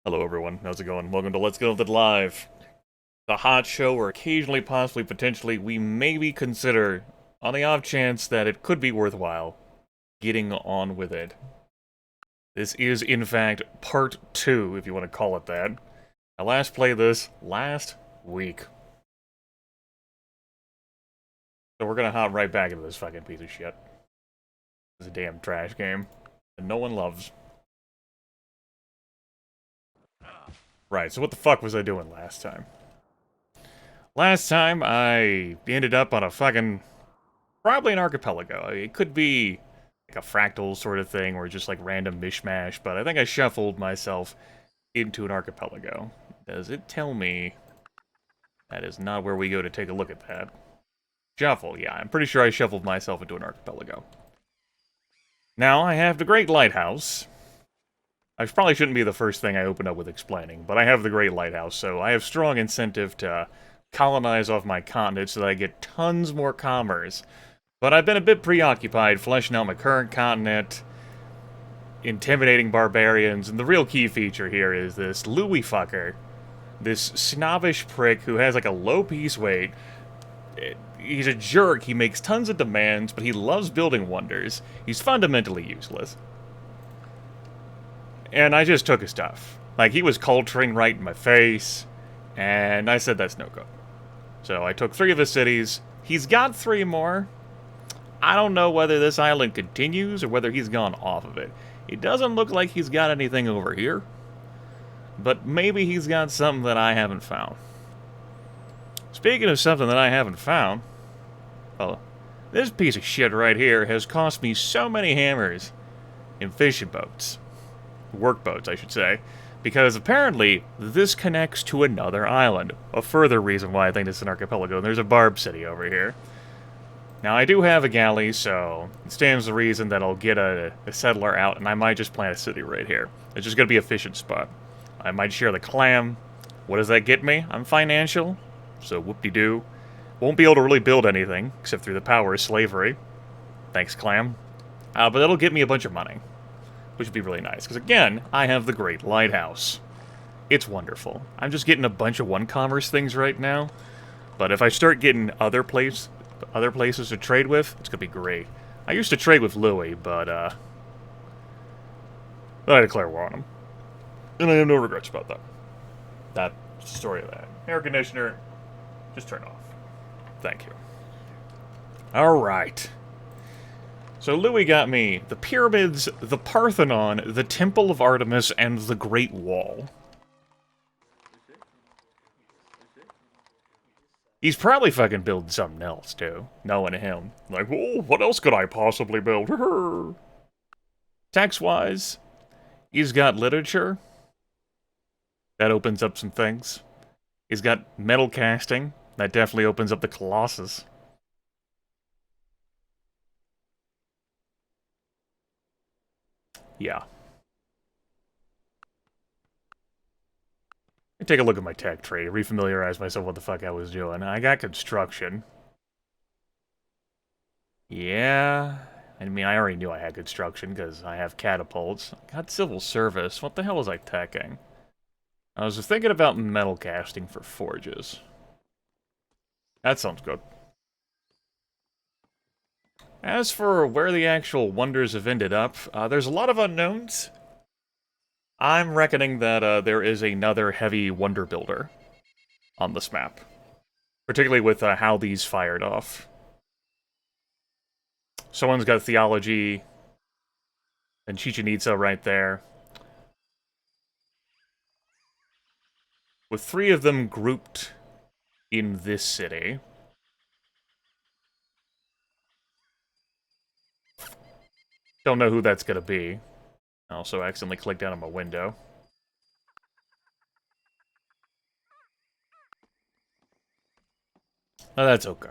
Hello everyone, how's it going? Welcome to Let's Get With It Live. The hot show where occasionally, possibly, potentially, we maybe consider, on the off chance that it could be worthwhile, getting on with it. This is, in fact, part 2, if you want to call it that. I last played this last week. So we're gonna hop right back into this fucking piece of shit. It's a damn trash game that no one loves. Right, so what the fuck was I doing last time? Last time, I ended up on a fucking... probably an archipelago. It could be like a fractal sort of thing, or just like random mishmash, but I think I shuffled myself into an archipelago. Does it tell me that is not where we go to take a look at that? Shuffle, yeah, I'm pretty sure I shuffled myself into an archipelago. Now, I have the Great Lighthouse. I probably shouldn't be the first thing I open up with explaining, but I have the Great Lighthouse, so I have strong incentive to colonize off my continent so that I get tons more commerce. But I've been a bit preoccupied fleshing out my current continent, intimidating barbarians, and the real key feature here is this Louis fucker. This snobbish prick who has like a low piece weight. He's a jerk, he makes tons of demands, but he loves building wonders. He's fundamentally useless. And I just took his stuff. Like, he was culturing right in my face, and I said that's no good. So I took 3 of his cities. He's got 3 more. I don't know whether this island continues or whether he's gone off of it. It doesn't look like he's got anything over here. But maybe he's got something that I haven't found. Speaking of something that I haven't found, well, this piece of shit right here has cost me so many hammers in fishing boats. Workboats, I should say. Because apparently, this connects to another island. A further reason why I think this is an archipelago. And there's a barb city over here. Now, I do have a galley, so it stands to reason that I'll get a settler out, and I might just plant a city right here. It's just going to be a fishing spot. I might share the clam. What does that get me? I'm financial, so whoop-de-doo. Won't be able to really build anything, except through the power of slavery. Thanks, clam. But it'll get me a bunch of money, which would be really nice, because again, I have the Great Lighthouse. It's wonderful. I'm just getting a bunch of one-commerce things right now, but if I start getting other places to trade with, it's gonna be great. I used to trade with Louis, but I declare war on him. And I have no regrets about that. That's the story of that. Air conditioner, just turn off. Thank you. Alright. So Louis got me the pyramids, the Parthenon, the Temple of Artemis, and the Great Wall. He's probably fucking building something else, too. Knowing him. Like, oh, what else could I possibly build? Text-wise, he's got literature. That opens up some things. He's got metal casting. That definitely opens up the Colossus. Yeah. Take a look at my tech tree, refamiliarize myself with what the fuck I was doing. I got construction. Yeah. I mean, I already knew I had construction, because I have catapults. I got civil service. What the hell was I teching? I was thinking about metal casting for forges. That sounds good. As for where the actual wonders have ended up, there's a lot of unknowns. I'm reckoning that there is another heavy wonder builder on this map. Particularly with how these fired off. Someone's got theology and Chichen Itza right there. With 3 of them grouped in this city. Don't know who that's gonna be. I also accidentally clicked out of my window. Oh, that's okay.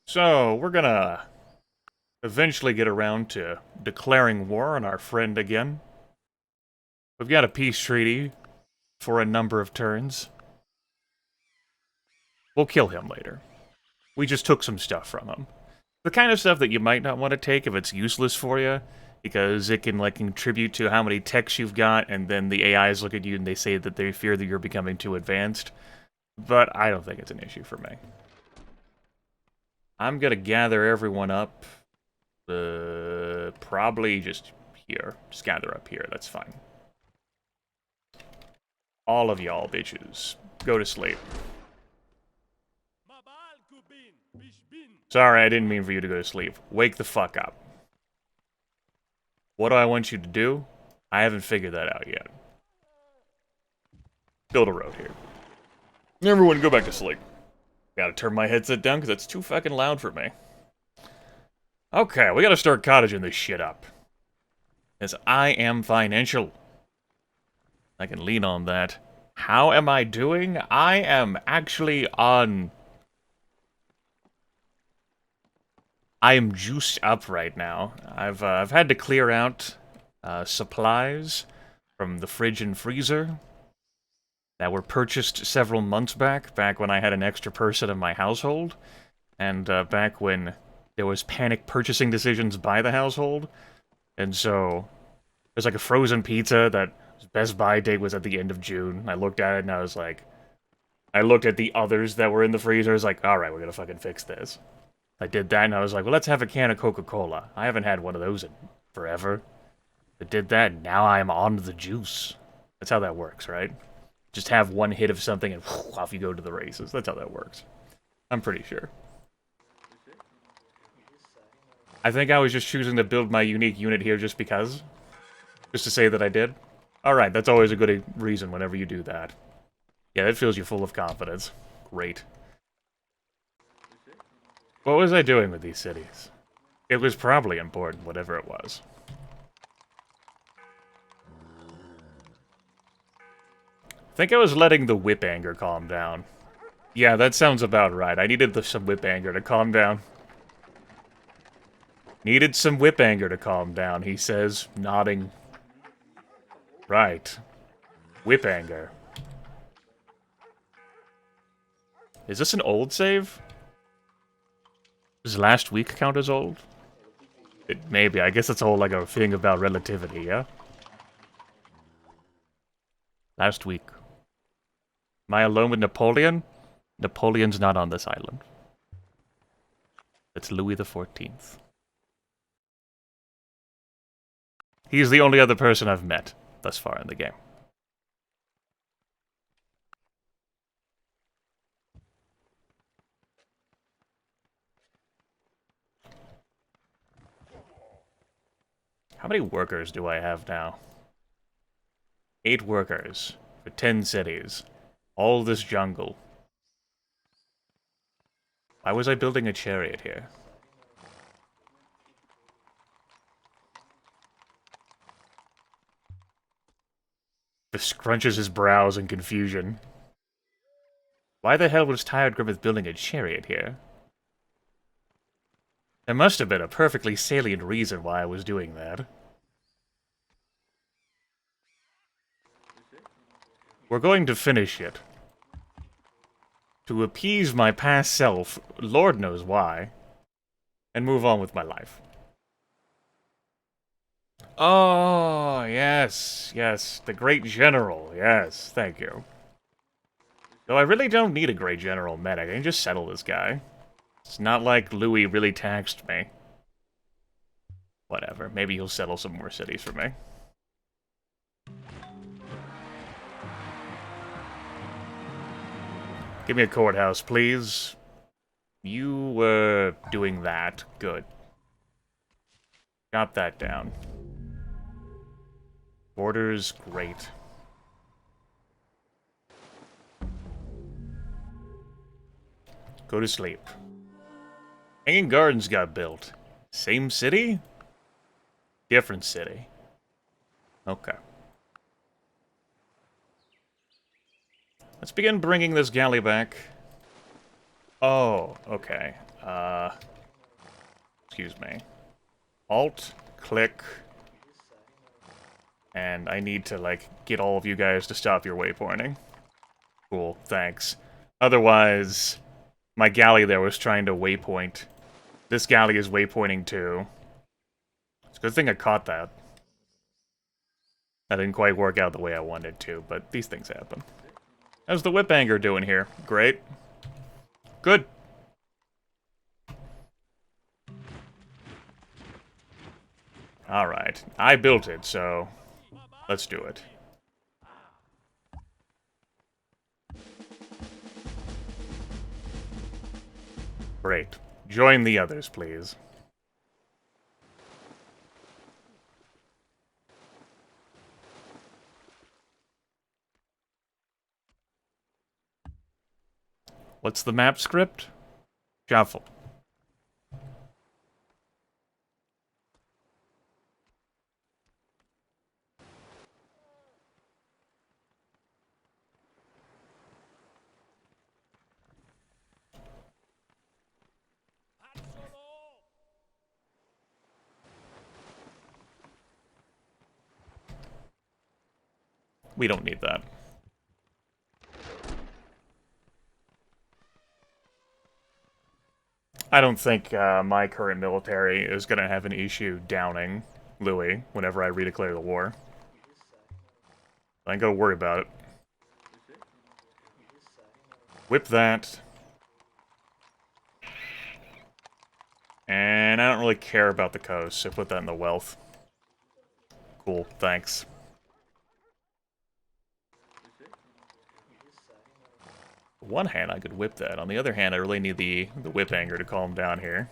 So, we're gonna eventually get around to declaring war on our friend again. We've got a peace treaty for a number of turns. We'll kill him later. We just took some stuff from him. The kind of stuff that you might not want to take if it's useless for you. because it can, like, contribute to how many techs you've got, and then the AIs look at you and they say that they fear that you're becoming too advanced. But I don't think it's an issue for me. I'm gonna gather everyone up. Probably just here. Just gather up here, that's fine. All of y'all bitches, go to sleep. Sorry, I didn't mean for you to go to sleep. Wake the fuck up. What do I want you to do? I haven't figured that out yet. Build a road here. Everyone go back to sleep. Gotta turn my headset down because it's too fucking loud for me. Okay, we gotta start cottaging this shit up. As I am financial. I can lean on that. How am I doing? I am actually on... I am juiced up right now. I've had to clear out supplies from the fridge and freezer that were purchased several months back when I had an extra person in my household, and back when there was panic purchasing decisions by the household, and so there's like a frozen pizza that Best Buy date was at the end of June. I looked at it and I was like, I looked at the others that were in the freezer, I was like, alright, we're gonna fucking fix this. I did that and I was like, well, let's have a can of Coca-Cola. I haven't had one of those in forever. I did that and now I'm on the juice. That's how that works, right? Just have one hit of something and whoosh, off you go to the races. That's how that works. I'm pretty sure. I think I was just choosing to build my unique unit here just because. Just to say that I did. Alright, that's always a good reason whenever you do that. Yeah, that fills you full of confidence. Great. What was I doing with these cities? It was probably important, whatever it was. I think I was letting the whip anger calm down. Yeah, that sounds about right. I needed some whip anger to calm down. Needed some whip anger to calm down, he says, nodding. Right. Whip anger. Is this an old save? Does last week count as old? Maybe. I guess it's all like a thing about relativity, yeah? Last week. Am I alone with Napoleon? Napoleon's not on this island. It's Louis XIV. He's the only other person I've met thus far in the game. How many workers do I have now? 8 workers for 10 cities. All this jungle. Why was I building a chariot here? He scrunches his brows in confusion. Why the hell was Tired Grimmeth building a chariot here? There must have been a perfectly salient reason why I was doing that. We're going to finish it. To appease my past self, Lord knows why, and move on with my life. Oh, yes, yes, the Great General, yes, thank you. Though I really don't need a Great General medic, I can just settle this guy. It's not like Louis really taxed me. Whatever, maybe he'll settle some more cities for me. Give me a courthouse, please. You were doing that. Good. Got that down. Borders, great. Go to sleep. Hanging Gardens got built. Same city? Different city. Okay. Let's begin bringing this galley back. Oh, okay. Excuse me. Alt, click. And I need to, like, get all of you guys to stop your waypointing. Cool, thanks. Otherwise, my galley there was trying to waypoint. This galley is waypointing too. It's a good thing I caught that. That didn't quite work out the way I wanted to, but these things happen. How's the whip anger doing here? Great. Good. Alright. I built it, so let's do it. Great. Join the others, please. What's the map script? Shuffle. We don't need that. I don't think my current military is going to have an issue downing Louis whenever I redeclare the war. I ain't gotta worry about it. Whip that. And I don't really care about the coast, so put that in the wealth. Cool, thanks. On one hand, I could whip that. On the other hand, I really need the whip anger to calm down here.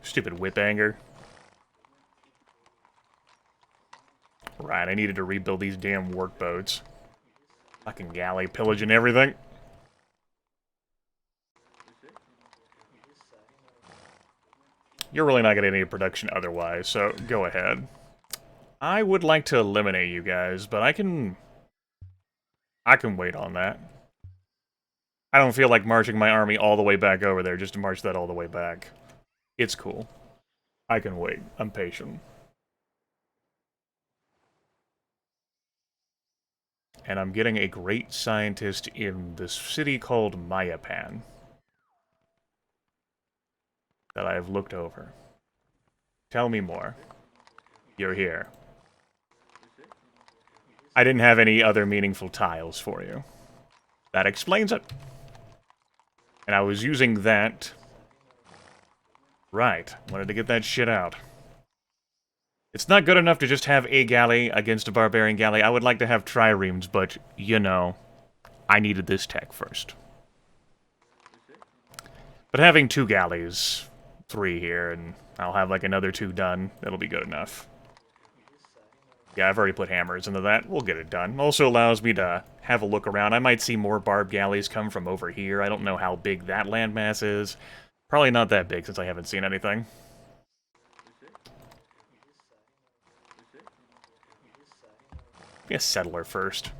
Stupid whip anger. Right, I needed to rebuild these damn workboats. Fucking galley pillaging everything. You're really not getting any production otherwise, so go ahead. I would like to eliminate you guys, but I can wait on that. I don't feel like marching my army all the way back over there just to march that all the way back. It's cool. I can wait. I'm patient. And I'm getting a great scientist in this city called Mayapan that I have looked over. Tell me more. You're here. I didn't have any other meaningful tiles for you. That explains it. And I was using that... Right. Wanted to get that shit out. It's not good enough to just have a galley against a barbarian galley. I would like to have triremes, but, you know, I needed this tech first. But having 2 galleys, 3 here, and I'll have like another 2 done, that'll be good enough. Yeah, I've already put hammers into that. We'll get it done. Also allows me to have a look around. I might see more barb galleys come from over here. I don't know how big that landmass is. Probably not that big since I haven't seen anything. Be a settler first.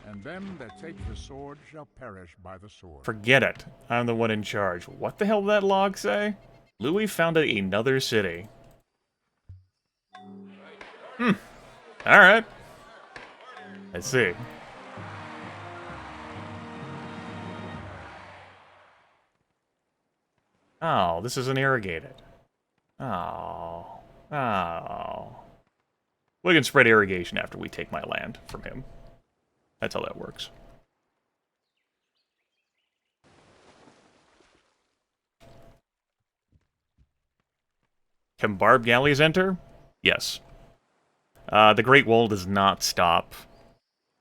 And them that take the sword shall perish by the sword. Forget it. I'm the one in charge. What the hell did that log say? Louis founded another city. Alright. I see. Oh, this isn't irrigated. Oh. Oh. We can spread irrigation after we take my land from him. That's how that works. Can barb galleys enter? Yes. The Great Wall does not stop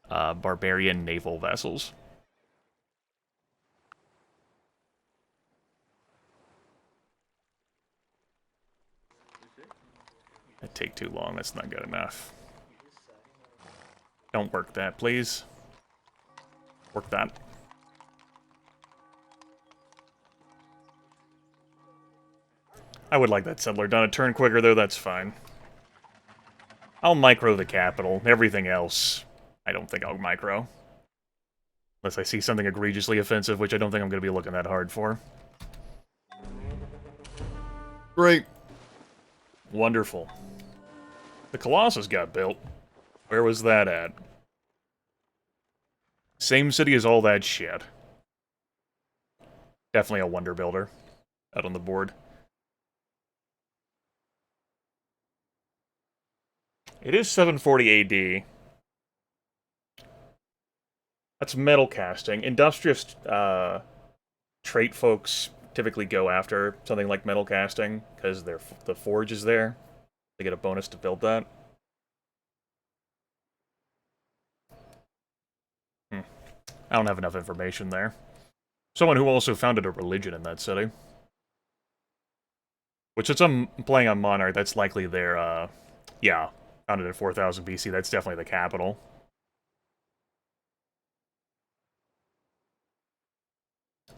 barbarian naval vessels. That'd take too long. That's not good enough. Don't work that, please. Work that. I would like that settler done a turn quicker, though. That's fine. I'll micro the capital. Everything else, I don't think I'll micro. Unless I see something egregiously offensive, which I don't think I'm going to be looking that hard for. Great. Wonderful. The Colossus got built. Where was that at? Same city as all that shit. Definitely a wonder builder out on the board. It is 740 AD. That's metal casting. Industrious trait folks typically go after something like metal casting because the forge is there. They get a bonus to build that. I don't have enough information there. Someone who also founded a religion in that city. Which, since I'm playing on Monarch, that's likely their, yeah, founded in 4000 BC. That's definitely the capital.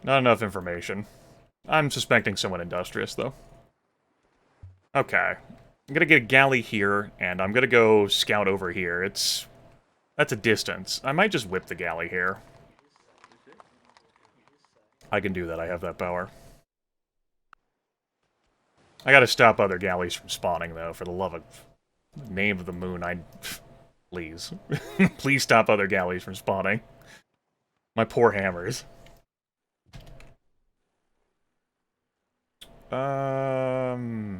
Not enough information. I'm suspecting someone industrious, though. Okay. I'm gonna get a galley here, and I'm gonna go scout over here. That's a distance. I might just whip the galley here. I can do that, I have that power. I gotta stop other galleys from spawning, though, for the love of... name of the moon, please. Please stop other galleys from spawning. My poor hammers. Hmm.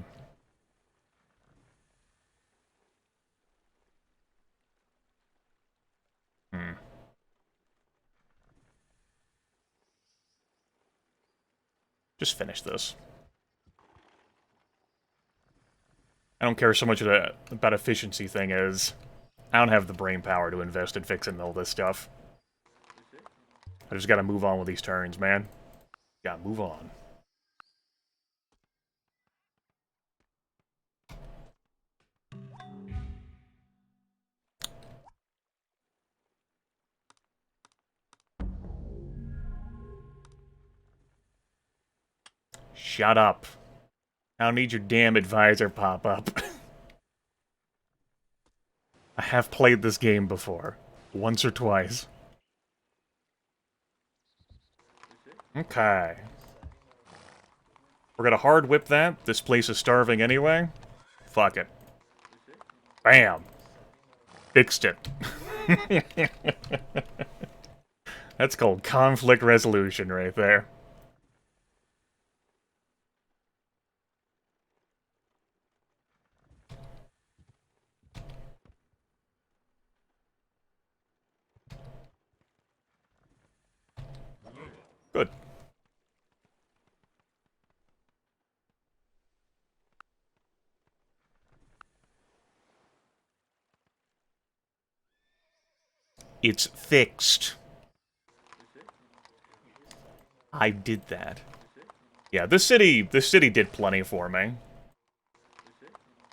Just finish this. I don't care so much about efficiency thing as I don't have the brain power to invest in fixing all this stuff. I just gotta move on with these turns, man. Gotta move on. Shut up. I don't need your damn advisor pop up. I have played this game before. Once or twice. Okay. We're gonna hard whip that. This place is starving anyway. Fuck it. Bam! Fixed it. That's called conflict resolution right there. Good. It's fixed. I did that. Yeah, this city did plenty for me.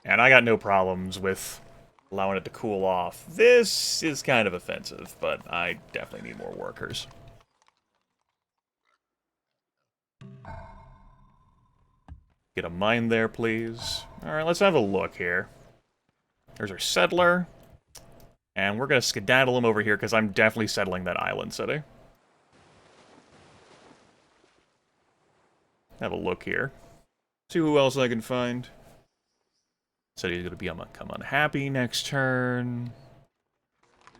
And I got no problems with allowing it to cool off. This is kind of offensive, but I definitely need more workers. Get a mine there, please. Alright, let's have a look here. There's our settler. And we're gonna skedaddle him over here, because I'm definitely settling that island city. Have a look here. See who else I can find. Said he's gonna become unhappy next turn.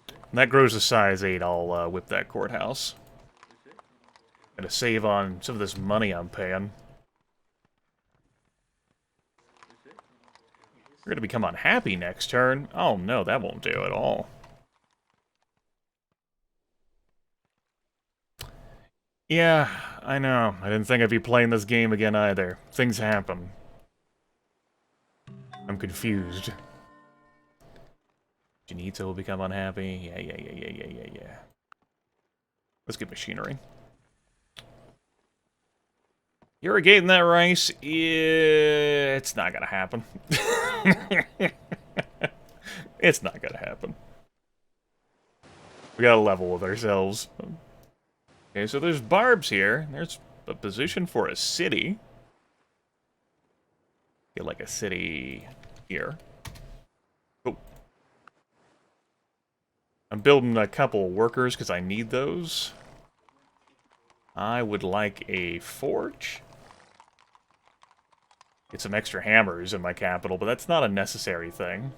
When that grows to size 8, I'll whip that courthouse. Gonna save on some of this money I'm paying. We're gonna become unhappy next turn. Oh no, that won't do at all. Yeah, I know. I didn't think I'd be playing this game again either. Things happen. I'm confused. Janita will become unhappy. Yeah. Let's get machinery. Irrigating that rice, it's not gonna happen. It's not gonna happen. We gotta level with ourselves. Okay, so there's barbs here. There's a position for a city. Get like a city here. Oh. I'm building a couple workers because I need those. I would like a forge. Get some extra hammers in my capital, but that's not a necessary thing.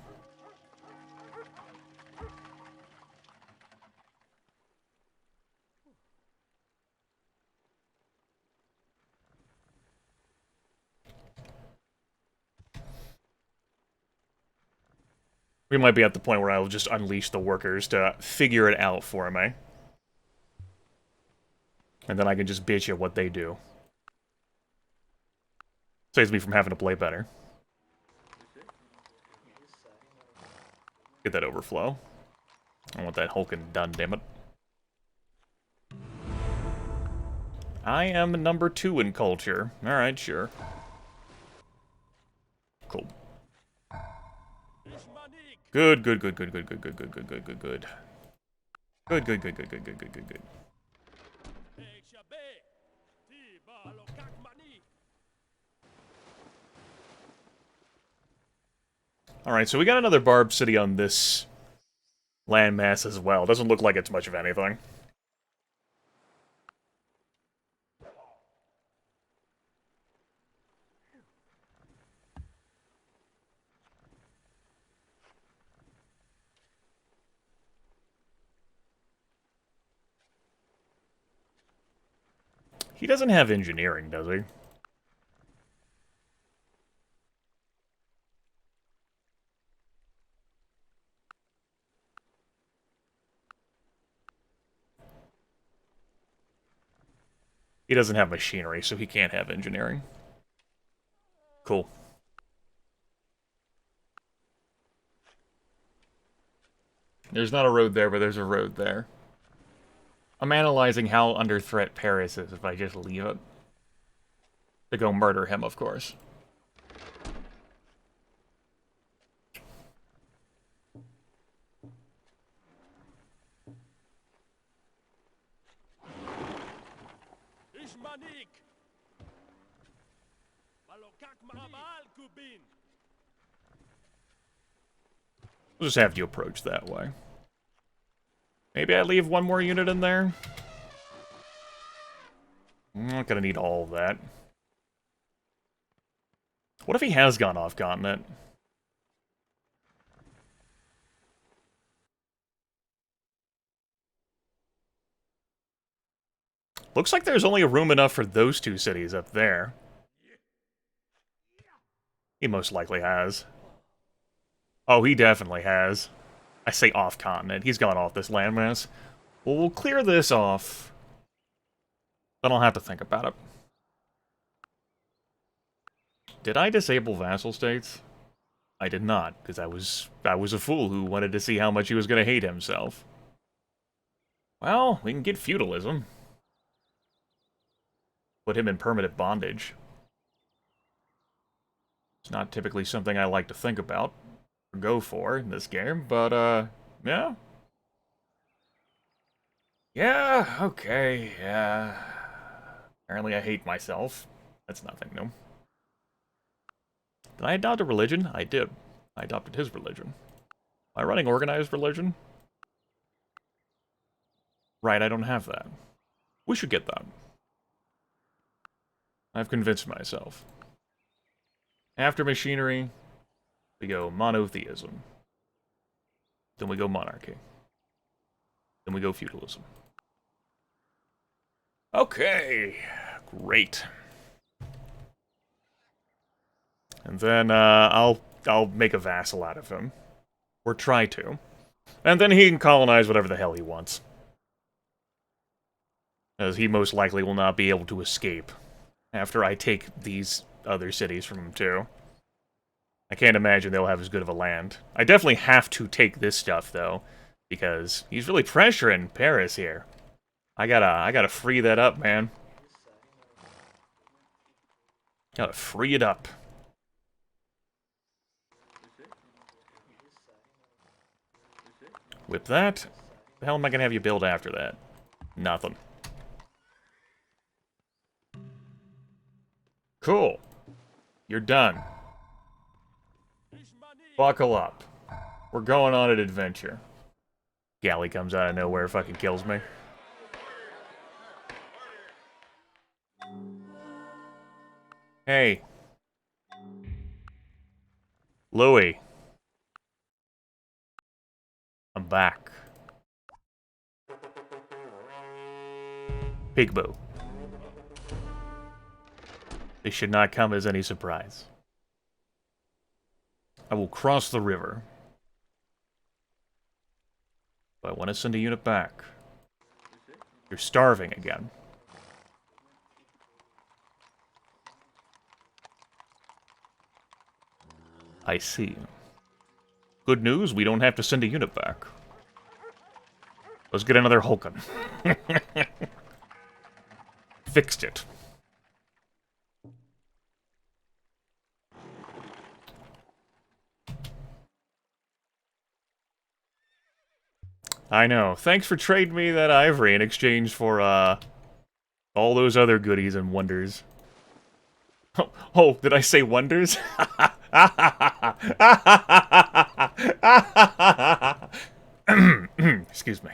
We might be at the point where I'll just unleash the workers to figure it out for me. And then I can just bitch at what they do. Saves me from having to play better. Get that overflow. I want that Hulkin done, damn it. I am number 2 in culture. Alright, sure. Cool. Good, good, good, good, good, good, good, good, good, good, good, good. Good, good, good, good, good, good, good, good, good. Alright, so we got another Barb City on this landmass as well. Doesn't look like it's much of anything. He doesn't have engineering, does he? He doesn't have machinery, so he can't have engineering. Cool. There's not a road there, but there's a road there. I'm analyzing how under threat Paris is if I just leave it. To go murder him, of course. We'll just have you approach that way. Maybe I leave one more unit in there? I'm not gonna need all of that. What if he has gone off continent? Looks like there's only room enough for those 2 cities up there. He most likely has. Oh, he definitely has. I say off-continent. He's gone off this landmass. Well, we'll clear this off. Then I'll have to think about it. Did I disable vassal states? I did not, because I was a fool who wanted to see how much he was going to hate himself. Well, we can get feudalism. Put him in permanent bondage. It's not typically something I like to think about or go for in this game, but, yeah. Yeah, okay, yeah. Apparently I hate myself. That's nothing new. Did I adopt a religion? I did. I adopted his religion. Am I running organized religion? Right, I don't have that. We should get that. I've convinced myself. After machinery, we go monotheism. Then we go monarchy. Then we go feudalism. Okay, great. And then I'll make a vassal out of him, or try to, and then he can colonize whatever the hell he wants, as he most likely will not be able to escape after I take these other cities from him too. I can't imagine they'll have as good of a land. I definitely have to take this stuff though, because he's really pressuring Paris here. I gotta free that up, man. Gotta free it up. Whip that. The hell am I gonna have you build after that? Nothing. Cool. You're done. Buckle up. We're going on an adventure. Galley comes out of nowhere, fucking kills me. Hey. Louis. I'm back. Peekaboo. This should not come as any surprise. I will cross the river. I want to send a unit back. You're starving again. I see. Good news, we don't have to send a unit back. Let's get another Hulken. Fixed it. I know. Thanks for trading me that ivory in exchange for, all those other goodies and wonders. Oh, did I say wonders? Excuse me.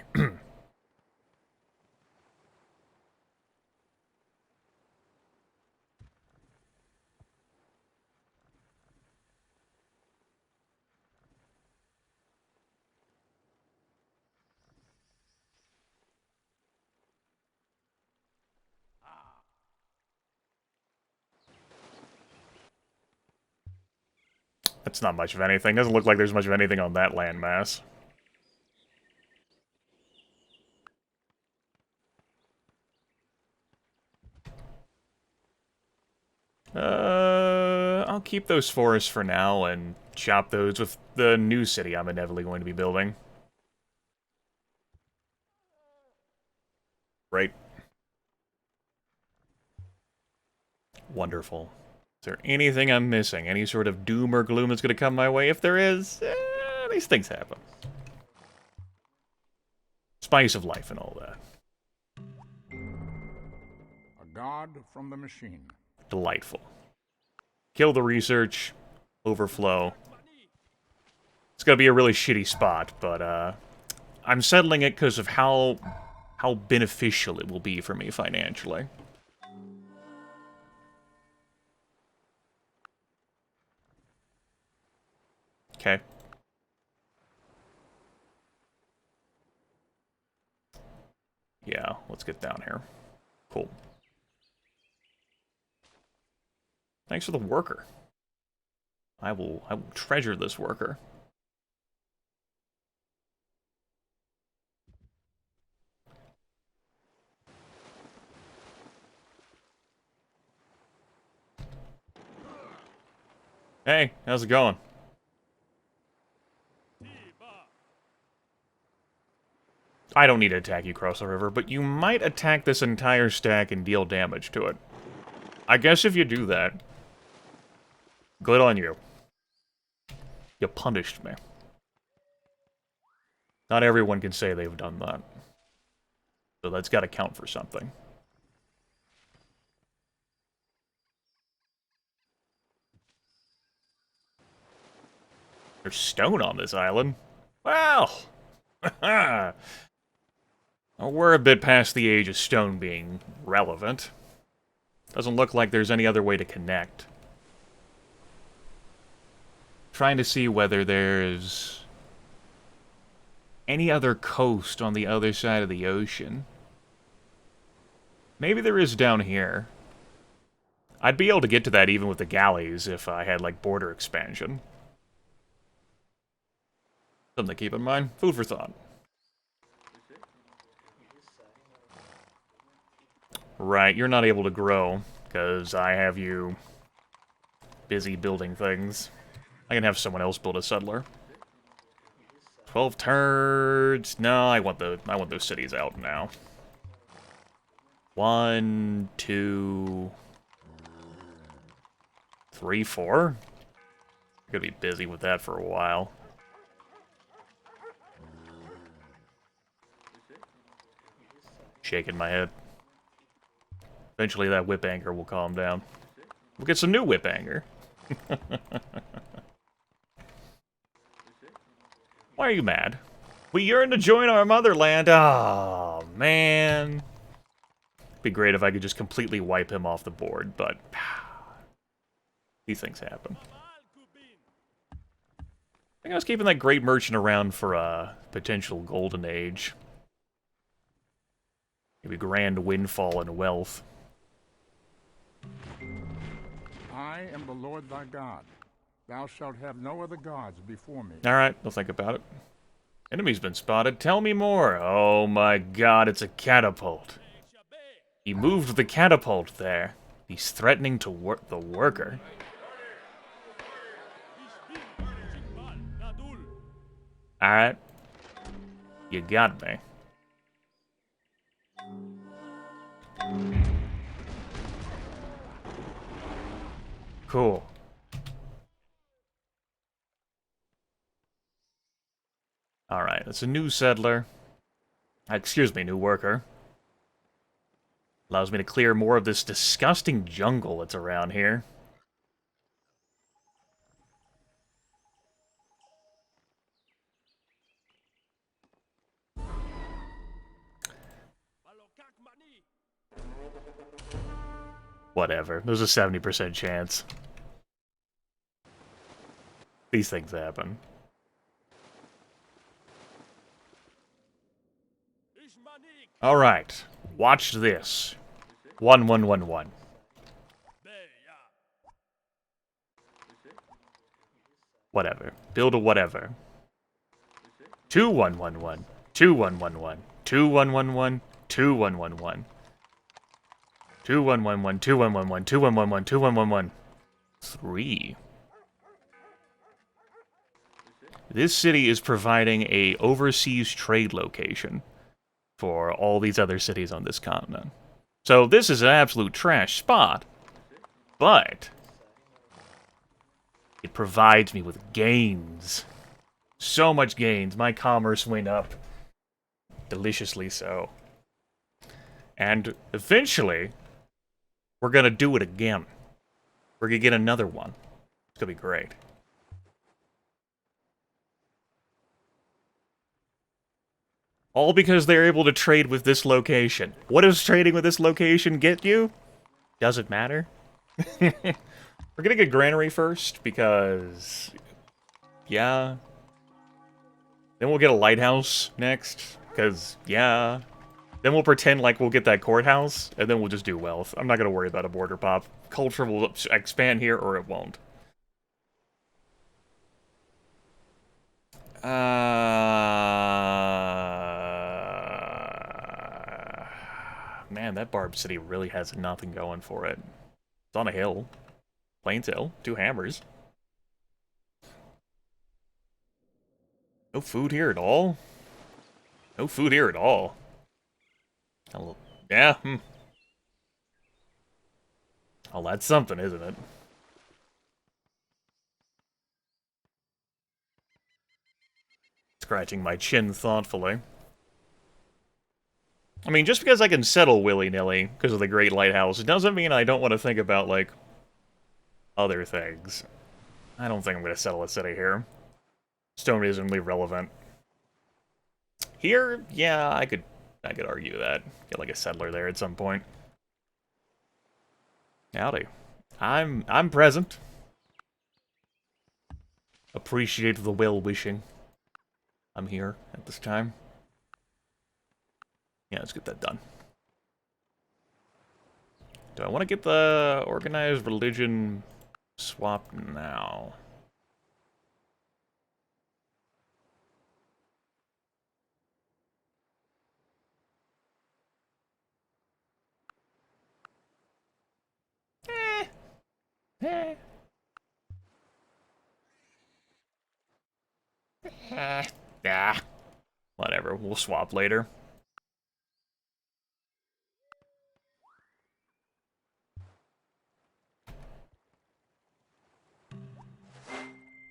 That's not much of anything. Doesn't look like there's much of anything on that landmass. I'll keep those forests for now and chop those with the new city I'm inevitably going to be building. Right. Wonderful. Is there anything I'm missing? Any sort of doom or gloom that's going to come my way? If there is, these things happen. Spice of life and all that. A god from the machine. Delightful. Kill the research. Overflow. It's going to be a really shitty spot, but I'm settling it because of how beneficial it will be for me financially. Okay. Yeah, let's get down here. Cool. Thanks for the worker. I will treasure this worker. Hey, how's it going? I don't need to attack you across the river, but you might attack this entire stack and deal damage to it. I guess if you do that, good on you. You punished me. Not everyone can say they've done that. So that's got to count for something. There's stone on this island. Well, we're a bit past the age of stone being relevant. Doesn't look like there's any other way to connect. Trying to see whether there's any other coast on the other side of the ocean. Maybe there is down here. I'd be able to get to that even with the galleys if I had, like, border expansion. Something to keep in mind. Food for thought. Right, you're not able to grow, because I have you busy building things. I can have someone else build a settler. 12 turds. No, I want those cities out now. 1, 2, 3, 4. I'm gonna be busy with that for a while. Shaking my head. Eventually that whip anchor will calm down. We'll get some new whip anchor. Why are you mad? We yearn to join our motherland. Oh, man. It'd be great if I could just completely wipe him off the board, but these things happen. I think I was keeping that great merchant around for a potential golden age. Maybe grand windfall and wealth. I am the Lord thy God. Thou shalt have no other gods before me. Alright, I'll think about it. Enemy's been spotted. Tell me more. Oh my god, it's a catapult. He moved the catapult there. He's threatening to work the worker. Alright. You got me. Cool. Alright, that's a new settler. Excuse me, new worker. Allows me to clear more of this disgusting jungle that's around here. Whatever. There's a 70% chance. These things happen. Alright. Watch this. 1111. Whatever. Build a whatever. 2111. 2111. 2111. 2111. 2111. 2111. 2111. 2111. 3. This city is providing a overseas trade location for all these other cities on this continent. So this is an absolute trash spot, but it provides me with gains. So much gains. My commerce went up. Deliciously so. And eventually, we're gonna do it again. We're gonna get another one. It's gonna be great. All because they're able to trade with this location. What does trading with this location get you? Doesn't matter. We're gonna get granary first, because... yeah. Then we'll get a lighthouse next, because, yeah. Then we'll pretend like we'll get that courthouse, and then we'll just do wealth. I'm not gonna worry about a border pop. Culture will expand here, or it won't. Man, that Barb City really has nothing going for it. It's on a hill. Plains Hill. 2 hammers. No food here at all? No food here at all. Yeah, Well, that's something, isn't it? Scratching my chin thoughtfully. I mean, just because I can settle willy-nilly because of the Great Lighthouse, it doesn't mean I don't want to think about, like, other things. I don't think I'm going to settle a city here. Stone isn't really relevant. Here, yeah, I could argue that. Get like a settler there at some point. Howdy. I'm present. Appreciate the well-wishing. I'm here at this time. Yeah, let's get that done. Do I want to get the organized religion swapped now? Yeah. Whatever, we'll swap later.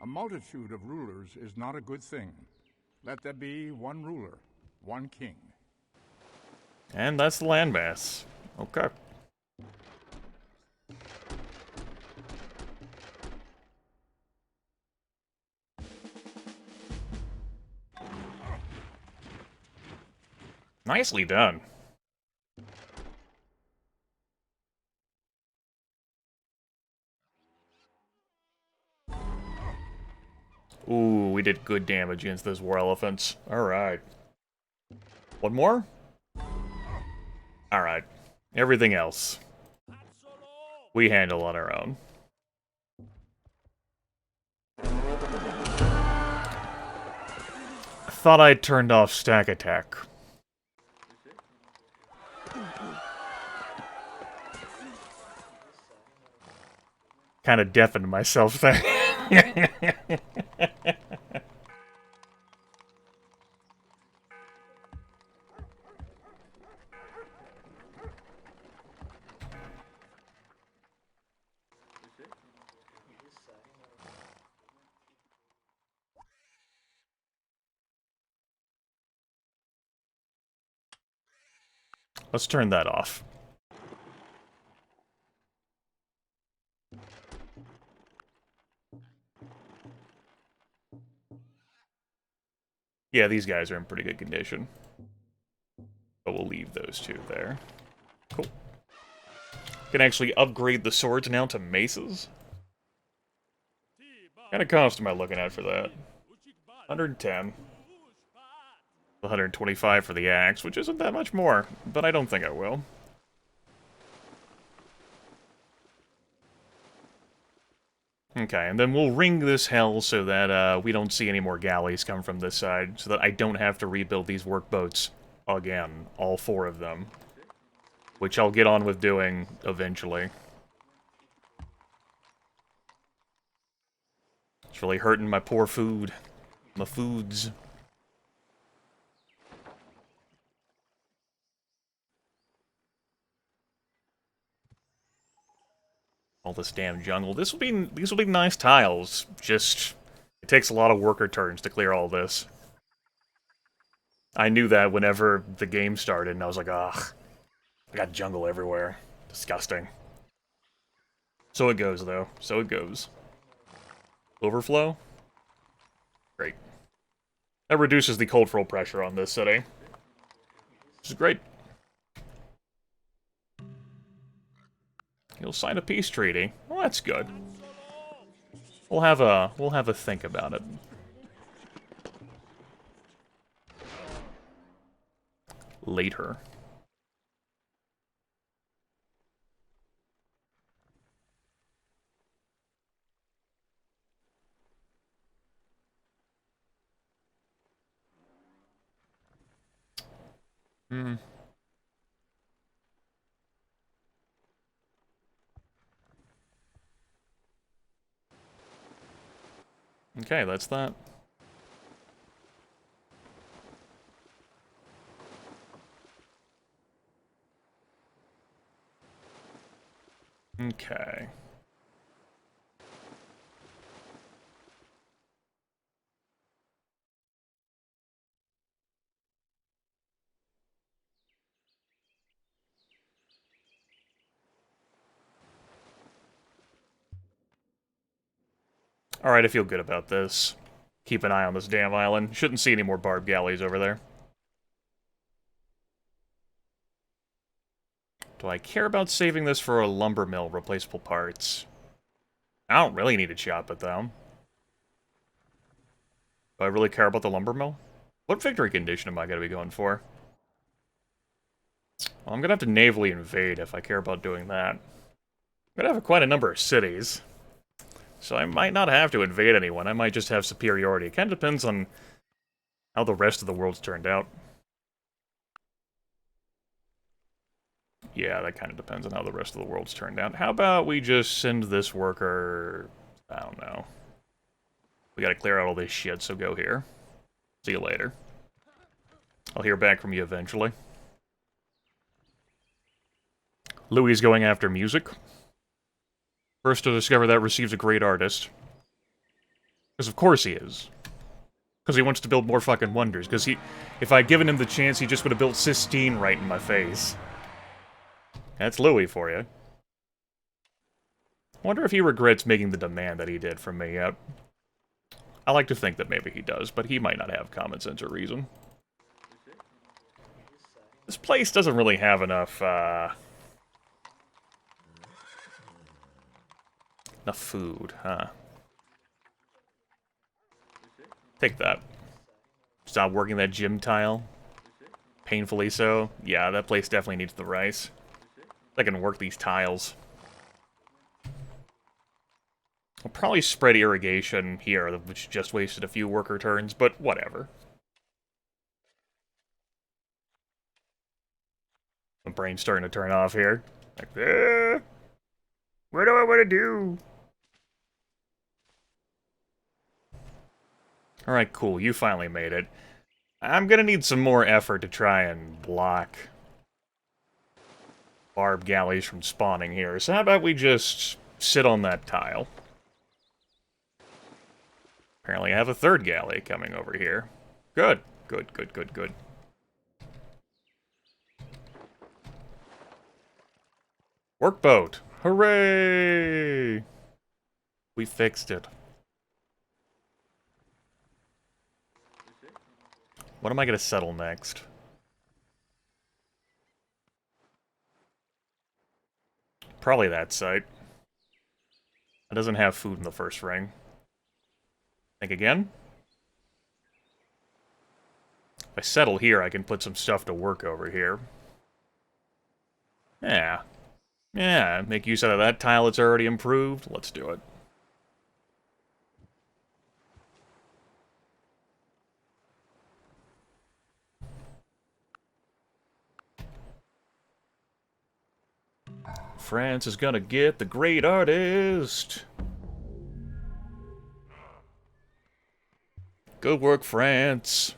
A multitude of rulers is not a good thing. Let there be one ruler, one king. And that's the landmass. Okay. Nicely done. Ooh, we did good damage against those war elephants. Alright. One more? Alright. Everything else we handle on our own. thought I'd turned off stack attack. Kind of deafened myself there. Let's turn that off. Yeah, these guys are in pretty good condition. But we'll leave those two there. Cool. Can actually upgrade the swords now to maces. What kind of cost am I looking at for that? 110. 125 for the axe, which isn't that much more, but I don't think I will. Okay, and then we'll ring this hell so that we don't see any more galleys come from this side, so that I don't have to rebuild these workboats again, all 4 of them. Which I'll get on with doing eventually. It's really hurting my poor food. My foods. All this damn jungle. These will be nice tiles. Just it takes a lot of worker turns to clear all this. I knew that whenever the game started, and I was like, ugh, I got jungle everywhere. Disgusting. So it goes, though. So it goes. Overflow? Great. That reduces the cultural pressure on this city. Which is great. You'll sign a peace treaty. Well, that's good. We'll have a think about it. Later. Hmm. Okay, that's that. Okay. Alright, I feel good about this. Keep an eye on this damn island. Shouldn't see any more barbed galleys over there. Do I care about saving this for a lumber mill, replaceable parts? I don't really need to chop it, though. Do I really care about the lumber mill? What victory condition am I going to be going for? Well, I'm going to have to navally invade if I care about doing that. I'm going to have quite a number of cities. So I might not have to invade anyone. I might just have superiority. It kind of depends on how the rest of the world's turned out. Yeah, that kind of depends on how the rest of the world's turned out. How about we just send this worker... I don't know. We gotta clear out all this shit, so go here. See you later. I'll hear back from you eventually. Louis is going after music. First to discover that receives a great artist. Because of course he is. Because he wants to build more fucking wonders. Because if I'd given him the chance, he just would have built Sistine right in my face. That's Louis for you. I wonder if he regrets making the demand that he did from me yet. I like to think that maybe he does, but he might not have common sense or reason. This place doesn't really have enough, enough food, huh? Take that. Stop working that gym tile. Painfully so. Yeah, that place definitely needs the rice. I can work these tiles. I'll probably spread irrigation here, which just wasted a few worker turns, but whatever. My brain's starting to turn off here. Like, what do I want to do? Alright, cool. You finally made it. I'm gonna need some more effort to try and block barb galleys from spawning here. So how about we just sit on that tile? Apparently I have a third galley coming over here. Good. Good, good, good, good. Workboat! Hooray! We fixed it. What am I gonna settle next? Probably that site. It doesn't have food in the first ring. Think again? If I settle here, I can put some stuff to work over here. Yeah. Yeah, make use out of that tile that's already improved. Let's do it. France is gonna get the great artist. Good work, France.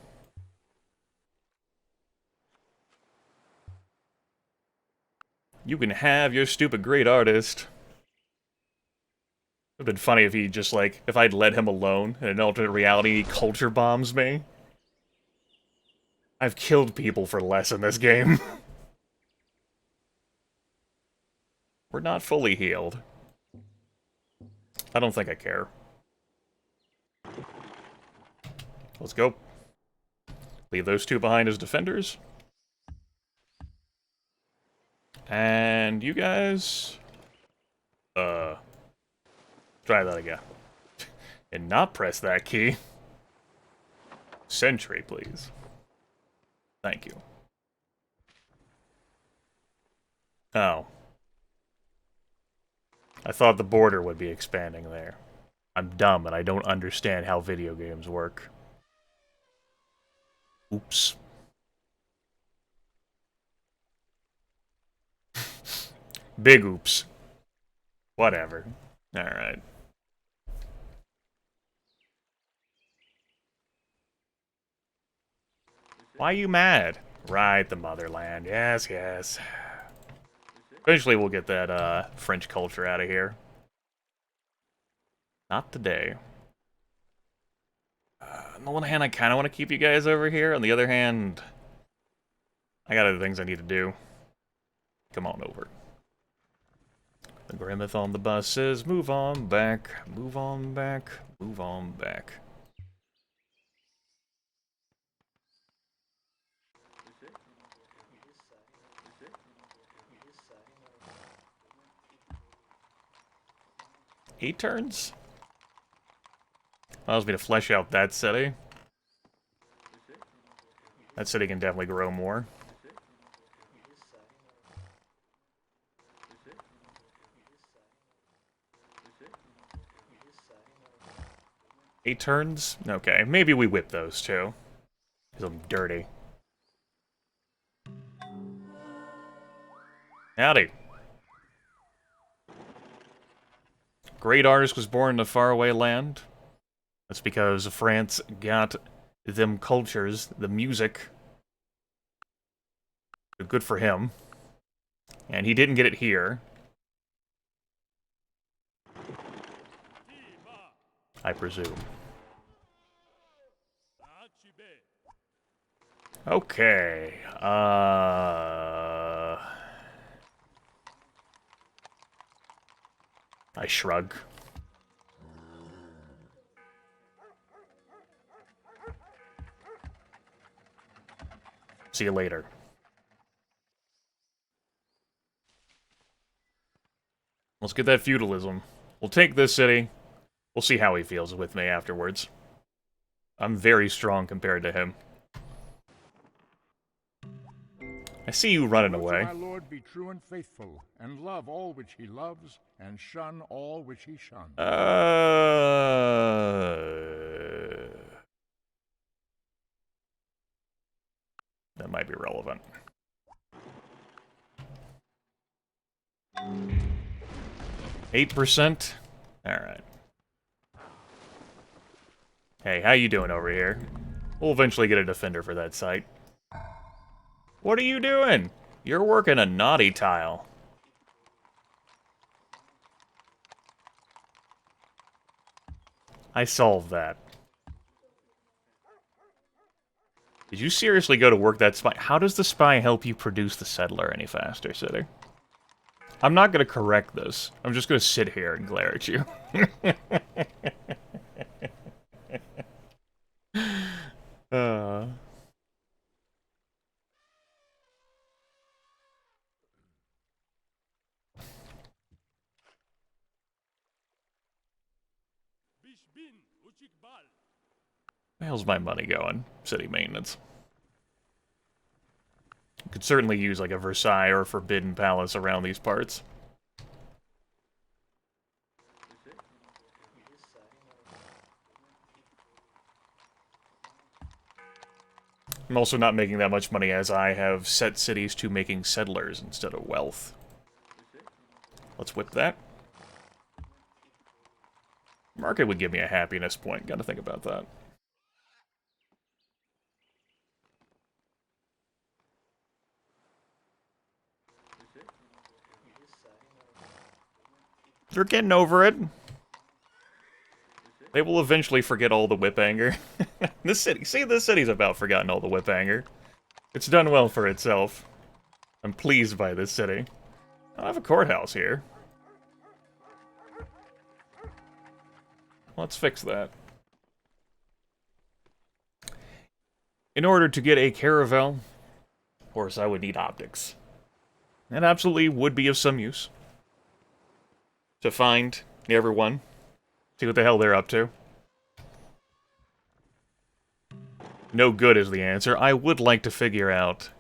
You can have your stupid great artist. It would have been funny if he just, like, if I'd let him alone in an alternate reality, he culture bombs me. I've killed people for less in this game. We're not fully healed. I don't think I care. Let's go. Leave those two behind as defenders. And you guys... try that again. And not press that key. Sentry, please. Thank you. Oh. I thought the border would be expanding there. I'm dumb and I don't understand how video games work. Oops. Big oops. Whatever. Alright. Why are you mad? Right, the motherland. Yes, yes. Eventually we'll get that, French culture out of here. Not today. On the one hand, I kind of want to keep you guys over here. On the other hand, I got other things I need to do. Come on over. The Grimmeth on the bus says, move on back, move on back, move on back. Eight turns? Allows me to flesh out that city. That city can definitely grow more. Eight turns? Okay, maybe we whip those two. Because I'm dirty. Howdy. Great artist was born in a faraway land. That's because France got them cultures, the music. Good for him. And he didn't get it here. I presume. Okay. I shrug. See you later. Let's get that feudalism. We'll take this city. We'll see how he feels with me afterwards. I'm very strong compared to him. I see you running away. My lord be true and faithful, and love all which he loves, and shun all which he shuns. That might be relevant. 8%? Alright. Hey, how you doing over here? We'll eventually get a defender for that site. What are you doing? You're working a naughty tile. I solved that. Did you seriously go to work that spy? How does the spy help you produce the settler any faster, Sitter? I'm not going to correct this. I'm just going to sit here and glare at you. uh... Where the hell's my money going? City maintenance. Could certainly use like a Versailles or Forbidden Palace around these parts. I'm also not making that much money as I have set cities to making settlers instead of wealth. Let's whip that. Market would give me a happiness point. Gotta think about that. They're getting over it. They will eventually forget all the whip anger. This city's about forgotten all the whip anger. It's done well for itself. I'm pleased by this city. I have a courthouse here. Let's fix that. In order to get a caravel, of course, I would need optics. That absolutely would be of some use. To find everyone. See what the hell they're up to. No good is the answer. I would like to figure out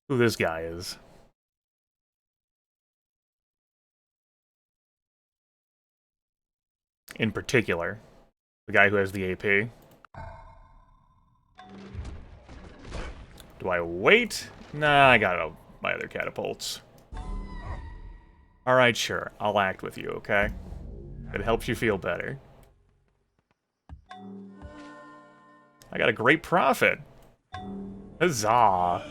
who this guy is. In particular, the guy who has the AP. Do I wait? Nah, I got my other catapults. Alright, sure. I'll act with you, okay? It helps you feel better. I got a great profit. Huzzah!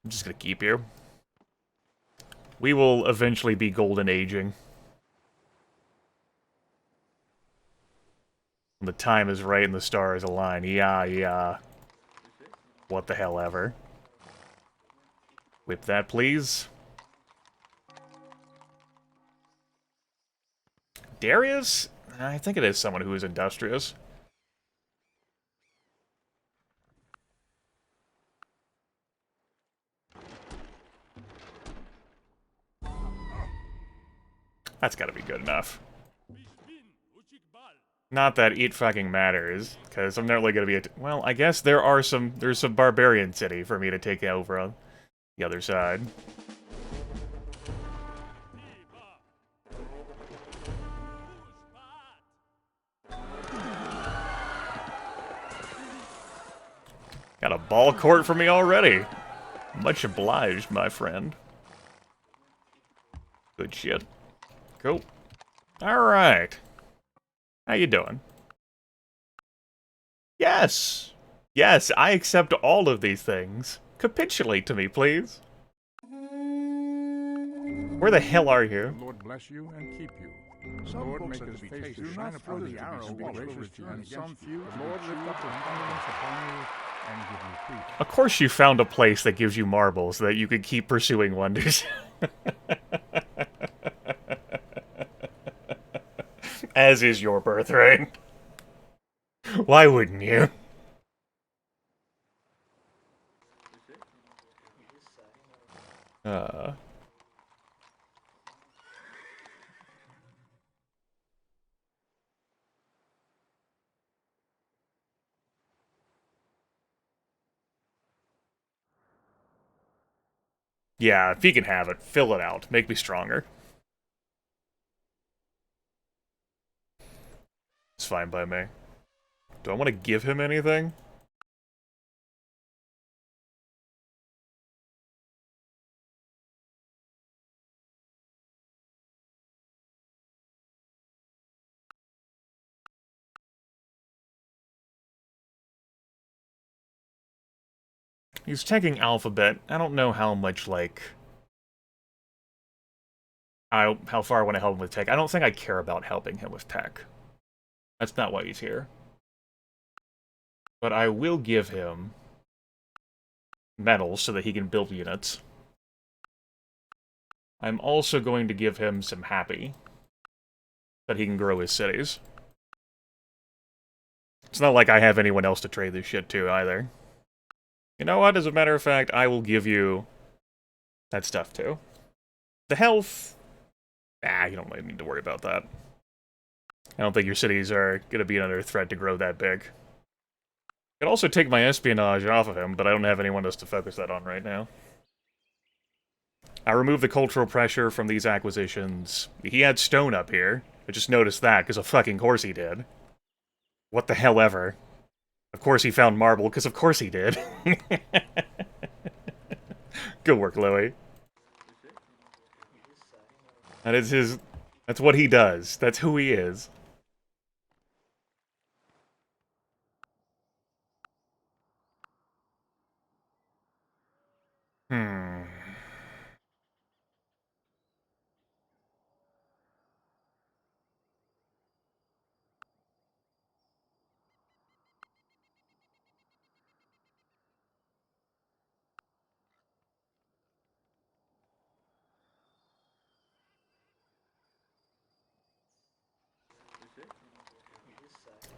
I'm just gonna keep you. We will eventually be golden aging. When the time is right and the stars align. Yeah. What the hell ever. Whip that, please. Darius? I think it is someone who is industrious. That's gotta be good enough. Not that it fucking matters, because I'm not really gonna be well, I guess there's some barbarian city for me to take over on the other side. Got a ball court for me already. Much obliged, my friend. Good shit. Cool. Alright. How you doing? Yes! Yes, I accept all of these things. Capitulate to me, please. Where the hell are you? The Lord bless you and keep you. The Lord make his face to shine upon you, and be gracious to you, and some few the Lord lift up his countenance upon you and give you peace. Of course you found a place that gives you marbles so that you could keep pursuing wonders. As is your birthright. Why wouldn't you? Yeah, if he can have it, fill it out. Make me stronger. It's fine by me. Do I want to give him anything? He's taking Alphabet. I don't know how much, like... how far I want to help him with tech. I don't think I care about helping him with tech. That's not why he's here. But I will give him metals so that he can build units. I'm also going to give him some happy, so that he can grow his cities. It's not like I have anyone else to trade this shit to, either. You know what? As a matter of fact, I will give you that stuff, too. The health... you don't really need to worry about that. I don't think your cities are going to be under threat to grow that big. I could also take my espionage off of him, but I don't have anyone else to focus that on right now. I removed the cultural pressure from these acquisitions. He had stone up here. I just noticed that, because of fucking course he did. What the hell ever. Of course he found marble, because of course he did. Good work, Louis. That is his... That's what he does. That's who he is.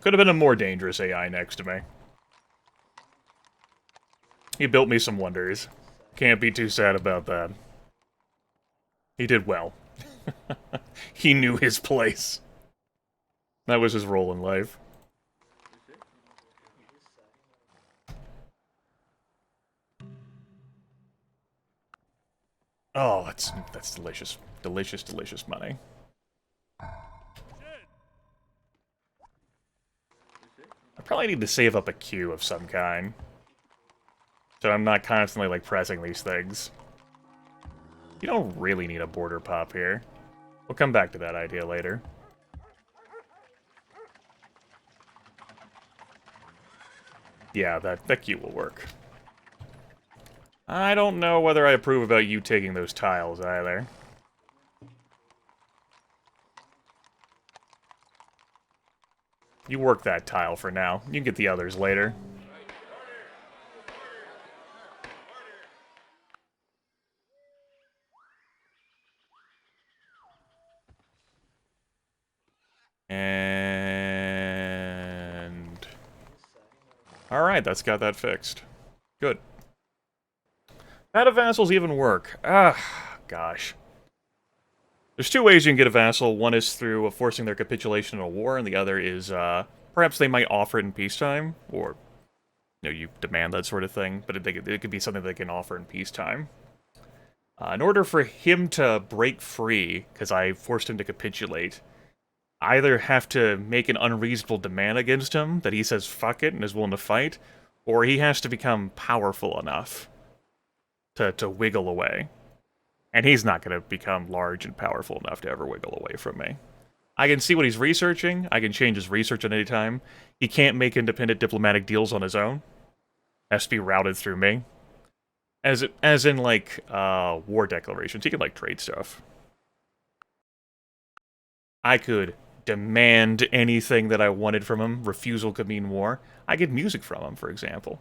Could have been a more dangerous AI next to me. He built me some wonders. Can't be too sad about that. He did well. He knew his place. That was his role in life. Oh, that's delicious. Delicious, delicious money. I probably need to save up a queue of some kind. So I'm not constantly, like, pressing these things. You don't really need a border pop here. We'll come back to that idea later. Yeah, that queue will work. I don't know whether I approve about you taking those tiles, either. You work that tile for now. You can get the others later. And... Alright, that's got that fixed. Good. How do vassals even work? Gosh. There's two ways you can get a vassal. One is through forcing their capitulation in a war, and the other is, perhaps they might offer it in peacetime, or, you know, you demand that sort of thing, but it could be something they can offer in peacetime. In order for him to break free, because I forced him to capitulate, I either have to make an unreasonable demand against him, that he says fuck it and is willing to fight, or he has to become powerful enough to wiggle away. And he's not going to become large and powerful enough to ever wiggle away from me. I can see what he's researching. I can change his research at any time. He can't make independent diplomatic deals on his own. Has to be routed through me. As in, like, war declarations. He can, like, trade stuff. I could demand anything that I wanted from him. Refusal could mean war. I get music from him, for example.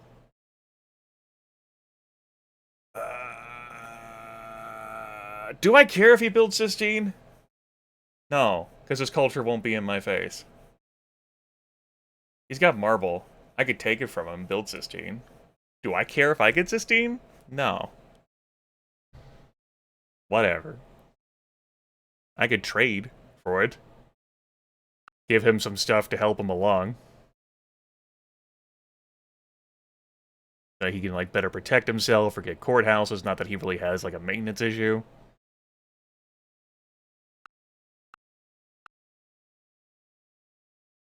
Do I care if he builds Sistine? No, because his culture won't be in my face. He's got marble. I could take it from him and build Sistine. Do I care if I get Sistine? No. Whatever. I could trade for it. Give him some stuff to help him along. So he can, like, better protect himself or get courthouses. Not that he really has, like, a maintenance issue.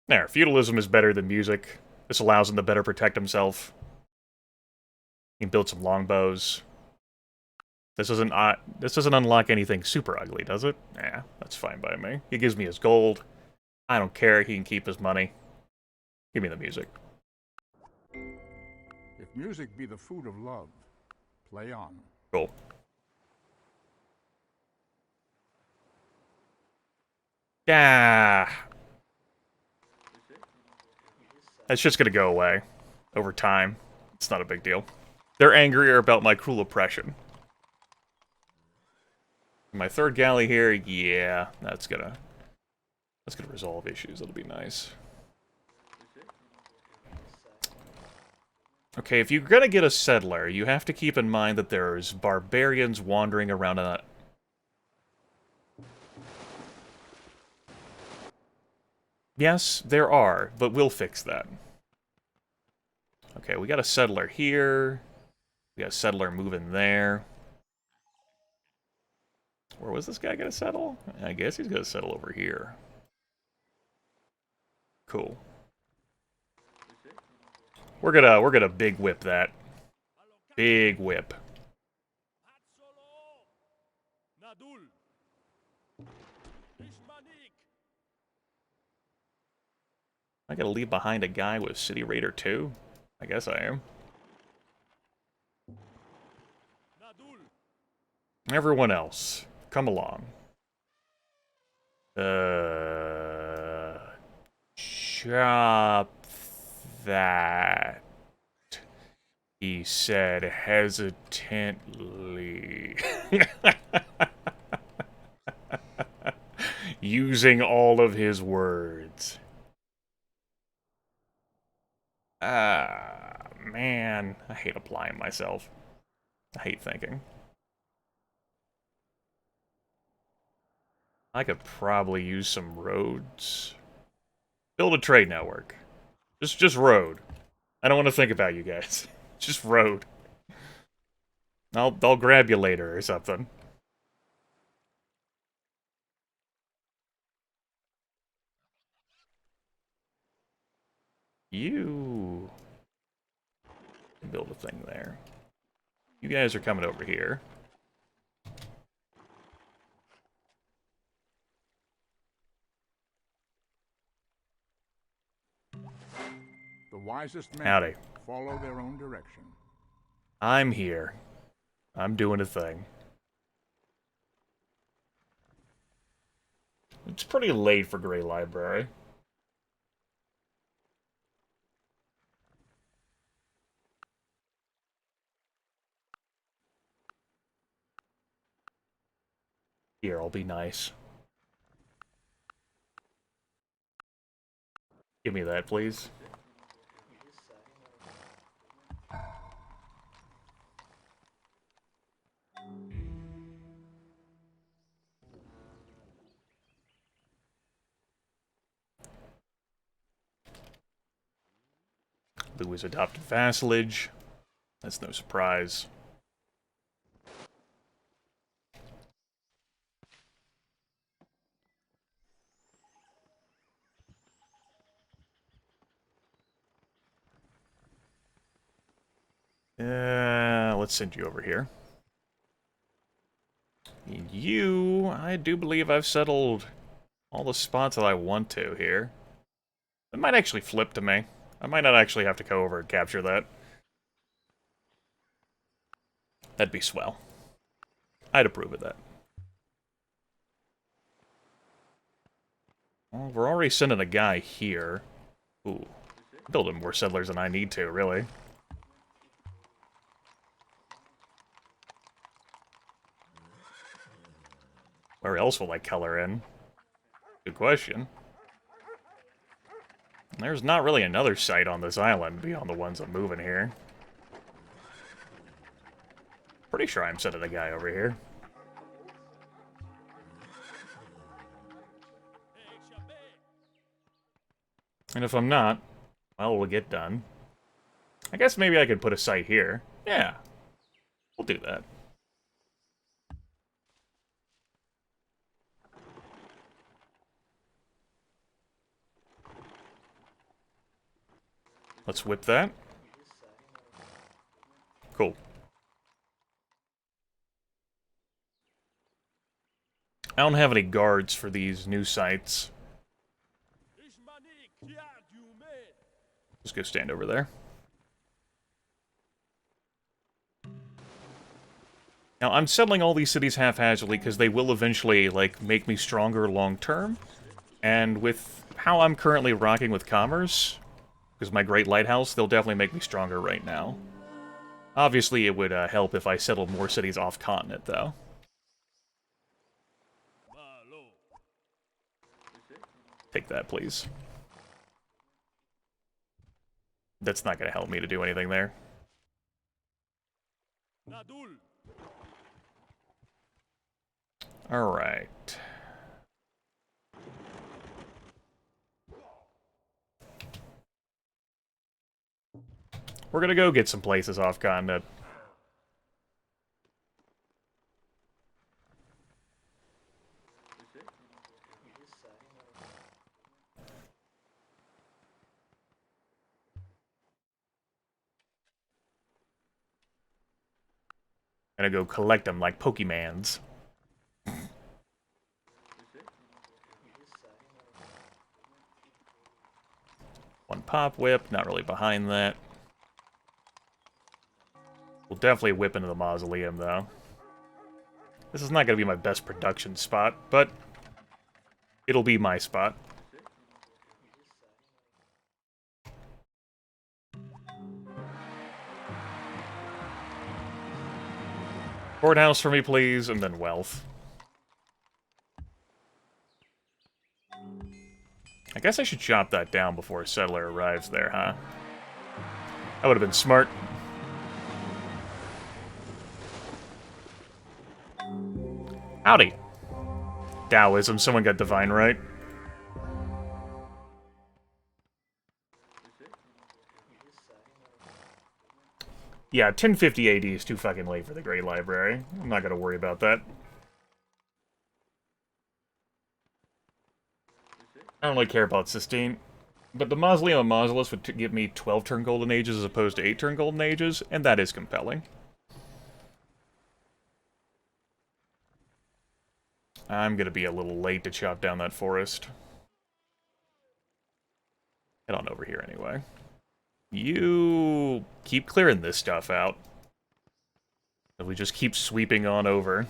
There, feudalism is better than music. This allows him to better protect himself. He can build some longbows. This doesn't unlock anything super ugly, does it? Yeah, that's fine by me. He gives me his gold. I don't care. He can keep his money. Give me the music. If music be the food of love, play on. Cool. Yeah. That's just gonna go away over time. It's not a big deal. They're angrier about my cruel oppression. My third galley here, yeah, that's gonna resolve issues. That'll be nice. Okay, if you're gonna get a settler, you have to keep in mind that there's barbarians wandering around a... Yes, there are, but we'll fix that. Okay, we got a settler here. We got a settler moving there. Where was this guy gonna settle? I guess he's gonna settle over here. Cool. We're gonna big whip that. Big whip. I gotta leave behind a guy with City Raider 2? I guess I am. Everyone else, come along. Chop that, he said hesitantly. Using all of his words. Man, I hate applying myself. I hate thinking. I could probably use some roads. Build a trade network. Just road. I don't want to think about you guys. Just road. I'll grab you later or something. You build a thing there. You guys are coming over here. The wisest men Howdy. follow their own direction. I'm here. I'm doing a thing. It's pretty late for Grey Library. Here, I'll be nice. Give me that, please. Louis adopted vassalage. That's no surprise. Let's send you over here. You, I do believe I've settled all the spots that I want to here. It might actually flip to me. I might not actually have to go over and capture that. That'd be swell. I'd approve of that. Well, we're already sending a guy here. Ooh. Building more settlers than I need to, really. Where else will I color in? Good question. There's not really another site on this island beyond the ones I'm moving here. Pretty sure I'm sending a guy over here. And if I'm not, well, we'll get done. I guess maybe I could put a site here. Yeah, we'll do that. Let's whip that. Cool. I don't have any guards for these new sites. Just go stand over there. Now, I'm settling all these cities haphazardly because they will eventually, like, make me stronger long-term. And with how I'm currently rocking with commerce, because my Great Lighthouse, they'll definitely make me stronger right now. Obviously, it would help if I settled more cities off-continent, though. Take that, please. That's not going to help me to do anything there. Alright. We're gonna go get some places off-continent. Gonna go collect them like Pokemans. One pop whip, not really behind that. We'll definitely whip into the mausoleum, though. This is not gonna be my best production spot, but it'll be my spot. Courthouse for me, please, and then wealth. I guess I should chop that down before a settler arrives there, huh? That would have been smart. Howdy. Taoism, someone got divine right. Yeah, 1050 AD is too fucking late for the Great Library. I'm not gonna worry about that. I don't really care about Sistine. But the Mausoleum of Mausolus would give me 12-turn Golden Ages as opposed to 8-turn Golden Ages, and that is compelling. I'm gonna be a little late to chop down that forest. Head on over here anyway. You keep clearing this stuff out. If we just keep sweeping on over.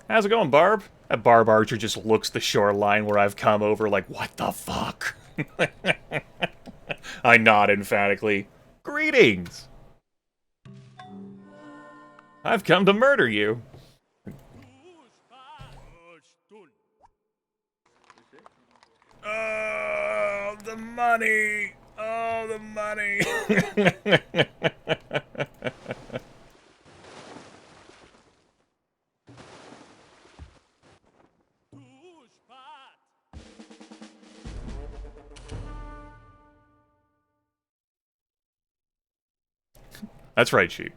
How's it going, Barb? That Barb Archer just looks the shoreline where I've come over like, what the fuck? I nod emphatically. Greetings! I've come to murder you. Oh, the money! Oh, the money! That's right, sheep.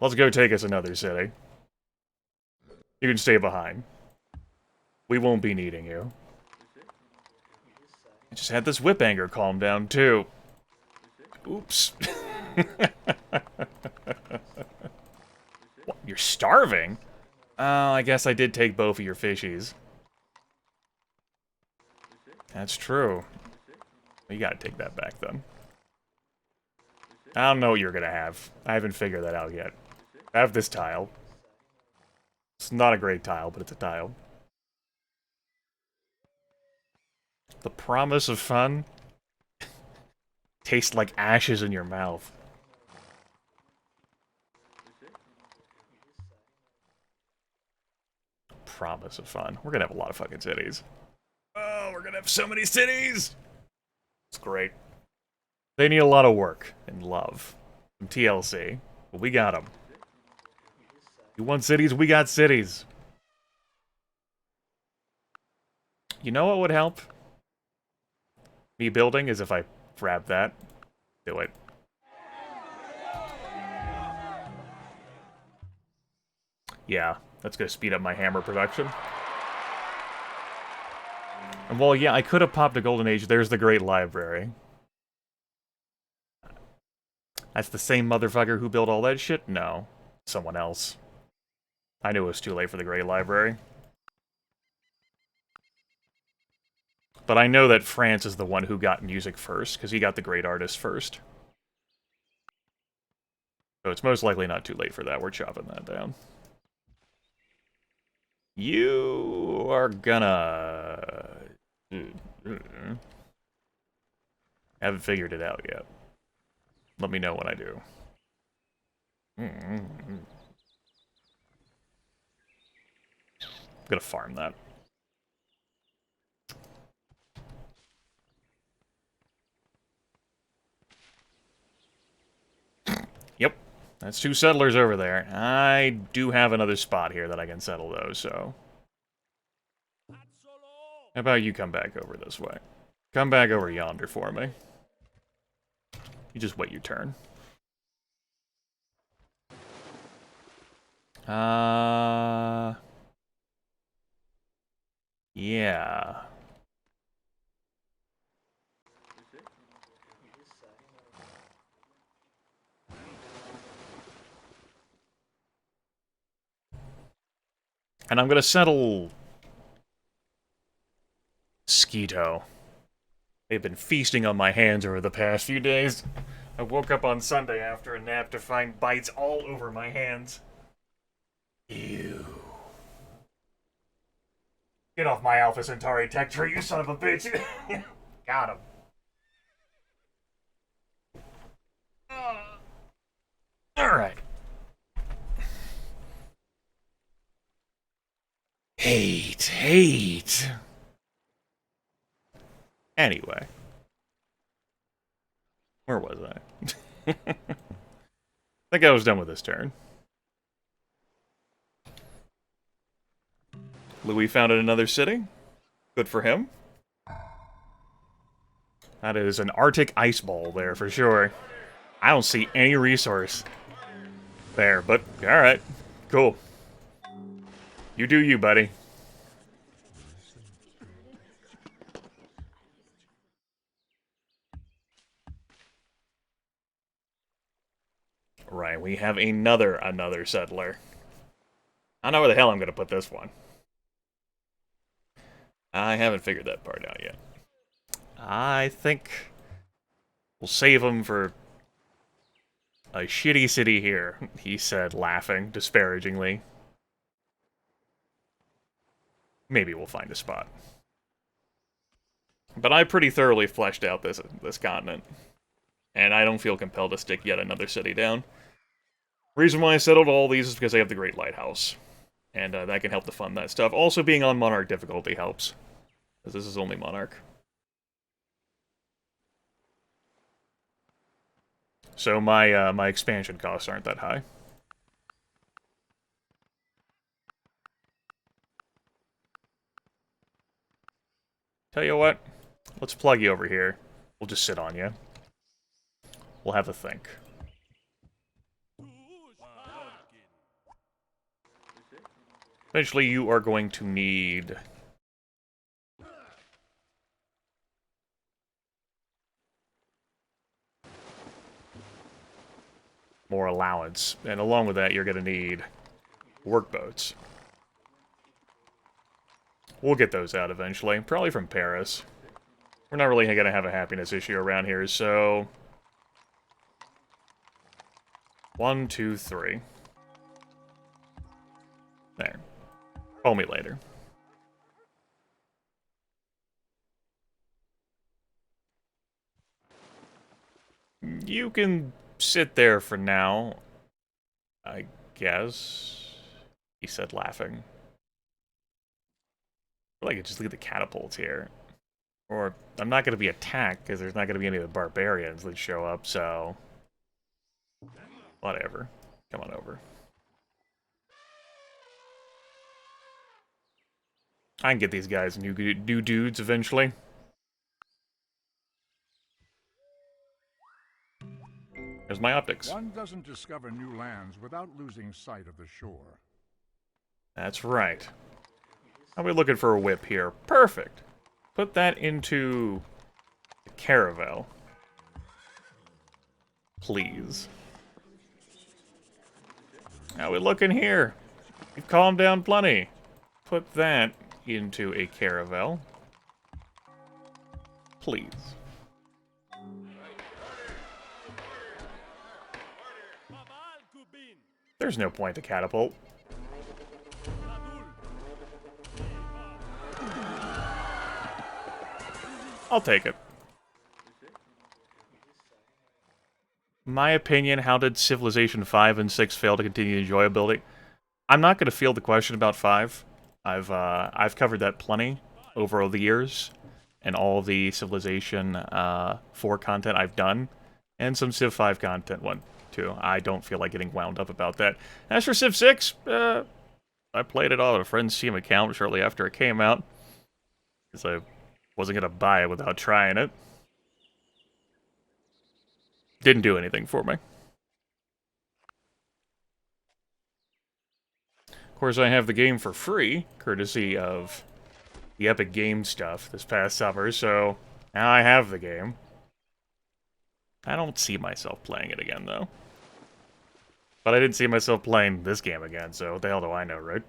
Let's go take us another city. You can stay behind. We won't be needing you. I just had this whip anger calm down, too. Oops. What, you're starving? Oh, I guess I did take both of your fishies. That's true. You gotta take that back, then. I don't know what you're gonna have. I haven't figured that out yet. I have this tile. It's not a great tile, but it's a tile. The promise of fun tastes like ashes in your mouth. Promise of fun. We're gonna have a lot of fucking cities. Oh, we're gonna have so many cities! It's great. They need a lot of work and love. Some TLC. But we got them. You want cities? We got cities. You know what would help? Me building is if I grab that. Do it. Yeah, that's gonna speed up my hammer production. And well, yeah, I could have popped a Golden Age. There's the Great Library. That's the same motherfucker who built all that shit? No. Someone else. I knew it was too late for the Great Library. But I know that France is the one who got music first, because he got the great artist first. So it's most likely not too late for that. We're chopping that down. You are gonna... Haven't figured it out yet. Let me know when I do. I'm gonna farm that. Yep. That's 2 settlers over there. I do have another spot here that I can settle those, so... How about you come back over this way? Come back over yonder for me. You just wait your turn. Yeah. And I'm gonna settle... Skeeto. They've been feasting on my hands over the past few days. I woke up on Sunday after a nap to find bites all over my hands. Ew. Get off my Alpha Centauri tech tree, you son of a bitch! Got him. Alright. Hate. Anyway. Where was I? I think I was done with this turn. Louis founded another city. Good for him. That is an Arctic ice ball there for sure. I don't see any resource there, but alright. Cool. You do you, buddy. Right, we have another settler. I don't know where the hell I'm going to put this one. I haven't figured that part out yet. I think we'll save him for a shitty city here, he said, laughing disparagingly. Maybe we'll find a spot. But I pretty thoroughly fleshed out this continent. And I don't feel compelled to stick yet another city down. Reason why I settled all these is because I have the Great Lighthouse. And that can help to fund that stuff. Also, being on Monarch difficulty helps. Because this is only Monarch. So my expansion costs aren't that high. Tell you what, let's plug you over here. We'll just sit on you. We'll have a think. Eventually you are going to need... more allowance. And along with that, you're going to need workboats. We'll get those out eventually. Probably from Paris. We're not really going to have a happiness issue around here, so... 1, 2, 3. There. Call me later. You can sit there for now, I guess, he said, laughing. I feel like I just look at the catapults here. Or, I'm not going to be attacked, because there's not going to be any of the barbarians that show up, so... Whatever. Come on over. I can get these guys new dudes eventually. There's my optics. One doesn't discover new lands without losing sight of the shore. That's right. I'll be looking for a whip here. Perfect. Put that into the caravel. Please. How we looking here? You've calmed down plenty. Put that into a caravel. Please. There's no point to catapult. I'll take it. My opinion, how did Civilization 5 and 6 fail to continue enjoyability? I'm not going to field the question about 5. I've covered that plenty over the years, and all of the Civilization 4 content I've done, and some Civ 5 content, 1, 2. I don't feel like getting wound up about that. As for Civ 6, I played it all on a friend's Steam account shortly after it came out, because I wasn't going to buy it without trying it. Didn't do anything for me. Of course, I have the game for free, courtesy of the Epic Games stuff this past summer, so now I have the game. I don't see myself playing it again, though. But I didn't see myself playing this game again, so what the hell do I know, right?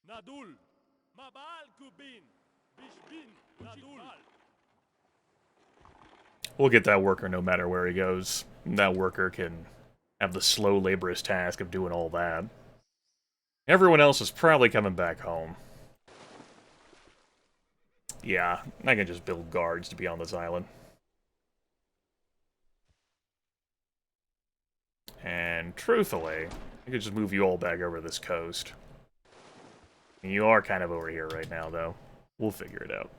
Nadul, Mabal Kubin, Bishbin, Nadul. We'll get that worker no matter where he goes. That worker can have the slow, laborious task of doing all that. Everyone else is probably coming back home. Yeah, I can just build guards to be on this island. And truthfully, I could just move you all back over this coast. You are kind of over here right now, though. We'll figure it out.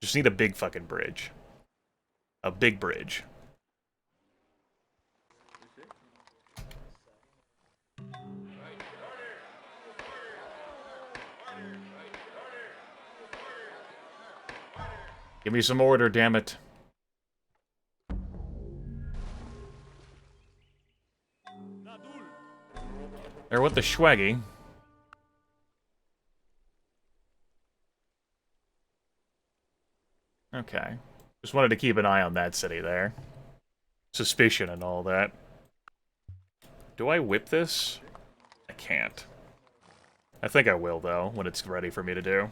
Just need a big fucking bridge. A big bridge. Give me some order, damn it. There with the Schwaggy. Okay. Just wanted to keep an eye on that city there. Suspicion and all that. Do I whip this? I can't. I think I will, though, when it's ready for me to do.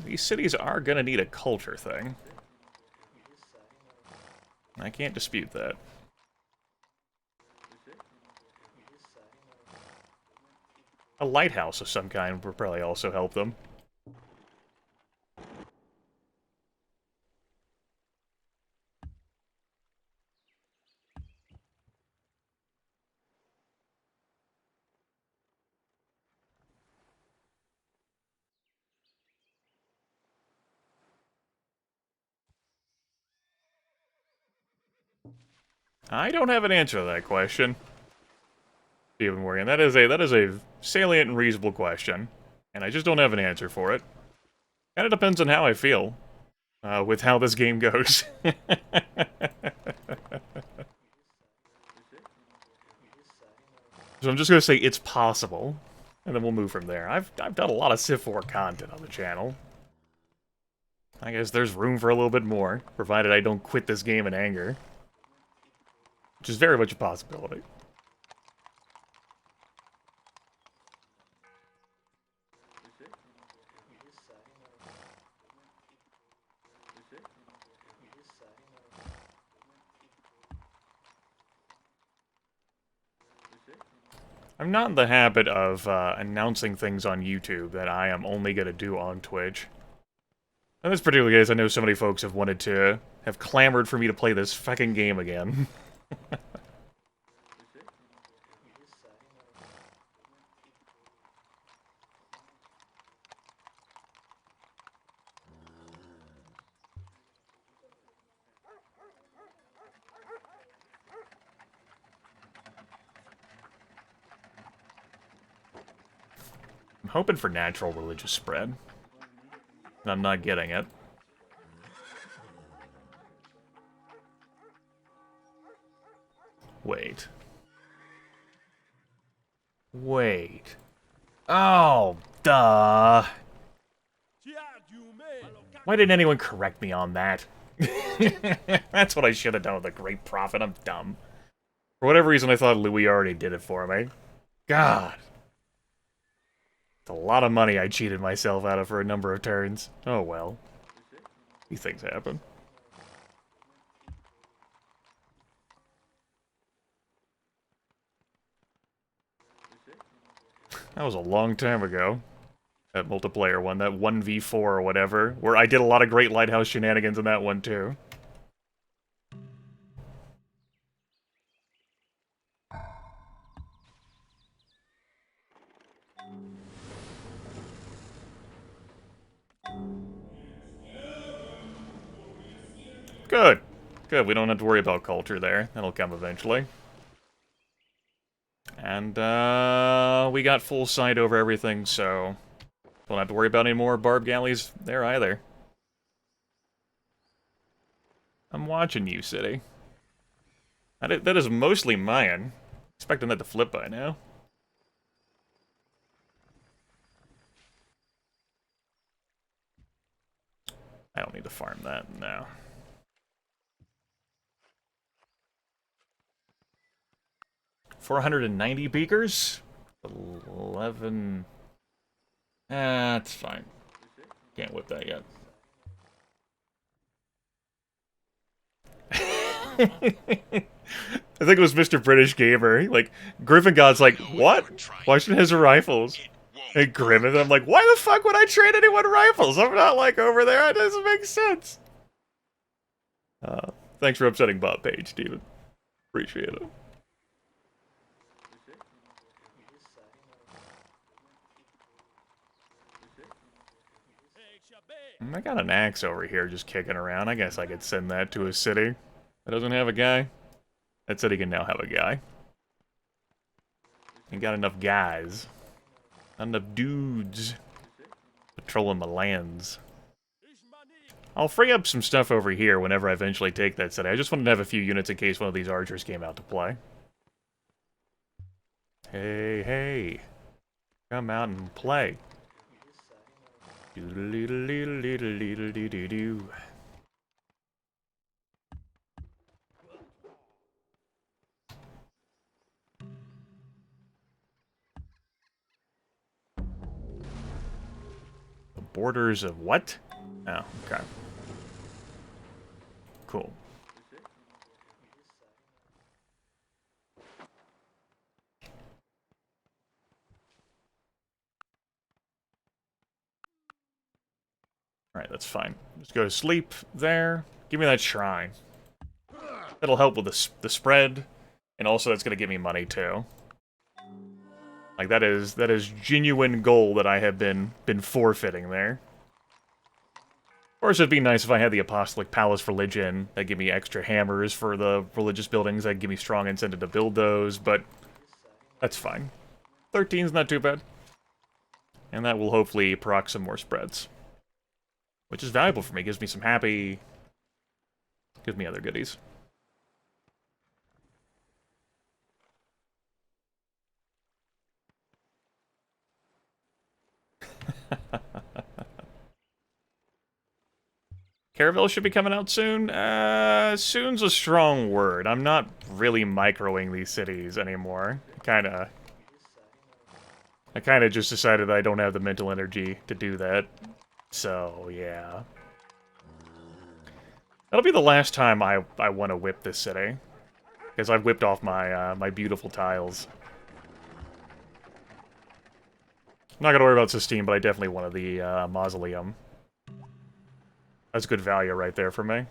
These cities are gonna need a culture thing. I can't dispute that. A lighthouse of some kind would probably also help them. I don't have an answer to that question. Stephen Morgan, that is a salient and reasonable question, and I just don't have an answer for it. Kind of depends on how I feel with how this game goes. So I'm just gonna say it's possible, and then we'll move from there. I've done a lot of Civ 4 content on the channel. I guess there's room for a little bit more, provided I don't quit this game in anger. Which is very much a possibility. I'm not in the habit of announcing things on YouTube that I am only going to do on Twitch. In this particular case, I know so many folks have wanted to, have clamored for me to play this fucking game again. I'm hoping for natural religious spread. And I'm not getting it. Wait. Wait. Oh, duh. Why didn't anyone correct me on that? That's what I should have done with the Great Prophet. I'm dumb. For whatever reason, I thought Louis already did it for me. God. It's a lot of money I cheated myself out of for a number of turns. Oh well. These things happen. That was a long time ago. That multiplayer one, that 1v4 or whatever, where I did a lot of great lighthouse shenanigans in that one too. Good. Good, we don't have to worry about culture there. That'll come eventually. And, we got full sight over everything, so don't have to worry about any more barb galleys there either. I'm watching you, city. That is mostly mine. Expecting that to flip by now. I don't need to farm that, no. $490 beakers? 11... That's fine. Can't whip that yet. I think it was Mr. British Gamer. Like, Griffin God's like, what? Why should his rifles? Hey, Griffin, I'm like, why the fuck would I trade anyone rifles? I'm not, like, over there. It doesn't make sense. Thanks for upsetting Bob Page, Steven. Appreciate it. I got an axe over here just kicking around. I guess I could send that to a city that doesn't have a guy. That city can now have a guy. Ain't got enough guys. Not enough dudes patrolling the lands. I'll free up some stuff over here whenever I eventually take that city. I just wanted to have a few units in case one of these archers came out to play. Hey, hey. Come out and play. Doodle-doodle-doodle-doodle-doodle-doodle-doo. The borders of what? Oh, okay. Cool. Alright, that's fine. Just go to sleep there. Give me that shrine. That'll help with the spread, and also that's gonna give me money too. Like that is genuine gold that I have been forfeiting there. Of course, it'd be nice if I had the Apostolic Palace religion that give me extra hammers for the religious buildings that give me strong incentive to build those, but that's fine. 13's not too bad. And that will hopefully proc some more spreads. Which is valuable for me, gives me some happy... gives me other goodies. Caravel should be coming out soon? Soon's a strong word. I'm not really microing these cities anymore. I kinda just decided I don't have the mental energy to do that. So, yeah. That'll be the last time I want to whip this city. Because I've whipped off my, my beautiful tiles. Not gonna worry about Sistine, but I definitely wanted the Mausoleum. That's good value right there for me.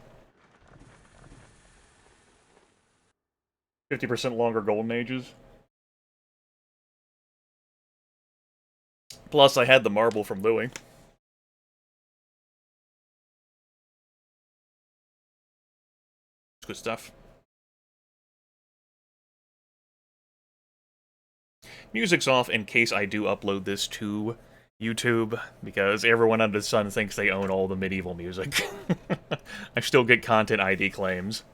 50% longer Golden Ages. Plus, I had the marble from Louis. It's good stuff. Music's off in case I do upload this to YouTube, because everyone under the sun thinks they own all the medieval music. I still get content ID claims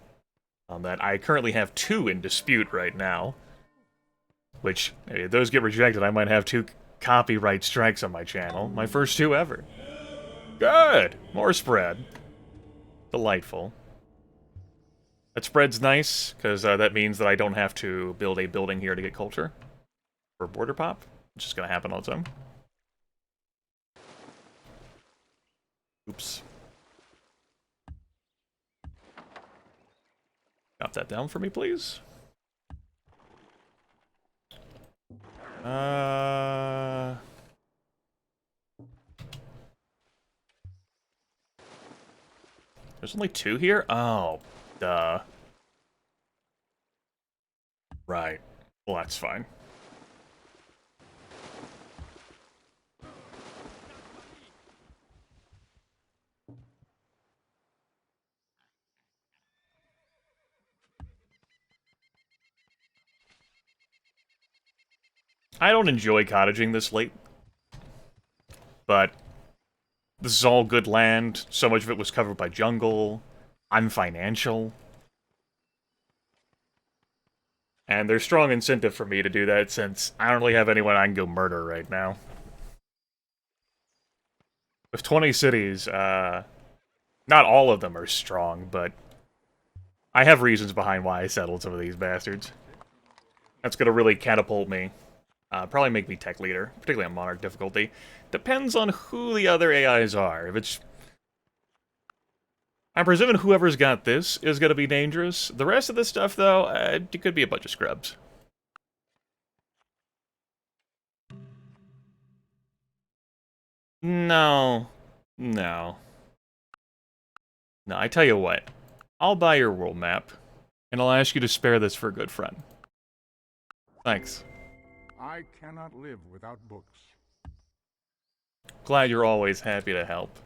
on that. I currently have 2 in dispute right now, which, if those get rejected, I might have 2 copyright strikes on my channel. My first 2 ever. Good! More spread. Delightful. That spread's nice, because that means that I don't have to build a building here to get culture. For border pop. It's just gonna happen all the time. Oops. Drop that down for me, please. There's only 2 here? Oh, duh. Right. Well, that's fine. I don't enjoy cottaging this late, but this is all good land. So much of it was covered by jungle. I'm financial. And there's strong incentive for me to do that, since I don't really have anyone I can go murder right now. With 20 cities, not all of them are strong, but I have reasons behind why I settled some of these bastards. That's gonna really catapult me. Probably make me tech leader, particularly on Monarch difficulty. Depends on who the other AIs are. If it's... I'm presuming whoever's got this is gonna be dangerous. The rest of this stuff, though, it could be a bunch of scrubs. No. No. No, I tell you what. I'll buy your world map, and I'll ask you to spare this for a good friend. Thanks. I cannot live without books. Glad you're always happy to help.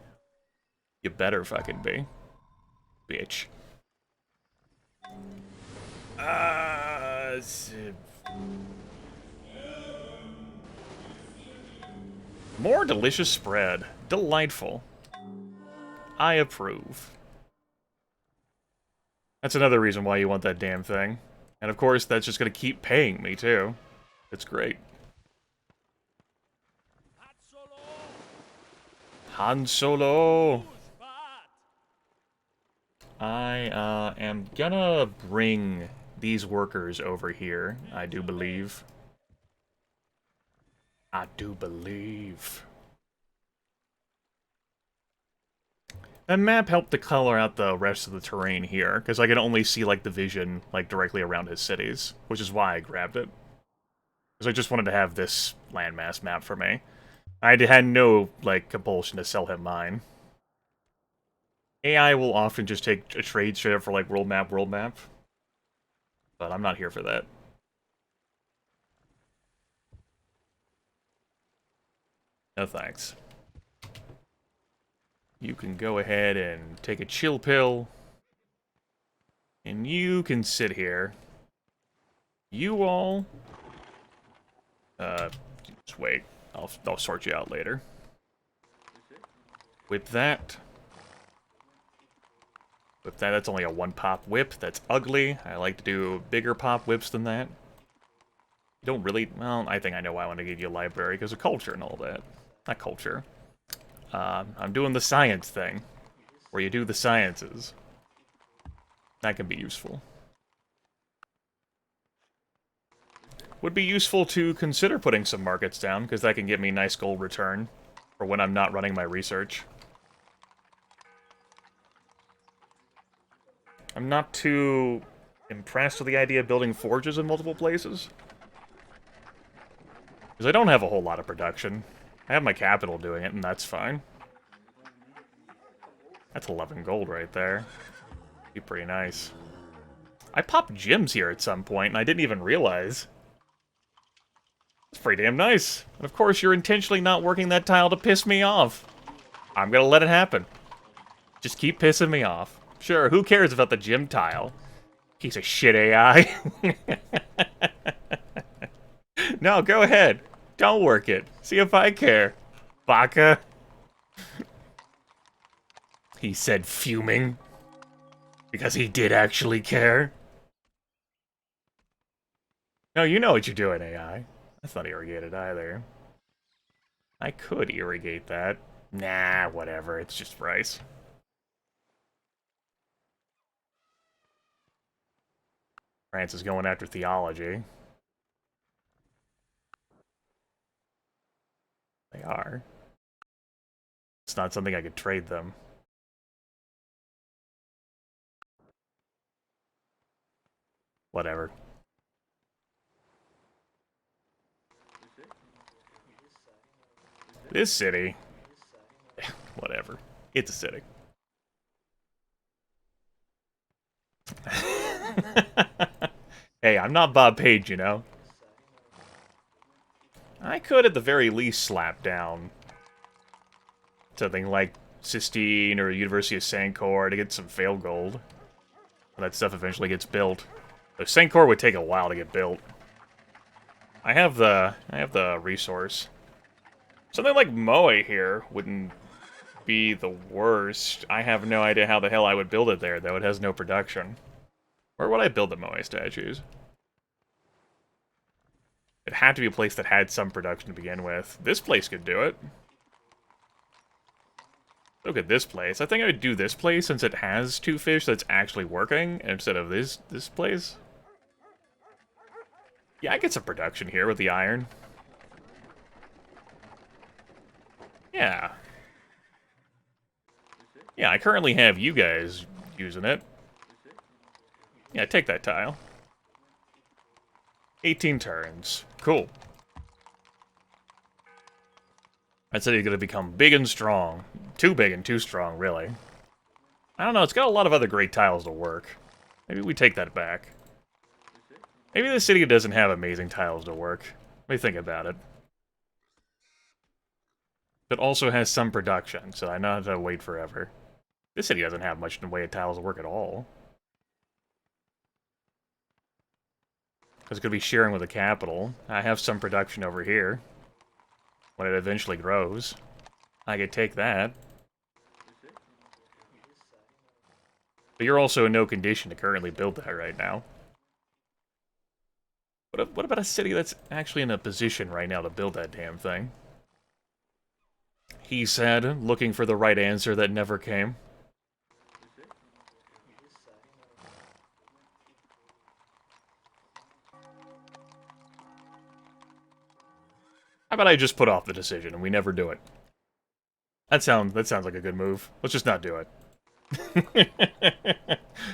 You better fucking be. Bitch. More delicious spread. Delightful. I approve. That's another reason why you want that damn thing. And of course, that's just gonna keep paying me, too. It's great. Han Solo! I am gonna bring these workers over here, I do believe. I do believe. That map helped to color out the rest of the terrain here, because I can only see, like, the vision, like, directly around his cities, which is why I grabbed it. Because I just wanted to have this landmass map for me. I had no, like, compulsion to sell him mine. AI will often just take a trade straight up for, like, world map. But I'm not here for that. No thanks. You can go ahead and take a chill pill. And you can sit here. You all... just wait. I'll sort you out later. Whip that. Whip that. That's only a 1-pop whip. That's ugly. I like to do bigger pop whips than that. You don't really... Well, I think I know why I want to give you a library, because of culture and all that. Not culture. I'm doing the science thing, where you do the sciences. That can be useful. Would be useful to consider putting some markets down, because that can give me nice gold return for when I'm not running my research. I'm not too impressed with the idea of building forges in multiple places. Because I don't have a whole lot of production. I have my capital doing it, and that's fine. That's 11 gold right there. Be pretty nice. I popped gems here at some point, and I didn't even realize. It's pretty damn nice. And of course, you're intentionally not working that tile to piss me off. I'm gonna let it happen. Just keep pissing me off. Sure, who cares about the gym tile? Piece of shit AI. No, go ahead. Don't work it. See if I care. Baka. He said fuming. Because he did actually care. No, you know what you're doing, AI. That's not irrigated either. I could irrigate that. Nah, whatever. It's just rice. France is going after theology. They are. It's not something I could trade them. Whatever. This city. Whatever. It's a city. Hey, I'm not Bob Page, you know? I could, at the very least, slap down something like Sistine or University of Sancor to get some fail gold. That stuff eventually gets built. Though Sancor would take a while to get built. I have the resource. Something like Moe here wouldn't be the worst. I have no idea how the hell I would build it there, though. It has no production. Where would I build the Moe statues? It had to be a place that had some production to begin with. This place could do it. Look at this place. I think I would do this place since it has two fish that's actually working instead of this place. Yeah, I get some production here with the iron. Yeah. Yeah, I currently have you guys using it. Yeah, take that tile. 18 turns. Cool. That city's gonna become big and strong. Too big and too strong, really. I don't know, it's got a lot of other great tiles to work. Maybe we take that back. Maybe the city doesn't have amazing tiles to work. Let me think about it. But also has some production, so I don't have to wait forever. This city doesn't have much in the way of tiles to work at all. Because it's going to be sharing with the capital. I have some production over here. When it eventually grows. I could take that. But you're also in no condition to currently build that right now. What about a city that's actually in a position right now to build that damn thing? He said, looking for the right answer that never came. How about I just put off the decision and we never do it? That sounds like a good move. Let's just not do it.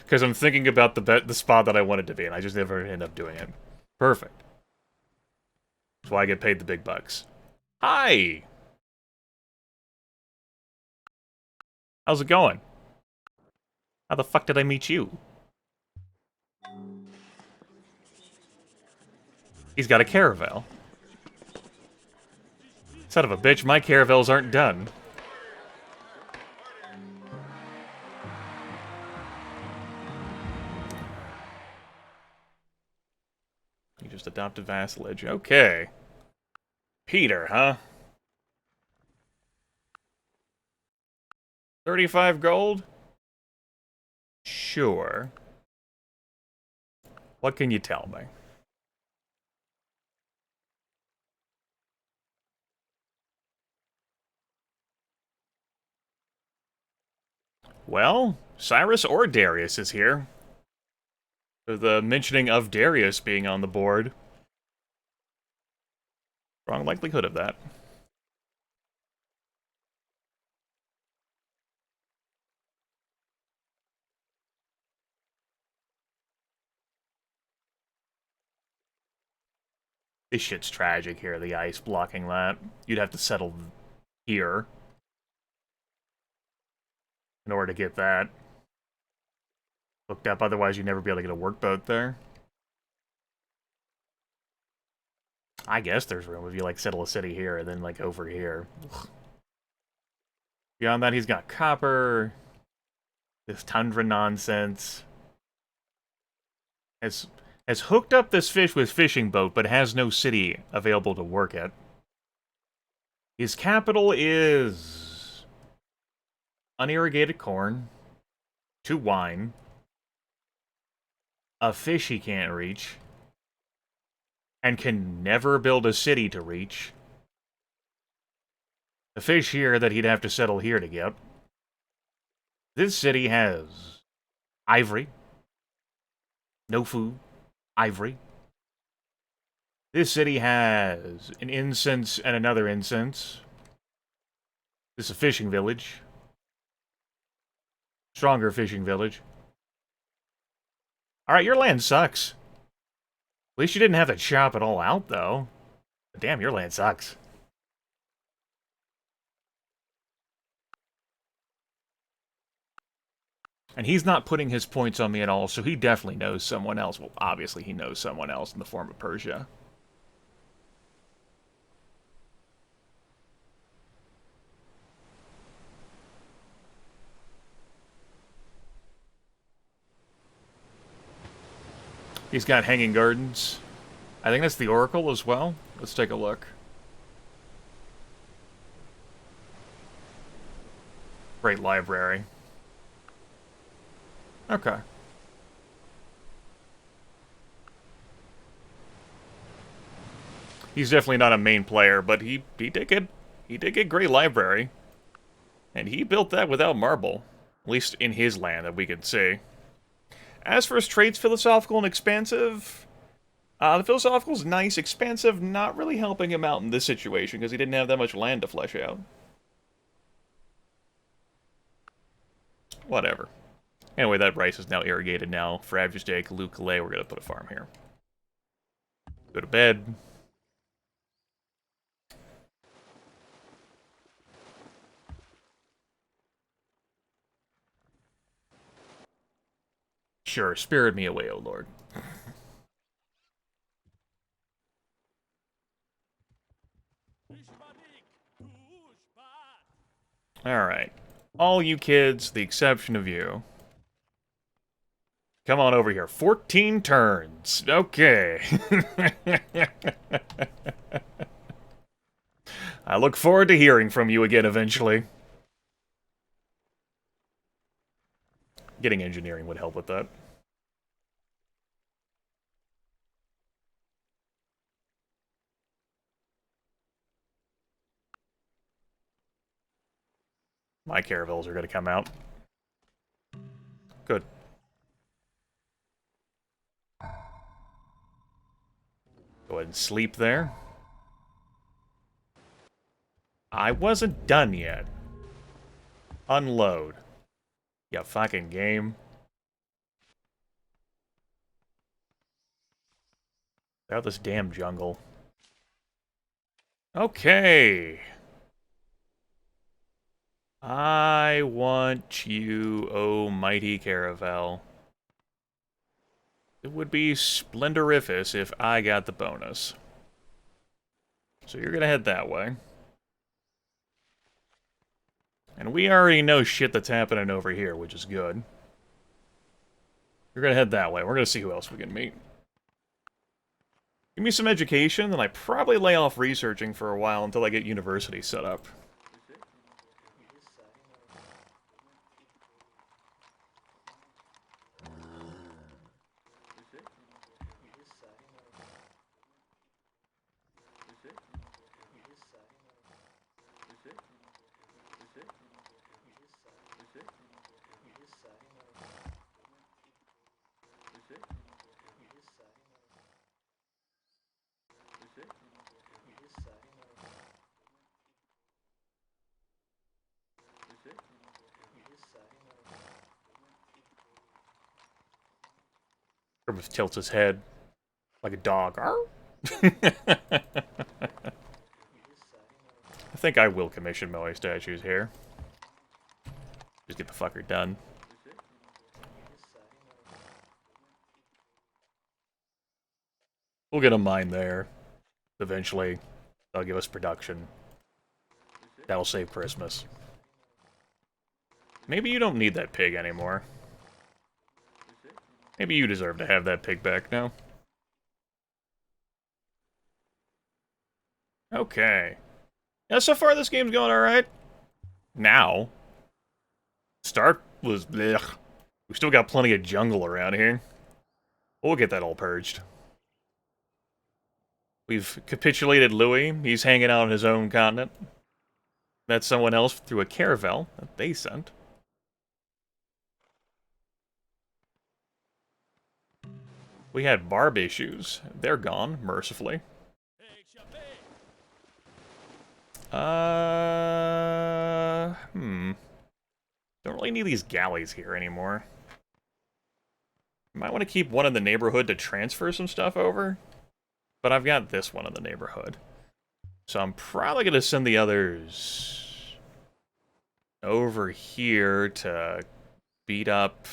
Because I'm thinking about the spot that I wanted to be, and I just never end up doing it. Perfect. That's why I get paid the big bucks. Hi! How's it going? How the fuck did I meet you? He's got a caravel. Son of a bitch, my caravels aren't done. You just adopted vassalage. Okay. Peter, huh? 35 gold? Sure. What can you tell me? Well, Cyrus or Darius is here. The mentioning of Darius being on the board. Strong likelihood of that. This shit's tragic here, the ice blocking that. You'd have to settle here in order to get that hooked up. Otherwise, you'd never be able to get a workboat there. I guess there's room if you, like, settle a city here and then, like, over here. Ugh. Beyond that, he's got copper. This tundra nonsense. Has hooked up this fish with fishing boat, but has no city available to work it. His capital is unirrigated corn, 2 wine, a fish he can't reach, and can never build a city to reach. The fish here that he'd have to settle here to get. This city has ivory, no food, ivory. This city has an incense and another incense. This is a fishing village. Stronger fishing village. Alright, your land sucks. At least you didn't have to chop it all out, though. But damn, your land sucks. And he's not putting his points on me at all, so he definitely knows someone else. Well, obviously he knows someone else in the form of Persia. He's got hanging gardens. I think that's the Oracle as well. Let's take a look. Great library. Okay. He's definitely not a main player, but he did get great library. And he built that without marble. At least in his land that we can see. As for his traits, philosophical and expansive, the philosophical is nice. Expansive, not really helping him out in this situation because he didn't have that much land to flesh out. Whatever. Anyway, that rice is now irrigated now. For Abju's Day, Kalu Kalei, we're going to put a farm here. Go to bed. Sure, spirit me away, O Lord. Alright. All you kids, the exception of you. Come on over here. 14 turns. Okay. I look forward to hearing from you again eventually. Getting engineering would help with that. My caravels are going to come out. Good. Go ahead and sleep there. I wasn't done yet. Unload. You fucking game. Out this damn jungle. Okay. I want you, oh mighty caravel. It would be splendorific if I got the bonus. So you're gonna head that way. And we already know shit that's happening over here, which is good. You're gonna head that way. We're gonna see who else we can meet. Give me some education, then I probably lay off researching for a while until I get university set up. Kermit tilts his head like a dog. Arr! I think I will commission Moai statues here. Just get the fucker done. We'll get a mine there. Eventually, they'll give us production. That'll save Christmas. Maybe you don't need that pig anymore. Maybe you deserve to have that pig back now. Okay. Yeah, so far this game's going alright. Now. Start was blech. We still got plenty of jungle around here. We'll get that all purged. We've capitulated Louis. He's hanging out on his own continent. Met someone else through a caravel that they sent. We had barb issues. They're gone, mercifully. Don't really need these galleys here anymore. Might want to keep one in the neighborhood to transfer some stuff over. But I've got this one in the neighborhood. So I'm probably going to send the others over here to beat up...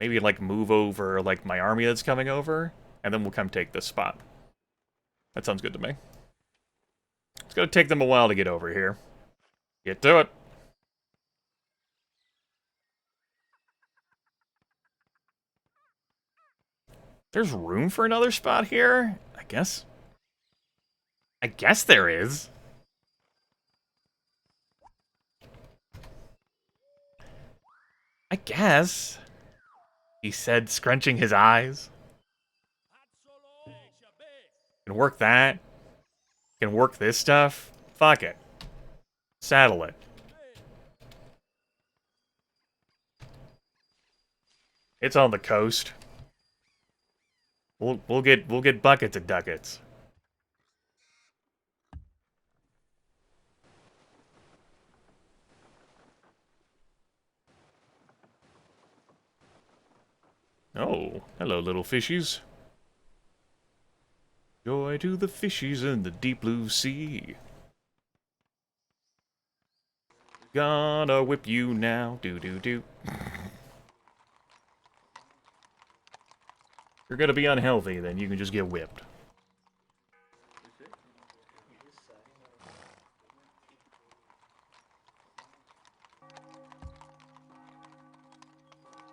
Maybe, like, move over, like, my army that's coming over. And then we'll come take this spot. That sounds good to me. It's going to take them a while to get over here. Get to it. There's room for another spot here? I guess there is. I guess. He said, scrunching his eyes. Can work that. Can work this stuff. Fuck it. Saddle it. It's on the coast. We'll get buckets of ducats. Oh, hello, little fishies. Joy to the fishies in the deep blue sea. Gonna whip you now, do-do-do. You're gonna be unhealthy, then you can just get whipped.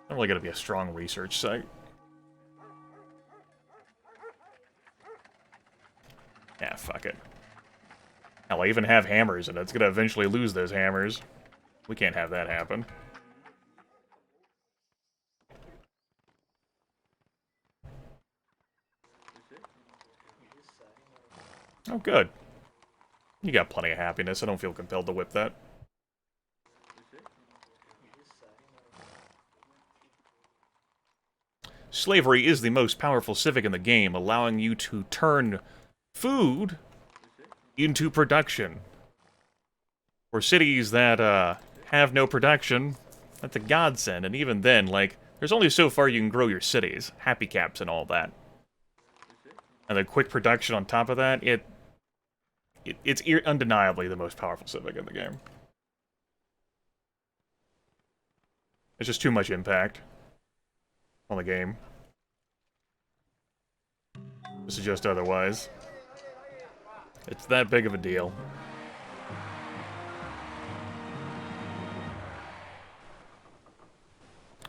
Not really gonna be a strong research site. Yeah, fuck it. Hell, I even have hammers, and it's gonna eventually lose those hammers. We can't have that happen. Oh, good. You got plenty of happiness. I don't feel compelled to whip that. Slavery is the most powerful civic in the game, allowing you to turn food into production. For cities that have no production, that's a godsend, and even then, like, there's only so far you can grow your cities, happy caps and all that. And the quick production on top of that, it's undeniably the most powerful civic in the game. It's just too much impact on the game to suggest otherwise. It's that big of a deal.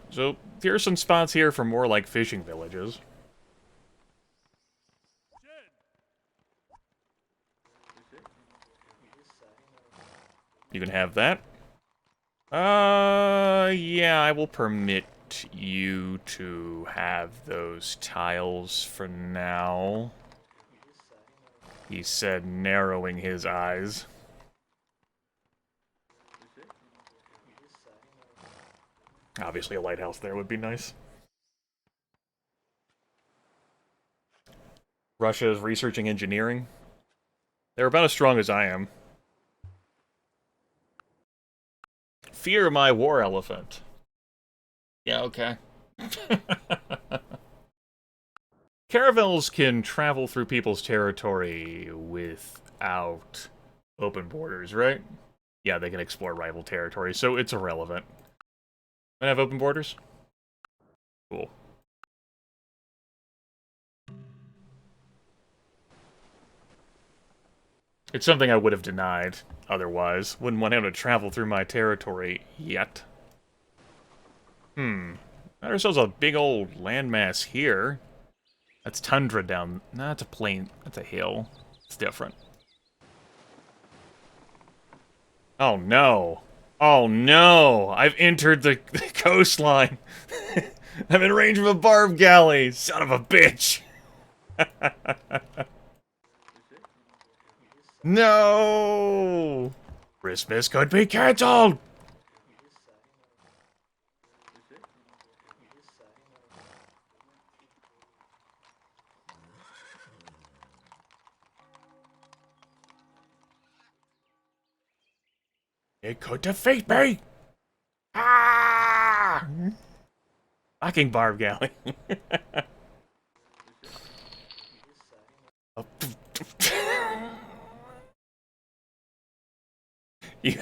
So, here are some spots here for more, like, fishing villages. You can have that. Yeah, I will permit you to have those tiles for now. He said, narrowing his eyes. Obviously, a lighthouse there would be nice. Russia is researching engineering. They're about as strong as I am. Fear my war elephant. Yeah, okay. Caravels can travel through people's territory without open borders, right? Yeah, they can explore rival territory, so it's irrelevant. I have open borders? Cool. It's something I would have denied otherwise. Wouldn't want him to travel through my territory yet. Got ourselves a big old landmass here. That's tundra down... No, that's a plain. That's a hill. It's different. Oh no. Oh no! I've entered the coastline! I'm in range of a barb galley! Son of a bitch! No! Christmas could be cancelled! It could defeat me! Ah! Fucking barb galley. You...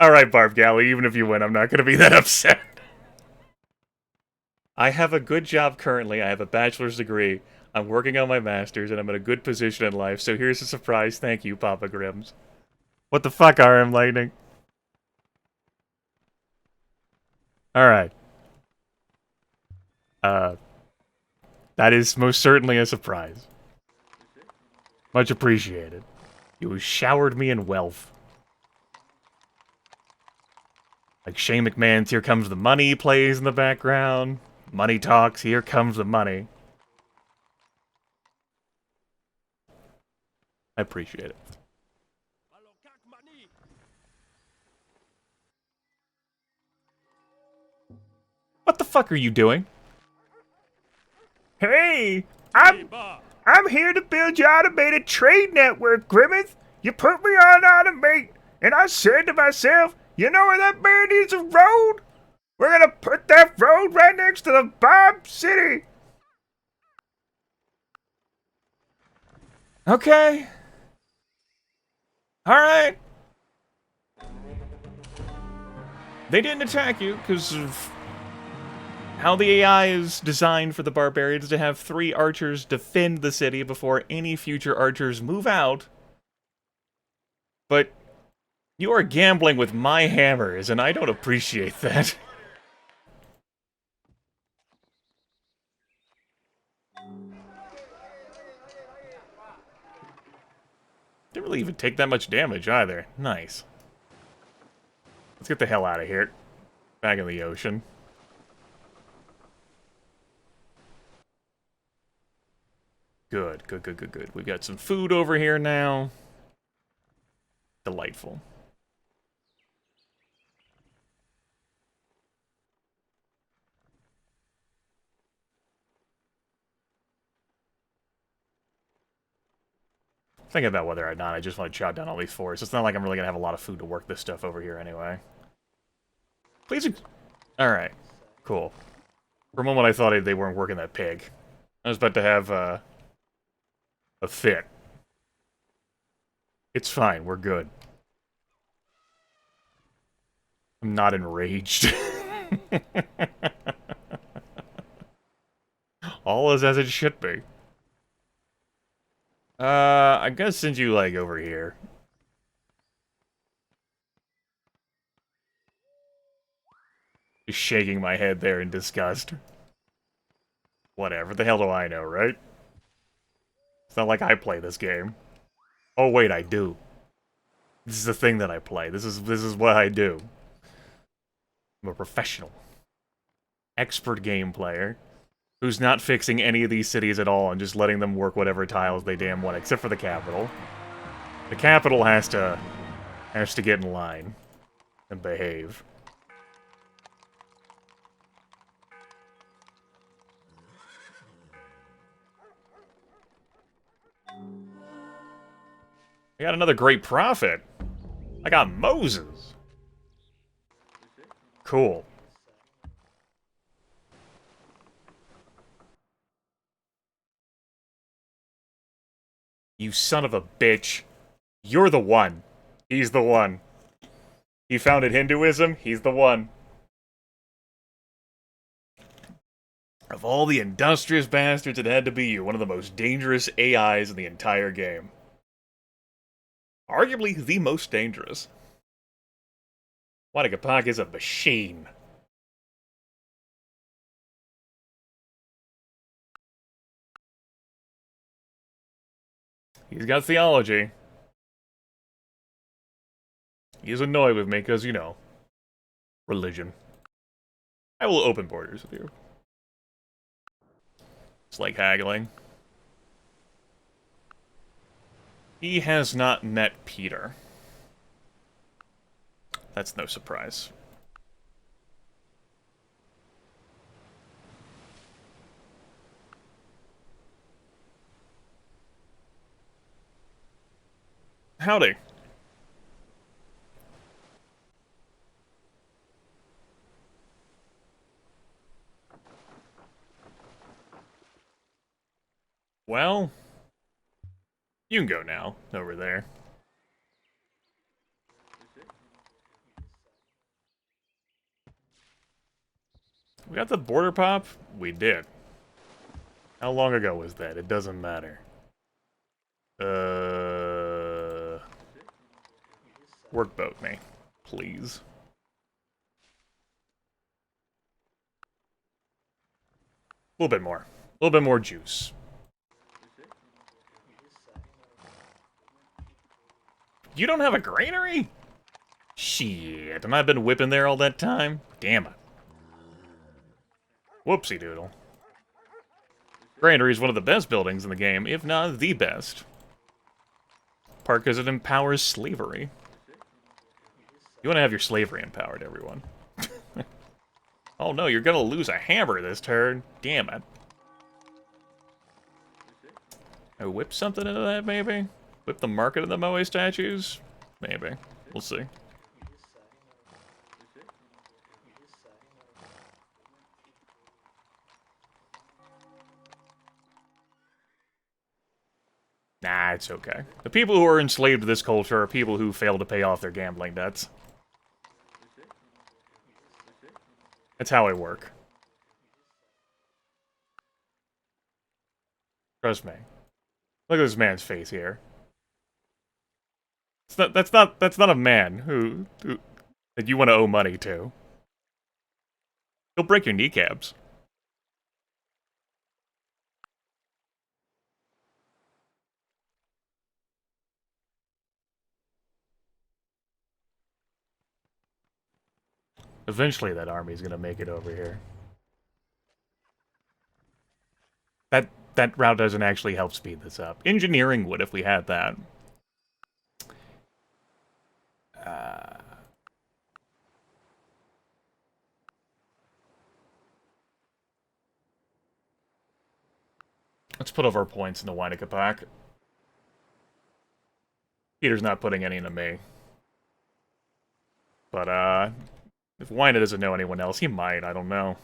Alright, barb galley, even if you win, I'm not gonna be that upset. I have a good job currently, I have a bachelor's degree, I'm working on my master's, and I'm in a good position in life, so here's a surprise thank you, Papa Grims. What the fuck, RM Lightning? Alright. That is most certainly a surprise. Much appreciated. You showered me in wealth. Like Shane McMahon's Here Comes the Money plays in the background. Money talks, here comes the money. I appreciate it. What the fuck are you doing? Hey, I'm here to build your automated trade network, Grimmeth. You put me on automate, and I said to myself, you know where that man needs a road? We're gonna put that road right next to the Bob City. Okay. Alright. They didn't attack you because of how the AI is designed for the barbarians to have 3 archers defend the city before any future archers move out. But you are gambling with my hammers, and I don't appreciate that. Didn't really even take that much damage either. Nice. Let's get the hell out of here. Back in the ocean. Good, good, good, good, good. We've got some food over here now. Delightful. Thinking about whether or not I just want to chop down all these forests. It's not like I'm really going to have a lot of food to work this stuff over here anyway. Please... Alright. Cool. For a moment I thought they weren't working that pig. I was about to have, a fit. It's fine, we're good. I'm not enraged. All is as it should be. I'm gonna send you, like, over here. Just shaking my head there in disgust. Whatever, the hell do I know, right? It's not like I play this game. Oh wait, I do. This is the thing that I play. This is what I do. I'm a professional. Expert game player. Who's not fixing any of these cities at all and just letting them work whatever tiles they damn want, except for the capital. The capital has to get in line and behave. I got another great prophet. I got Moses. Cool. You son of a bitch. You're the one. He's the one. He founded Hinduism. He's the one. Of all the industrious bastards, it had to be you. One of the most dangerous AIs in the entire game. Arguably the most dangerous. Wanakapak is a machine. He's got theology. He's annoyed with me because, you know, religion. I will open borders with you. It's like haggling. He has not met Peter. That's no surprise. Howdy. Well, you can go now, over there. We got the border pop? We did. How long ago was that? It doesn't matter. Workboat me, please. A little bit more. A little bit more juice. You don't have a granary? Shit, and I've been whipping there all that time? Damn it. Whoopsie doodle. Granary is one of the best buildings in the game, if not the best. Part because it empowers slavery. You want to have your slavery empowered, everyone. Oh no, you're gonna lose a hammer this turn. Damn it. I whip something into that, maybe? Whip the market of the Moe statues? Maybe. We'll see. Nah, it's okay. The people who are enslaved to this culture are people who fail to pay off their gambling debts. That's how I work. Trust me. Look at this man's face here. That's not a man who that you want to owe money to. He'll break your kneecaps. Eventually that army's gonna make it over here. That route doesn't actually help speed this up. Engineering would if we had that. Let's put over our points in the Wanakapak. Peter's not putting any into me. But, if Wina doesn't know anyone else, he might, I don't know.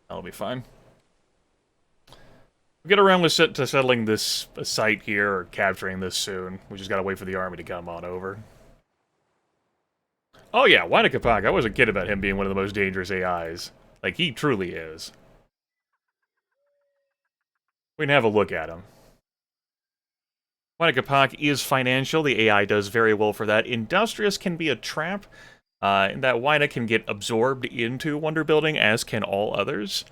That'll be fine. We'll get around with to settling this site here, or capturing this soon. We just gotta wait for the army to come on over. Oh yeah, Wanakapak, I wasn't kidding about him being one of the most dangerous AIs. Like, he truly is. We can have a look at him. Wanakapak is financial. The AI does very well for that. Industrious can be a trap, in that Wina can get absorbed into Wonder Building, as can all others.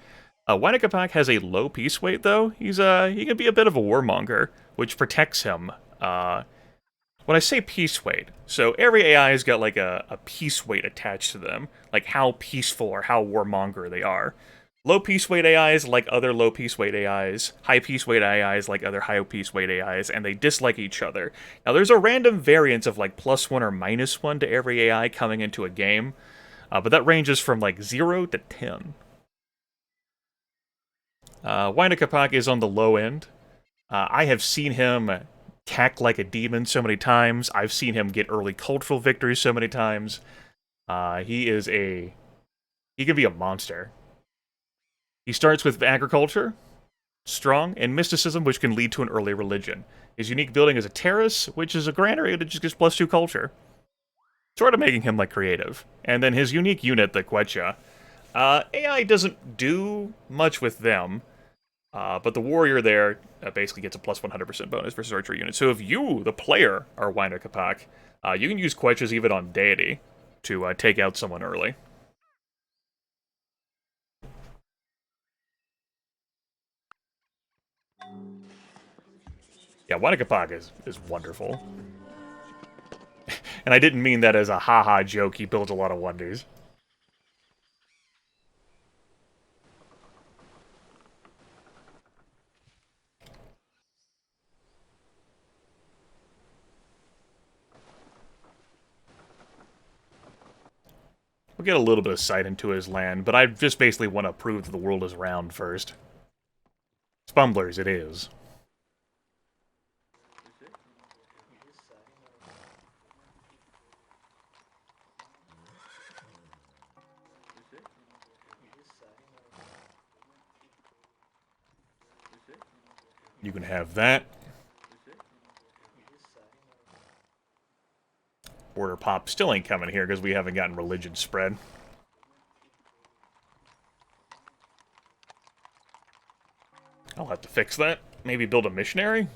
Wanakapak has a low peace weight, though. He can be a bit of a warmonger, which protects him. When I say peace weight, so every AI has got like a peace weight attached to them, like how peaceful or how warmonger they are. Low peace weight AIs like other low peace weight AIs, high peace weight AIs like other high peace weight AIs, and they dislike each other. Now there's a random variance of like +1 or -1 to every AI coming into a game, but that ranges from like 0 to 10. Wanakapak is on the low end. I have seen him attack like a demon so many times. I've seen him get early cultural victories so many times. He can be a monster. He starts with agriculture, strong, and mysticism, which can lead to an early religion. His unique building is a terrace, which is a grand area that just gives +2 culture. Sort of making him, like, creative. And then his unique unit, the Quecha. AI doesn't do much with them, but the warrior there basically gets a +100% bonus versus archery units. So if you, the player, are Winer Capac, you can use Quechas even on Deity to take out someone early. Yeah, Winer Capac is wonderful. And I didn't mean that as a haha joke, he builds a lot of wonders. We'll get a little bit of sight into his land, but I just basically want to prove that the world is round first. Spumblers, it is. You can have that. Border Pop still ain't coming here because we haven't gotten religion spread. I'll have to fix that. Maybe build a missionary?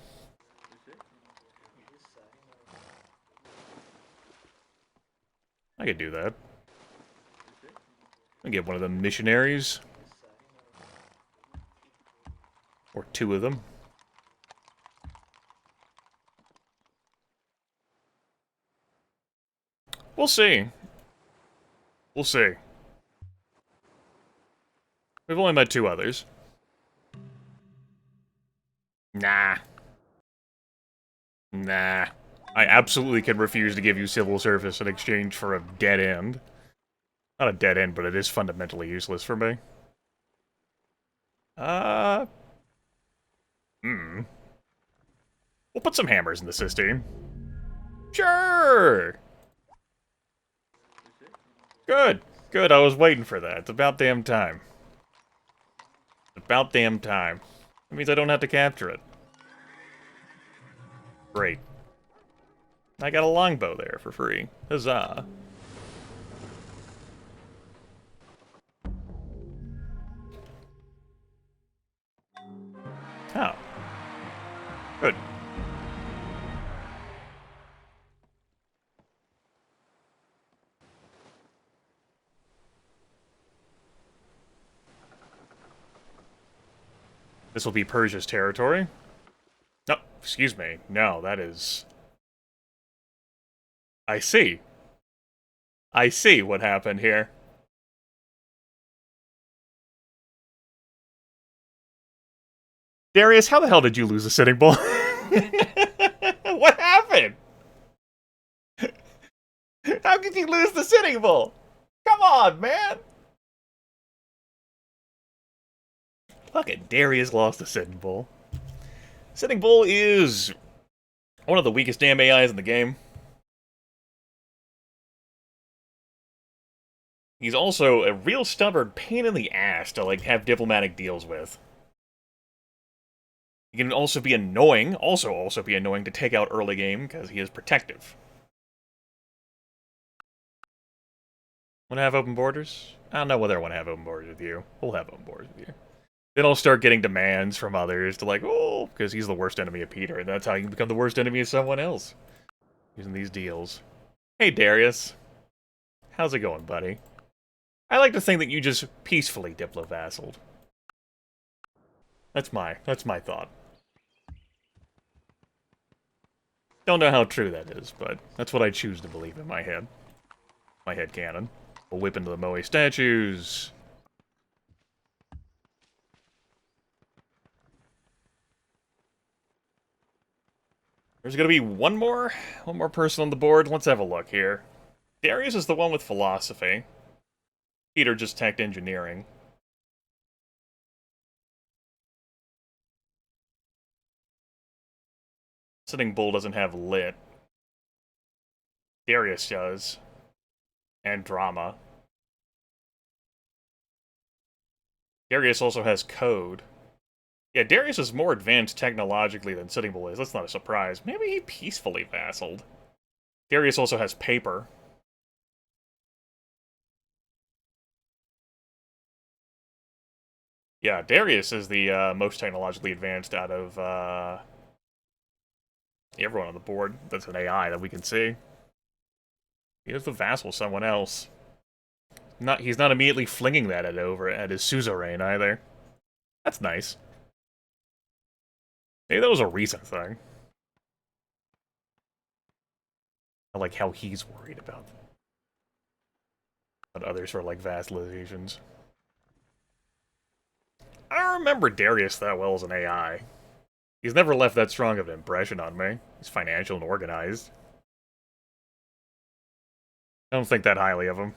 I could do that. I'll get one of them missionaries. Or 2 of them. We'll see. We'll see. We've only met 2 others. Nah. Nah. I absolutely can refuse to give you civil service in exchange for a dead end. Not a dead end, but it is fundamentally useless for me. We'll put some hammers in the system. Sure! Good. Good, I was waiting for that. It's about damn time. About damn time. That means I don't have to capture it. Great. I got a longbow there for free. Huzzah. Oh. Good. This will be Persia's territory. No, excuse me. No, that is... I see. I see what happened here. Darius, how the hell did you lose a Sitting Bull? What happened? How could you lose the Sitting Bull? Come on, man! Fucking Darius lost the Sitting Bull. Sitting Bull is one of the weakest damn AIs in the game. He's also a real stubborn pain in the ass to, like, have diplomatic deals with. He can also be annoying, also be annoying to take out early game, because he is protective. Want to have open borders? I don't know whether I want to have open borders with you. We'll have open borders with you. Then I'll start getting demands from others to, like, oh, because he's the worst enemy of Peter, and that's how you can become the worst enemy of someone else. Using these deals. Hey, Darius. How's it going, buddy? I like to think that you just peacefully diplo-vassaled. That's my thought. Don't know how true that is, but that's what I choose to believe in my head. My head canon. We'll whip into the Moe statues. There's gonna be one more person on the board. Let's have a look here. Darius is the one with philosophy. Peter just teched engineering. Sitting Bull doesn't have lit. Darius does. And drama. Darius also has code. Yeah, Darius is more advanced technologically than Sitting Bull is. That's not a surprise. Maybe he peacefully vassaled. Darius also has paper. Yeah, Darius is the most technologically advanced out of everyone on the board. That's an AI that we can see. He has the vassal someone else. He's not immediately flinging that at his suzerain either. That's nice. Maybe that was a recent thing. I like how he's worried about others for like vassalizations. I don't remember Darius that well as an AI. He's never left that strong of an impression on me. He's financial and organized. I don't think that highly of him.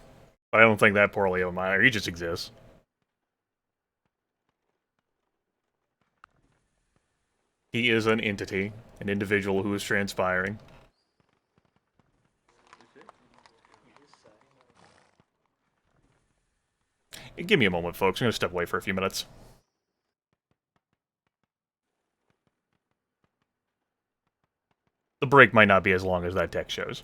But I don't think that poorly of him either. He just exists. He is an entity, an individual who is transpiring. Give me a moment, folks. I'm going to step away for a few minutes. The break might not be as long as that text shows.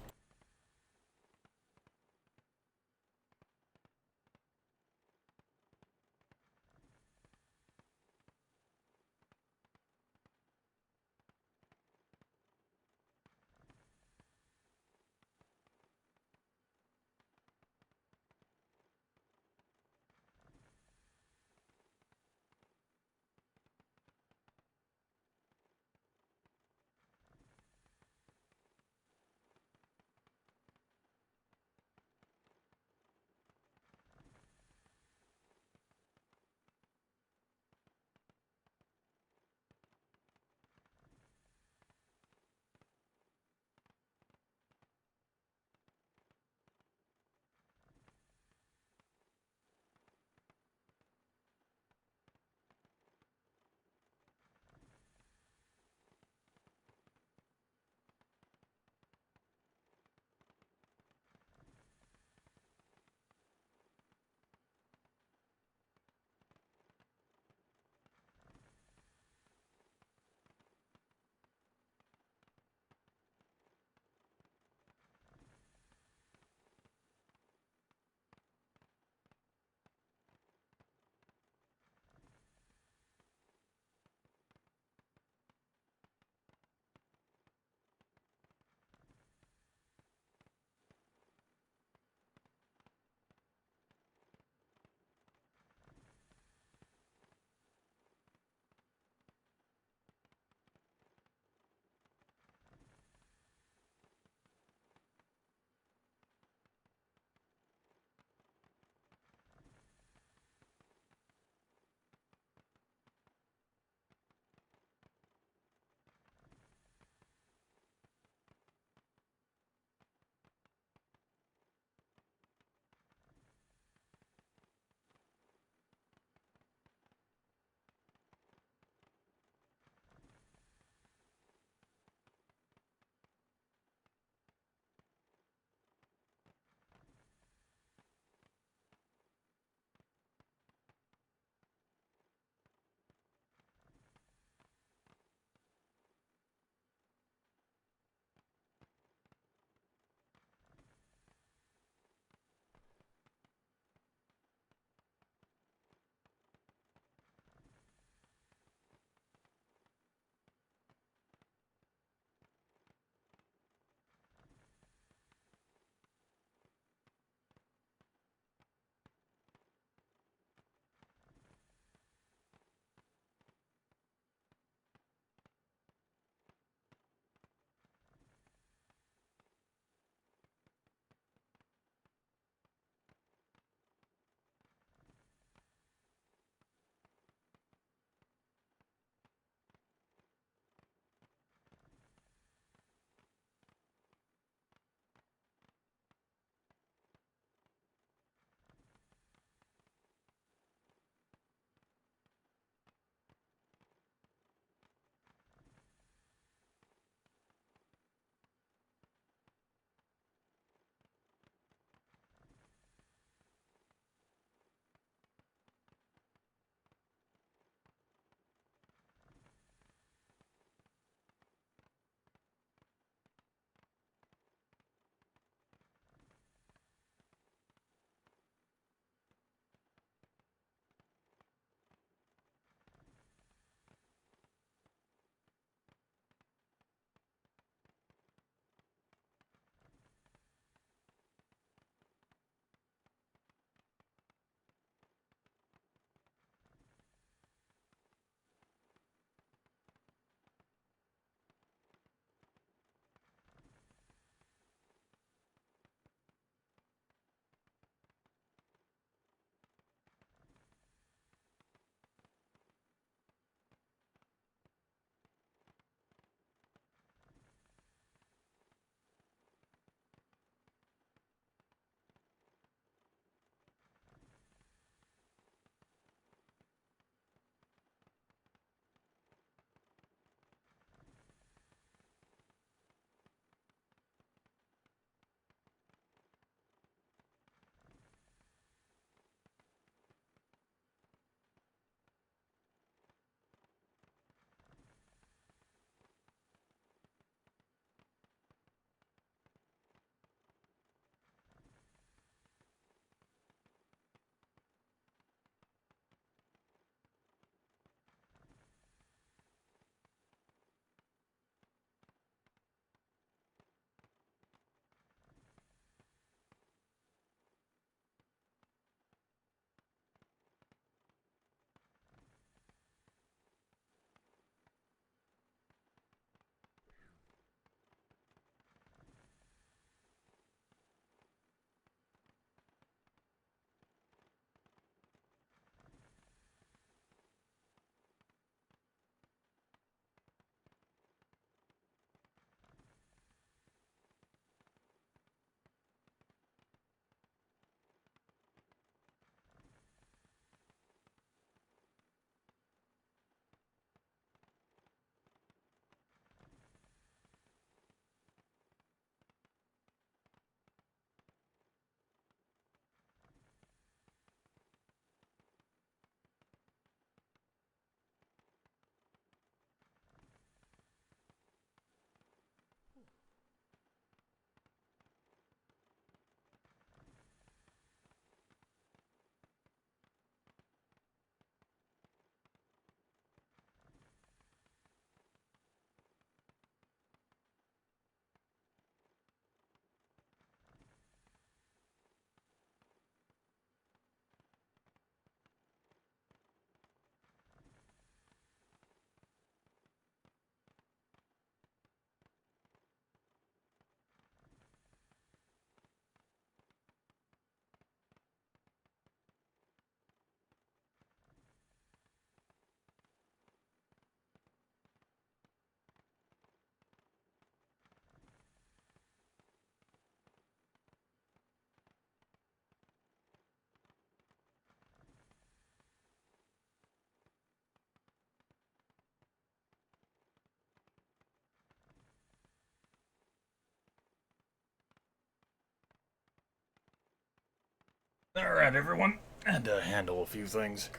Alright, everyone. Had to handle a few things.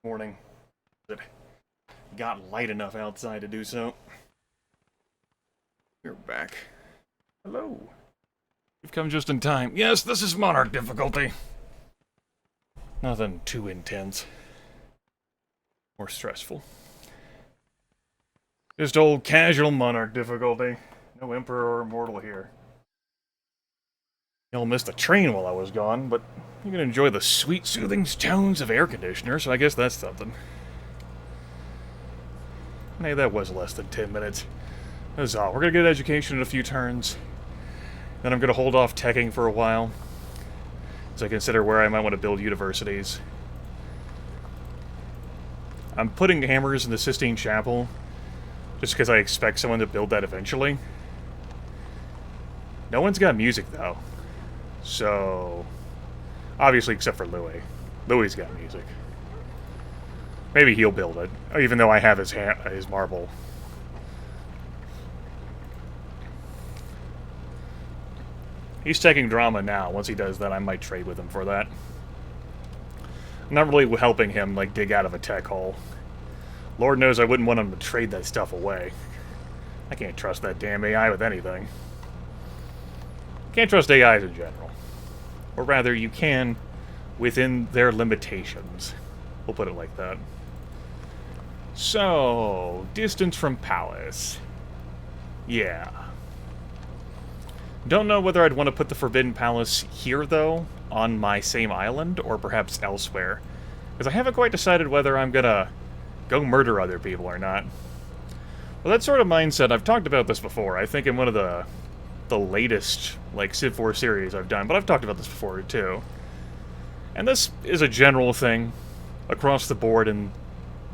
Morning. It got light enough outside to do so. You're back. Hello. You've come just in time. Yes, this is Monarch difficulty. Nothing too intense. Or stressful. Just old casual Monarch difficulty. No Emperor or Immortal here. Y'all missed the train while I was gone, but you can enjoy the sweet, soothing tones of air conditioner, so I guess that's something. Hey, that was less than 10 minutes. That's all. We're gonna get education in a few turns. Then I'm gonna hold off teching for a while, as I consider where I might want to build universities. I'm putting hammers in the Sistine Chapel, just because I expect someone to build that eventually. No one's got music, though. So, obviously, except for Louis. Louis's got music. Maybe he'll build it, even though I have his marble. He's taking drama now. Once he does that, I might trade with him for that. I'm not really helping him, like, dig out of a tech hole. Lord knows I wouldn't want him to trade that stuff away. I can't trust that damn AI with anything. Can't trust AIs in general. Or rather, you can within their limitations. We'll put it like that. So, distance from Palace. Yeah. Don't know whether I'd want to put the Forbidden Palace here, though, on my same island, or perhaps elsewhere. Because I haven't quite decided whether I'm gonna go murder other people or not. Well, that sort of mindset, I've talked about this before, I think in one of the latest, like, Civ 4 series I've done, but I've talked about this before, too. And this is a general thing across the board in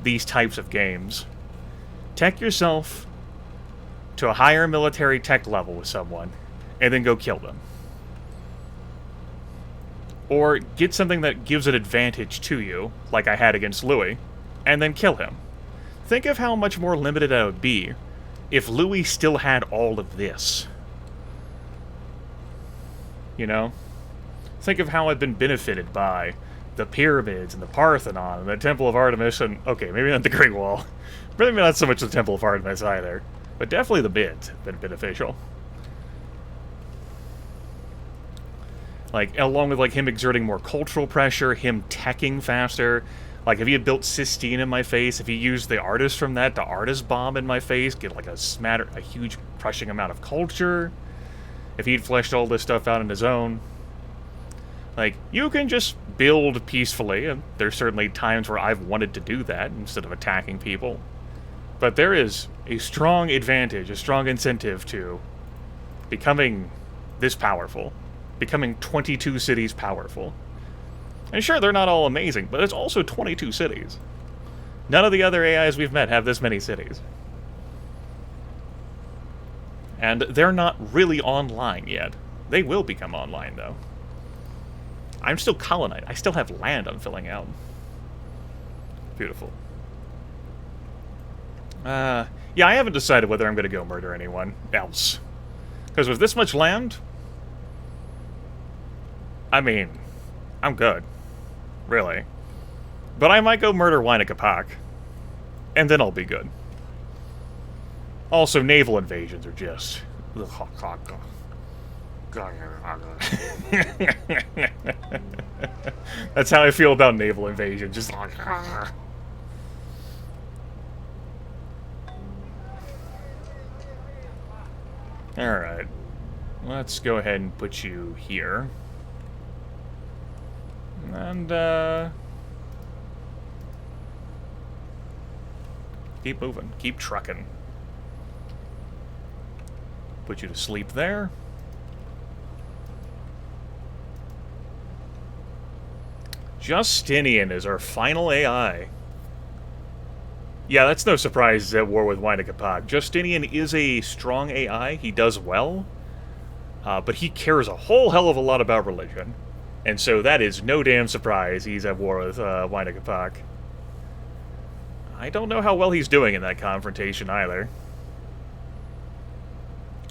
these types of games. Tech yourself to a higher military tech level with someone, and then go kill them. Or get something that gives an advantage to you, like I had against Louis, and then kill him. Think of how much more limited I would be if Louis still had all of this. You know? Think of how I've been benefited by the pyramids and the Parthenon and the Temple of Artemis and, okay, maybe not the Great Wall. Maybe not so much the Temple of Artemis either. But definitely the mids have been beneficial. Like, along with, like, him exerting more cultural pressure, him teching faster. Like, if he had built Sistine in my face, if he used the artist from that to artist bomb in my face, get, like, a huge crushing amount of culture. If he'd fleshed all this stuff out on his own. Like, you can just build peacefully, and there's certainly times where I've wanted to do that instead of attacking people. But there is a strong advantage, a strong incentive to becoming this powerful. Becoming 22 cities powerful. And sure, they're not all amazing, but it's also 22 cities. None of the other AIs we've met have this many cities. And they're not really online yet. They will become online, though. I'm still colonized. I still have land I'm filling out. Beautiful. Yeah, I haven't decided whether I'm going to go murder anyone else. Because with this much land, I mean, I'm good. Really. But I might go murder Wynakapak. And then I'll be good. Also, naval invasions are just... That's how I feel about naval invasion. Just... Alright. Let's go ahead and put you here. And, keep moving. Keep trucking. Put you to sleep there. Justinian is our final AI. Yeah, that's no surprise he's at war with Wynakapak. Justinian is a strong AI. He does well. But he cares a whole hell of a lot about religion. And so that is no damn surprise he's at war with Wynakapak. I don't know how well he's doing in that confrontation either.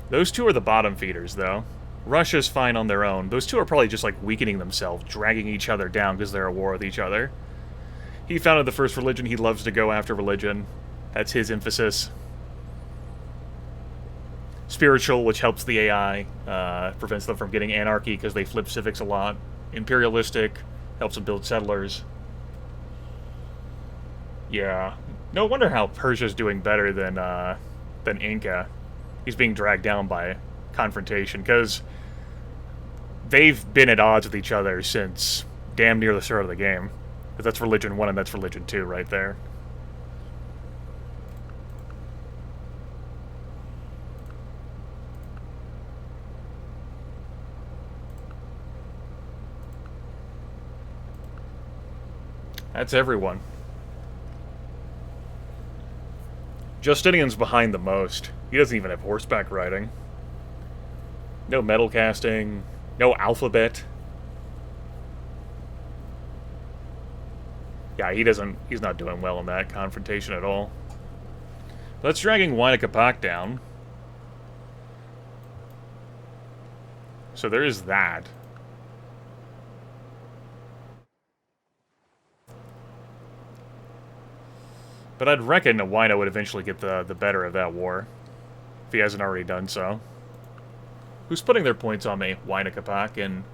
Those two are the bottom feeders, though. Russia's fine on their own. Those two are probably just, like, weakening themselves, dragging each other down because they're at war with each other. He founded the first religion. He loves to go after religion. That's his emphasis. Spiritual, which helps the AI, prevents them from getting anarchy because they flip civics a lot. Imperialistic, helps them build settlers. Yeah. No wonder how Persia's doing better than Inca. He's being dragged down by confrontation, because they've been at odds with each other since damn near the start of the game. Because that's Religion 1 and that's Religion 2 right there. That's everyone. Justinian's behind the most. He doesn't even have horseback riding. No metal casting. No alphabet. Yeah, he's not doing well in that confrontation at all. That's dragging Huayna Capac down. So there is that. But I'd reckon Huayna would eventually get the better of that war, if he hasn't already done so. Who's putting their points on me? Huayna Capac, and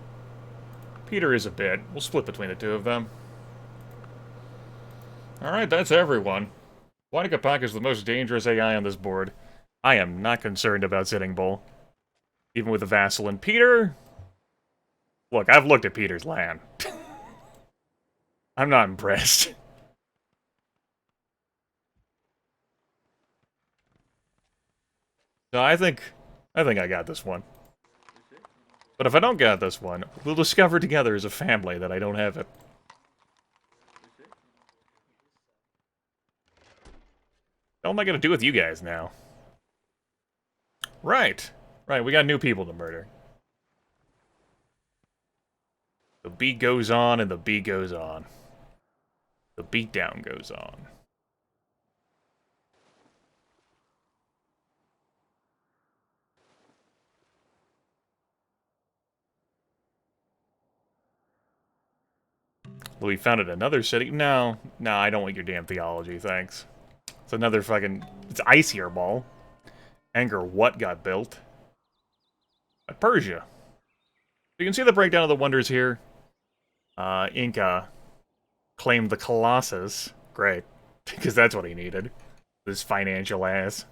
Peter is a bit. We'll split between the two of them. Alright, that's everyone. Huayna Capac is the most dangerous AI on this board. I am not concerned about Sitting Bull, even with a vassal. And Peter... Look, I've looked at Peter's land. I'm not impressed. So I think I got this one. But if I don't get this one, we'll discover together as a family that I don't have it. What am I gonna do with you guys now? Right. Right, we got new people to murder. The beat goes on and the beat goes on. The beatdown goes on. Louis founded another city? No, I don't want your damn theology, thanks. It's another fucking... It's Icier Ball. Angkor what got built? Persia. You can see the breakdown of the wonders here. Inca claimed the Colossus. Great. Because that's what he needed. This financial ass.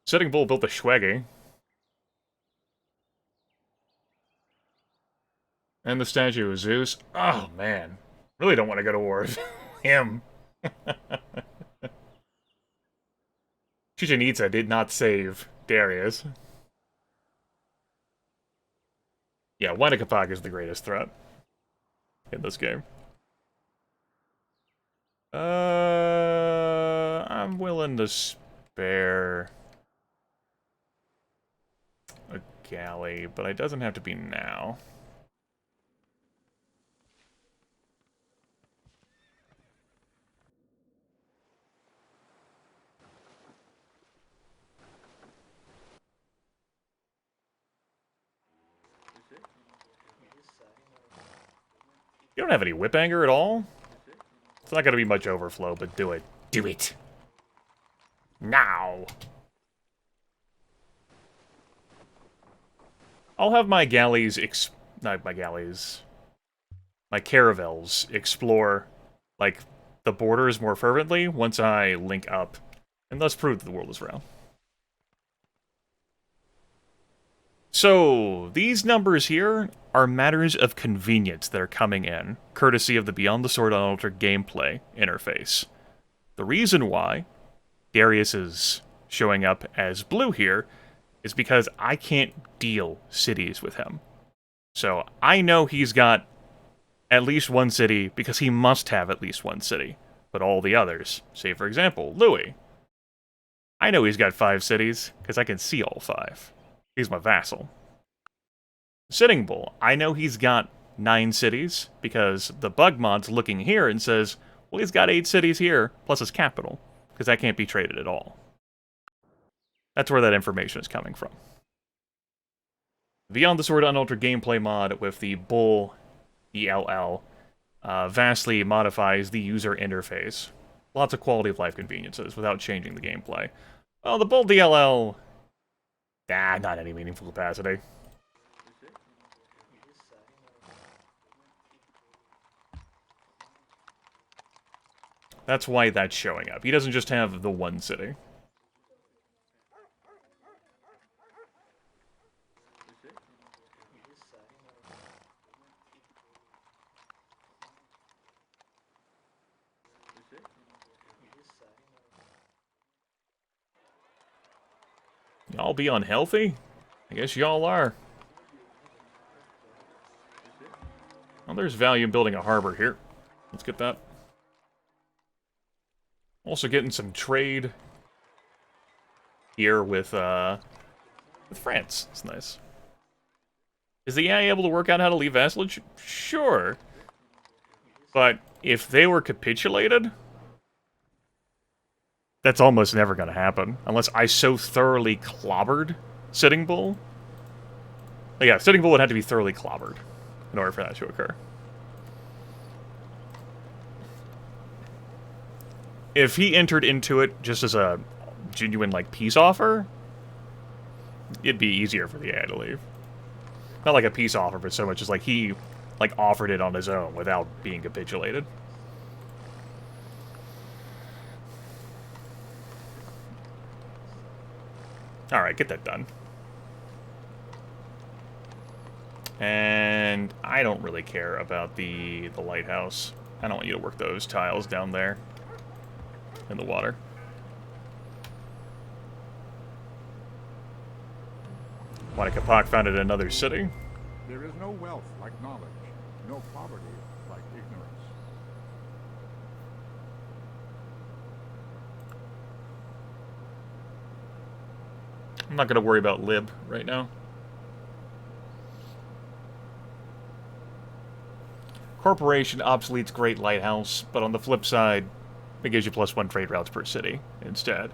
Sitting Bull built the Shwegi. And the statue of Zeus. Oh, man. Really don't want to go to war with him. Chichen Itza did not save Darius. Yeah, Huayna Capac is the greatest threat in this game. I'm willing to spare a galley, but it doesn't have to be now. You don't have any whip anger at all? It's not gonna be much overflow, but do it. Do it! Now! I'll have my galleys not my galleys. My caravels explore, like, the borders more fervently once I link up, and thus prove that the world is round. So, these numbers here are matters of convenience that are coming in, courtesy of the Beyond the Sword Unaltered gameplay interface. The reason why Darius is showing up as blue here is because I can't deal cities with him. So, I know he's got at least one city because he must have at least one city. But all the others, say for example, Louis, I know he's got 5 cities because I can see all 5. He's my vassal. Sitting Bull, I know he's got 9 cities, because the bug mod's looking here and says, well, he's got 8 cities here, plus his capital, because that can't be traded at all. That's where that information is coming from. Beyond the Sword Unaltered gameplay mod with the Bull ELL vastly modifies the user interface. Lots of quality of life conveniences without changing the gameplay. Well, the Bull DLL... not any meaningful capacity. That's why that's showing up. He doesn't just have the one city. Y'all be unhealthy? I guess y'all are. Well, there's value in building a harbor here. Let's get that. Also getting some trade here with France. It's nice. Is the AI able to work out how to leave vassalage? Sure. But if they were capitulated, that's almost never going to happen. Unless I so thoroughly clobbered Sitting Bull. But yeah, Sitting Bull would have to be thoroughly clobbered in order for that to occur. If he entered into it just as a genuine, like, peace offer, it'd be easier for the AI to leave. Not like a peace offer, but so much as, like, he, like, offered it on his own without being capitulated. Alright, get that done. And I don't really care about the lighthouse. I don't want you to work those tiles down there in the water. Wanakapak founded another city. There is no wealth like knowledge, no poverty like ignorance. I'm not going to worry about Lib right now. Corporation obsoletes Great Lighthouse, but on the flip side, it gives you +1 trade routes per city instead.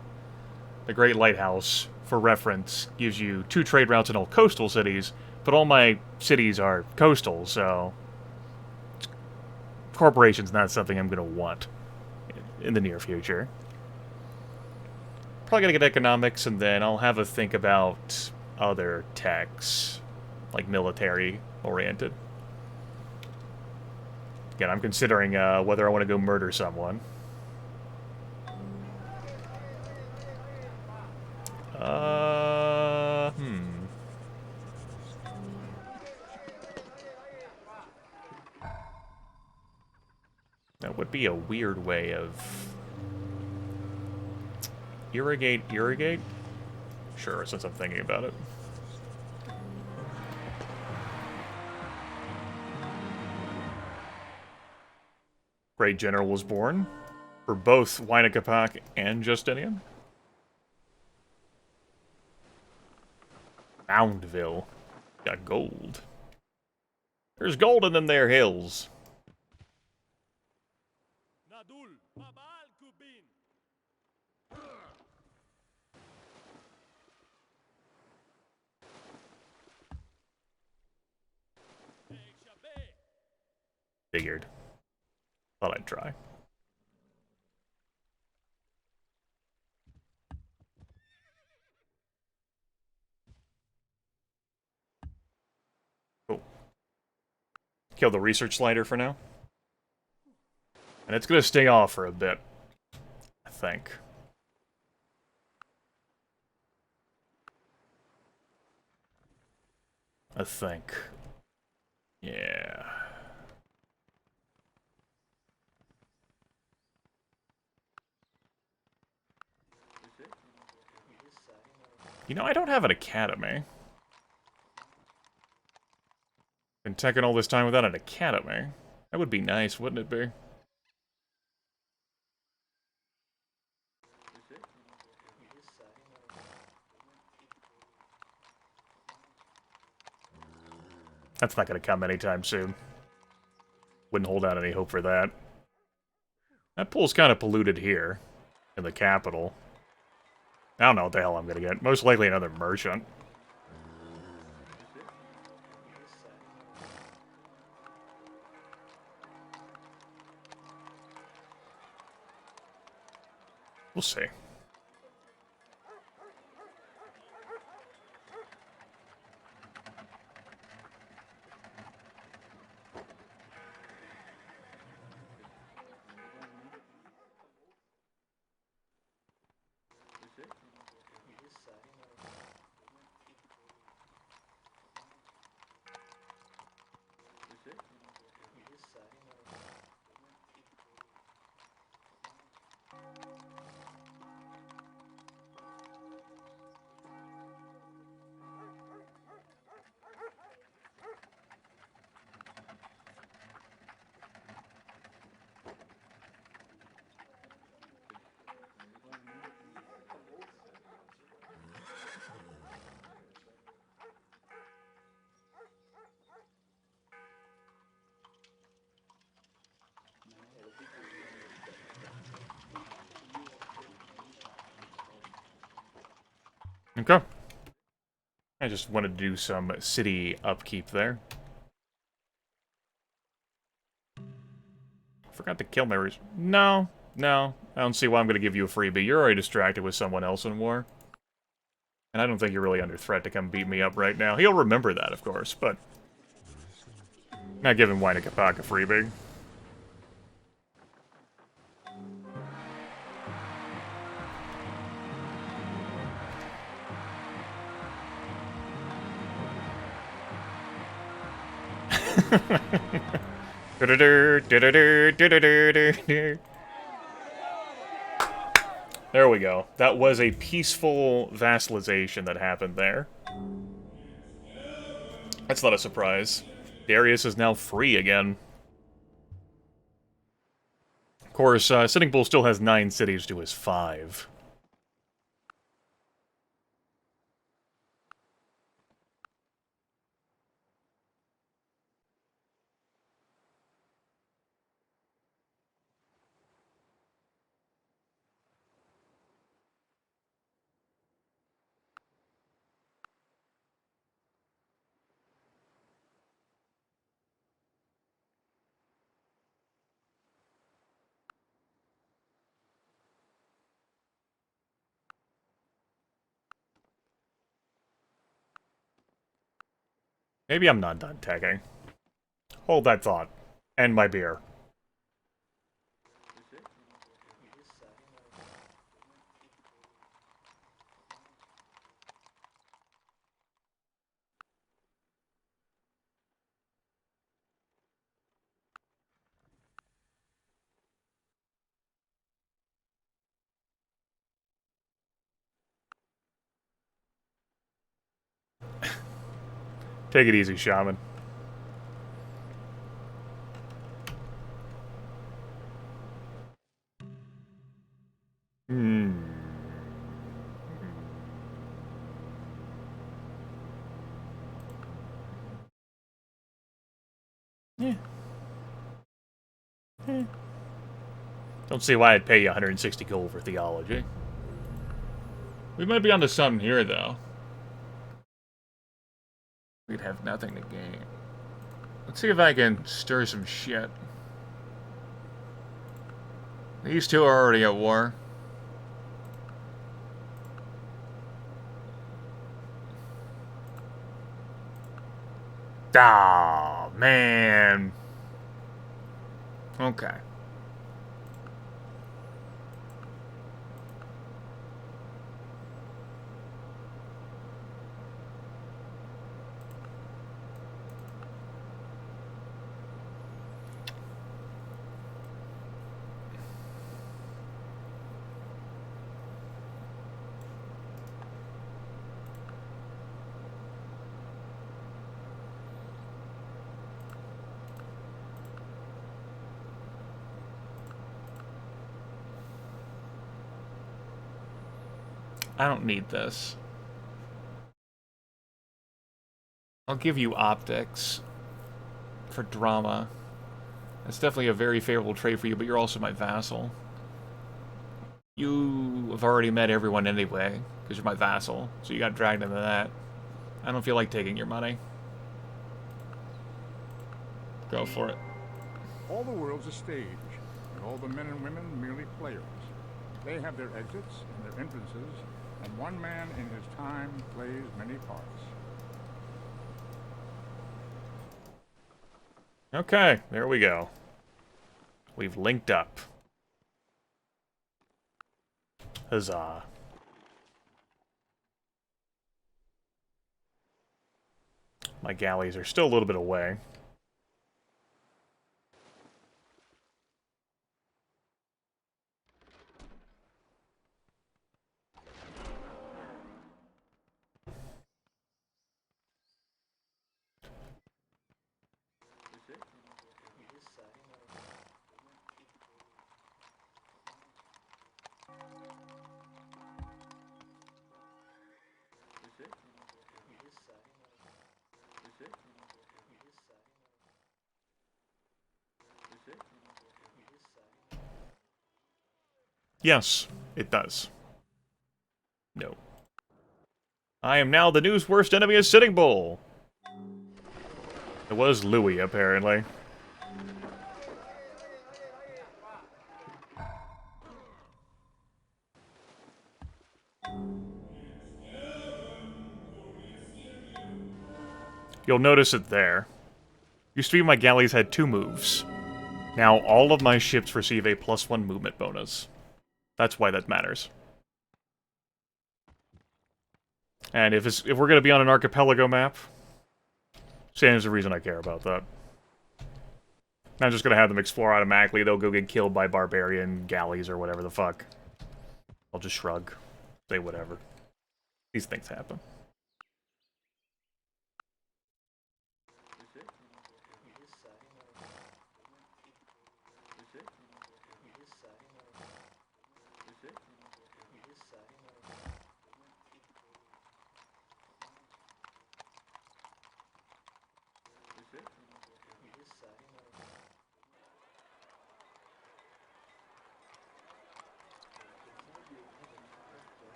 The Great Lighthouse, for reference, gives you 2 trade routes in all coastal cities, but all my cities are coastal, so corporation's not something I'm going to want in the near future. Probably going to get economics, and then I'll have a think about other techs, like military-oriented. Again, I'm considering whether I want to go murder someone. That would be a weird way of... Irrigate? Sure, since I'm thinking about it. Great General was born for both Wanakapak and Justinian. Moundville. Got gold. There's gold in them there hills. Nadul, Mabal Kubin. Figured. Thought I'd try. Cool. Kill the research slider for now. And it's gonna stay off for a bit, I think. Yeah. You know, I don't have an academy. Been taking all this time without an academy. That would be nice, wouldn't it be? That's not going to come anytime soon. Wouldn't hold out any hope for that. That pool's kind of polluted here, in the capital. I don't know what the hell I'm gonna get. Most likely another merchant. We'll see. Okay. I just wanted to do some city upkeep there. Forgot to kill my... No, no. I don't see why I'm going to give you a freebie. You're already distracted with someone else in war. And I don't think you're really under threat to come beat me up right now. He'll remember that, of course, but... not giving Wine a Capac a freebie. There we go. That was a peaceful vassalization that happened there. That's not a surprise. Darius is now free again. Of course, Sitting Bull still has 9 cities to his 5. Maybe I'm not done tagging. Hold that thought. And my beer. Take it easy, Shaman. Hmm. Yeah. Don't see why I'd pay you 160 gold for theology. We might be onto something here, though. We'd have nothing to gain. Let's see if I can stir some shit. These two are already at war. Ah, man. Okay. I don't need this. I'll give you optics for drama. That's definitely a very favorable trade for you, but you're also my vassal. You have already met everyone anyway, because you're my vassal, so you got dragged into that. I don't feel like taking your money. Go for it. All the world's a stage, and all the men and women merely players. They have their exits and their entrances, and one man in his time plays many parts. Okay, there we go. We've linked up. Huzzah. My galleys are still a little bit away. Yes, it does. No. I am now the news worst enemy of Sitting Bull. It was Louis, apparently. You'll notice it there. Used to be my galleys had 2 moves. Now all of my ships receive a +1 movement bonus. That's why that matters. And if we're gonna be on an archipelago map, stands the reason I care about that. I'm just gonna have them explore automatically. They'll go get killed by barbarian galleys or whatever the fuck. I'll just shrug, say whatever. These things happen.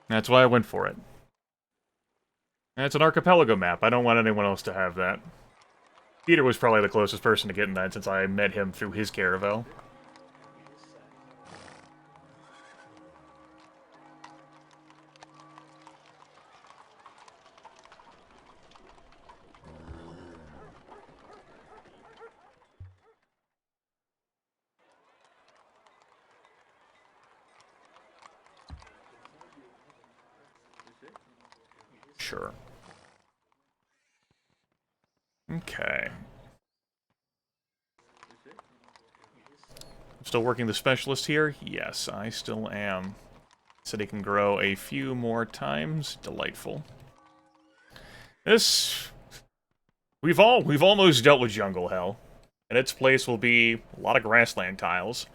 That's why I went for it. And it's an archipelago map. I don't want anyone else to have that. Peter was probably the closest person to getting that since I met him through his caravel. Sure. Okay. Still working the specialist here? Yes, I still am. City can grow a few more times. Delightful. This... We've almost dealt with jungle hell. And its place will be a lot of grassland tiles.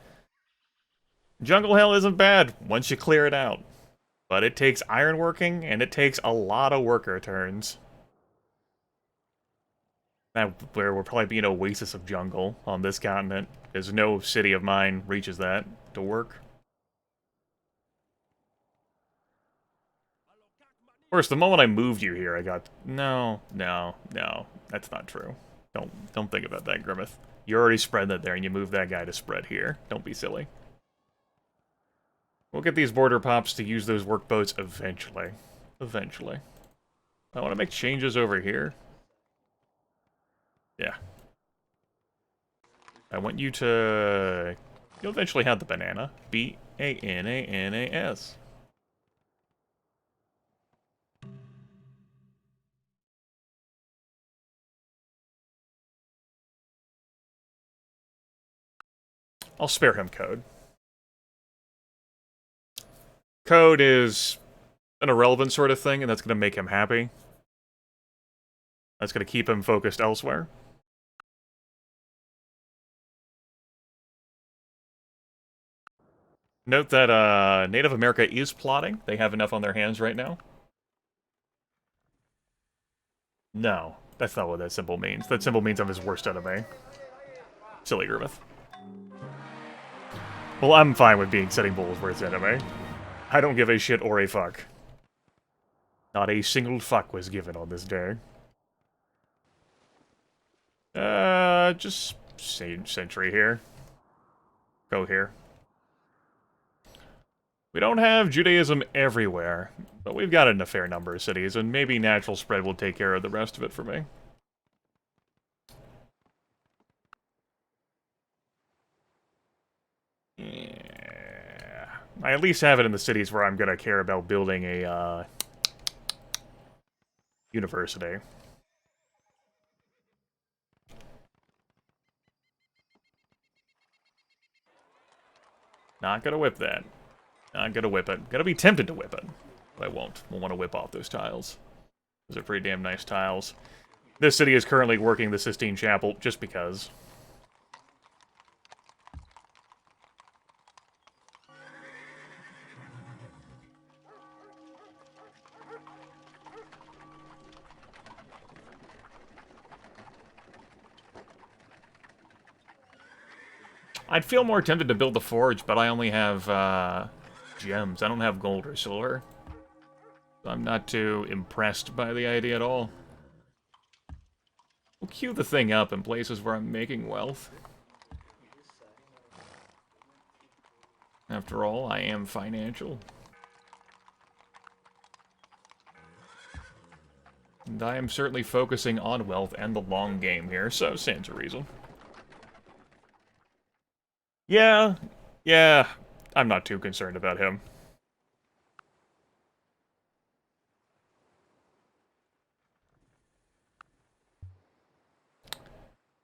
Jungle hell isn't bad once you clear it out. But it takes ironworking, and it takes a lot of worker turns. That where we'll probably be an oasis of jungle on this continent, because no city of mine reaches that to work. Of course, the moment I moved you here, I got... No, that's not true. Don't think about that, Grimmeth. You already spread that there, and you moved that guy to spread here. Don't be silly. We'll get these border pops to use those workboats eventually. Eventually. I want to make changes over here. Yeah. I want you to... You'll eventually have the banana. B-A-N-A-N-A-S. I'll spare him code. Code is an irrelevant sort of thing, and that's going to make him happy. That's going to keep him focused elsewhere. Note that Native America is plotting. They have enough on their hands right now. No. That's not what that symbol means. That symbol means I'm his worst enemy. Silly Grimmeth. Well, I'm fine with being Sitting Bull's worst enemy. I don't give a shit or a fuck. Not a single fuck was given on this day. Just Sage Sentry here. Go here. We don't have Judaism everywhere, but we've got it in a fair number of cities, and maybe natural spread will take care of the rest of it for me. Yeah. I at least have it in the cities where I'm gonna care about building a, university. Not gonna whip that. Not gonna whip it. Gonna be tempted to whip it, but I won't. We'll want to whip off those tiles. Those are pretty damn nice tiles. This city is currently working the Sistine Chapel just because. I'd feel more tempted to build the forge, but I only have gems. I don't have gold or silver. So I'm not too impressed by the idea at all. We'll queue the thing up in places where I'm making wealth. After all, I am financial. And I am certainly focusing on wealth and the long game here, so stands to reason. Yeah, I'm not too concerned about him.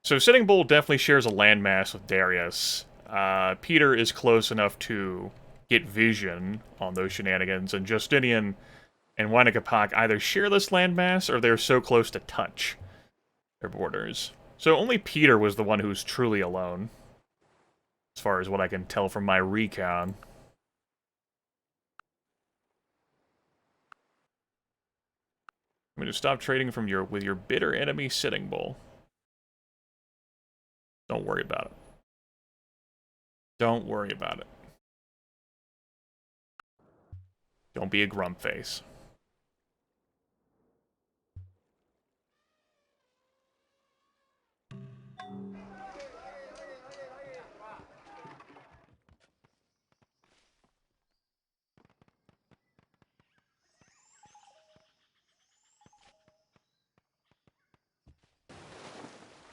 So Sitting Bull definitely shares a landmass with Darius. Peter is close enough to get vision on those shenanigans, and Justinian and Winnekapak either share this landmass or they're so close to touch their borders. So only Peter was the one who's truly alone, as far as what I can tell from my recon. I'm going to stop trading with your bitter enemy, Sitting Bull. Don't worry about it. Don't worry about it. Don't be a grump face.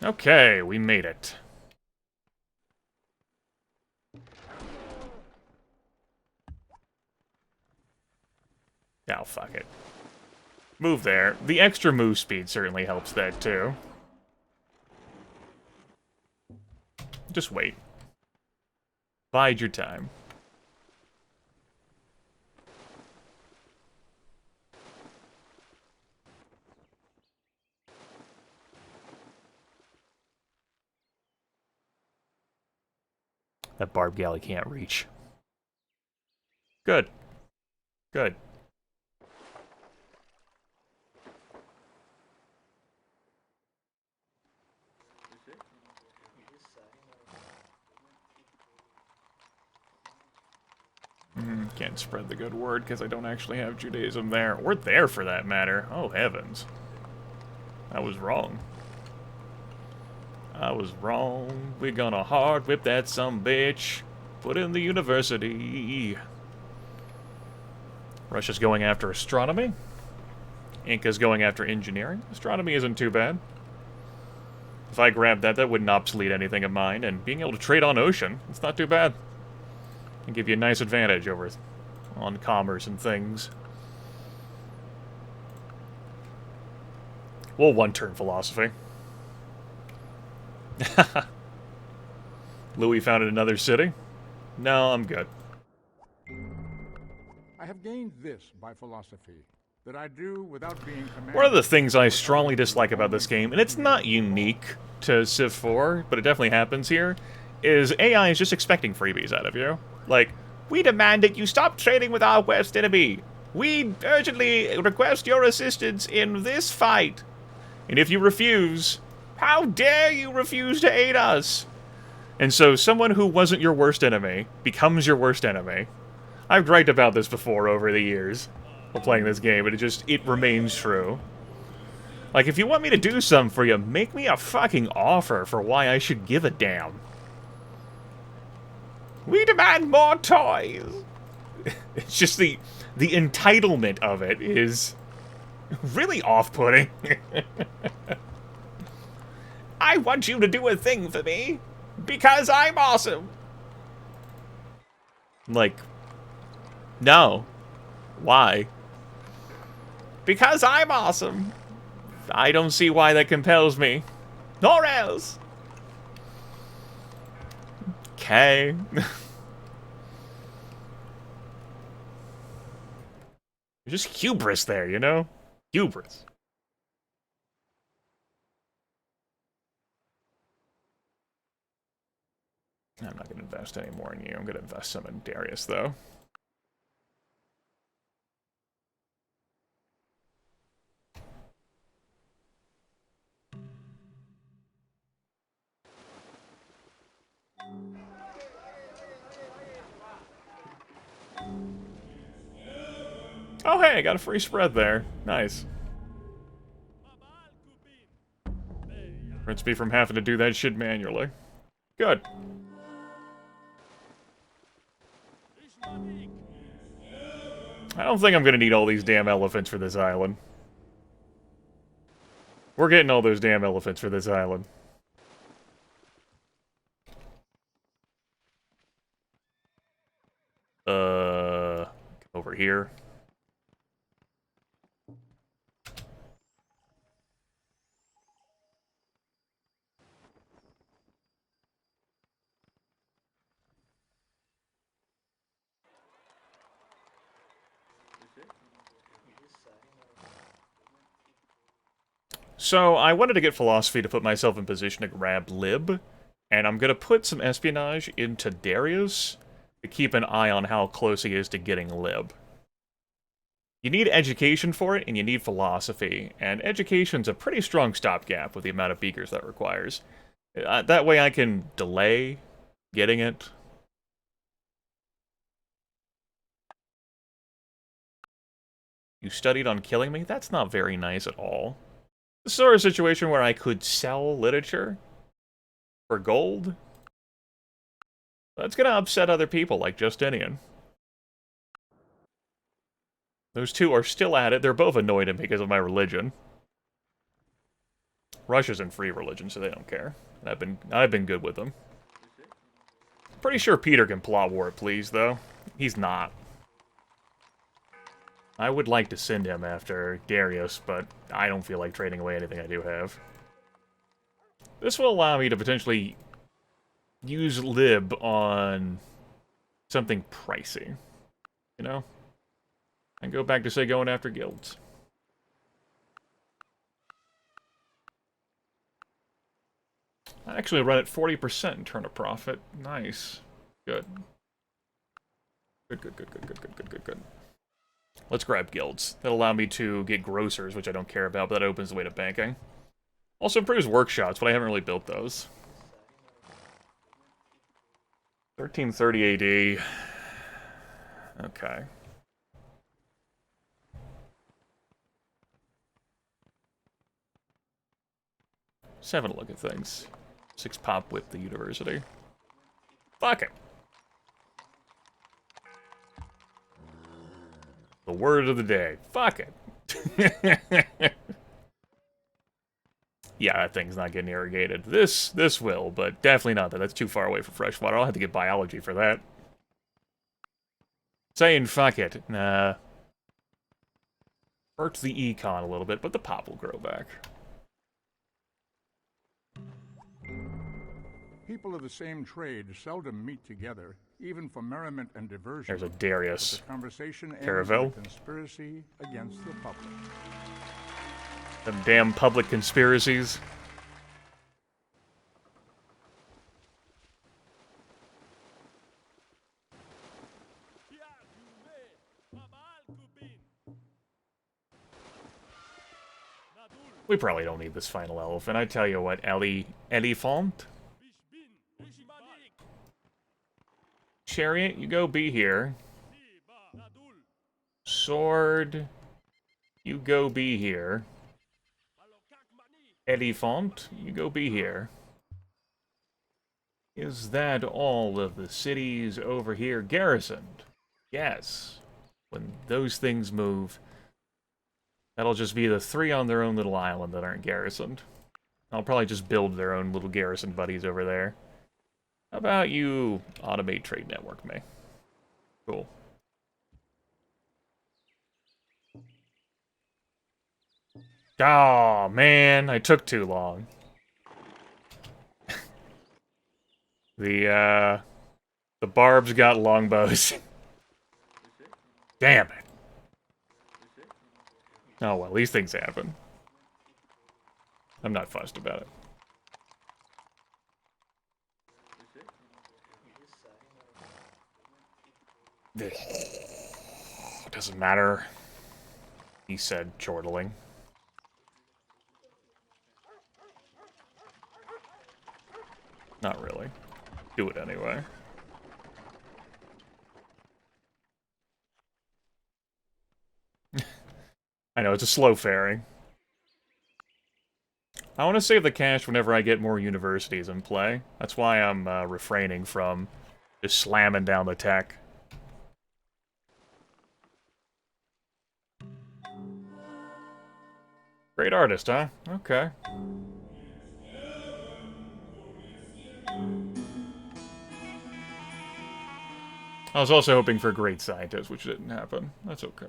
Okay, we made it. Oh, fuck it. Move there. The extra move speed certainly helps that, too. Just wait. Bide your time. That barb galley can't reach. Good. Good. Can't spread the good word because I don't actually have Judaism there. Or there, for that matter. Oh, heavens. I was wrong. I was wrong. We're gonna hard whip that sumbitch. Put in the university. Russia's going after astronomy. Inca's going after engineering. Astronomy isn't too bad. If I grabbed that, that wouldn't obsolete anything of mine. And being able to trade on ocean, it's not too bad. Can give you a nice advantage over on commerce and things. Well, one-turn philosophy. Louis founded another city? No, I'm good. I have gained this by philosophy, that I do without being commanded. One of the things I strongly dislike about this game, and it's not unique to Civ 4, but it definitely happens here, is AI is just expecting freebies out of you. Like, we demand that you stop trading with our worst enemy. We urgently request your assistance in this fight. And if you refuse, how dare you refuse to aid us? And so someone who wasn't your worst enemy becomes your worst enemy. I've griped about this before over the years while playing this game, but it remains true. Like, if you want me to do something for you, make me a fucking offer for why I should give a damn. We demand more toys! It's just the entitlement of it is really off-putting. I want you to do a thing for me, because I'm awesome! Like, no. Why? Because I'm awesome. I don't see why that compels me. Nor else. Okay. Just hubris there, you know? Hubris. I'm not going to invest any more in you. I'm going to invest some in Darius, though. Oh, hey, I got a free spread there. Nice. Prevents me from having to do that shit manually. Good. I don't think I'm gonna need all these damn elephants for this island. We're getting all those damn elephants for this island. Over here. So, I wanted to get philosophy to put myself in position to grab Lib, and I'm gonna put some espionage into Darius to keep an eye on how close he is to getting Lib. You need education for it, and you need philosophy, and education's a pretty strong stopgap with the amount of beakers that requires. That way I can delay getting it. You studied on killing me? That's not very nice at all. This is sort of a situation where I could sell literature for gold. That's gonna upset other people like Justinian. Those two are still at it. They're both annoyed at me because of my religion. Russia's in free religion, so they don't care. I've been good with them. Pretty sure Peter can plot war, please, though. He's not. I would like to send him after Darius, but I don't feel like trading away anything I do have. This will allow me to potentially use Lib on something pricey. You know? And go back to, say, going after guilds. I actually run at 40% and turn a profit. Nice. Good. Good. Let's grab guilds. That'll allow me to get grocers, which I don't care about, but that opens the way to banking. Also improves workshops, but I haven't really built those. 1330 AD. Okay. Just having a look at things. 6 pop with the university. Fuck it. The word of the day. Fuck it. Yeah, that thing's not getting irrigated. This will, but definitely not that. That's too far away for freshwater. I'll have to get biology for that. Saying fuck it. Nah. Hurts the econ a little bit, but the pop will grow back. People of the same trade seldom meet together, even for merriment and diversion. There's a Darius. But the conversation ends Caravel. with a conspiracy against the public. Them damn public conspiracies. We probably don't need this final elephant. I tell you what, Elephant? Bishbin, Rishimanik, Chariot, you go be here. Liba, Nadul, Sword, you go be here. Malokak Mani, Elephant, you go be here. Is that all of the cities over here garrisoned? Yes. When those things move, that'll just be the 3 on their own little island that aren't garrisoned. I'll probably just build their own little garrison buddies over there. How about you automate trade network me? Cool. Oh, man, I took too long. The barbs got longbows. Damn it. Oh, well, these things happen. I'm not fussed about it. Doesn't matter, he said, chortling. Not really. Do it anyway. I know, it's a slow fairing. I want to save the cash whenever I get more universities in play. That's why I'm refraining from just slamming down the tech. Great artist, huh? Okay. I was also hoping for a great scientist, which didn't happen. That's okay.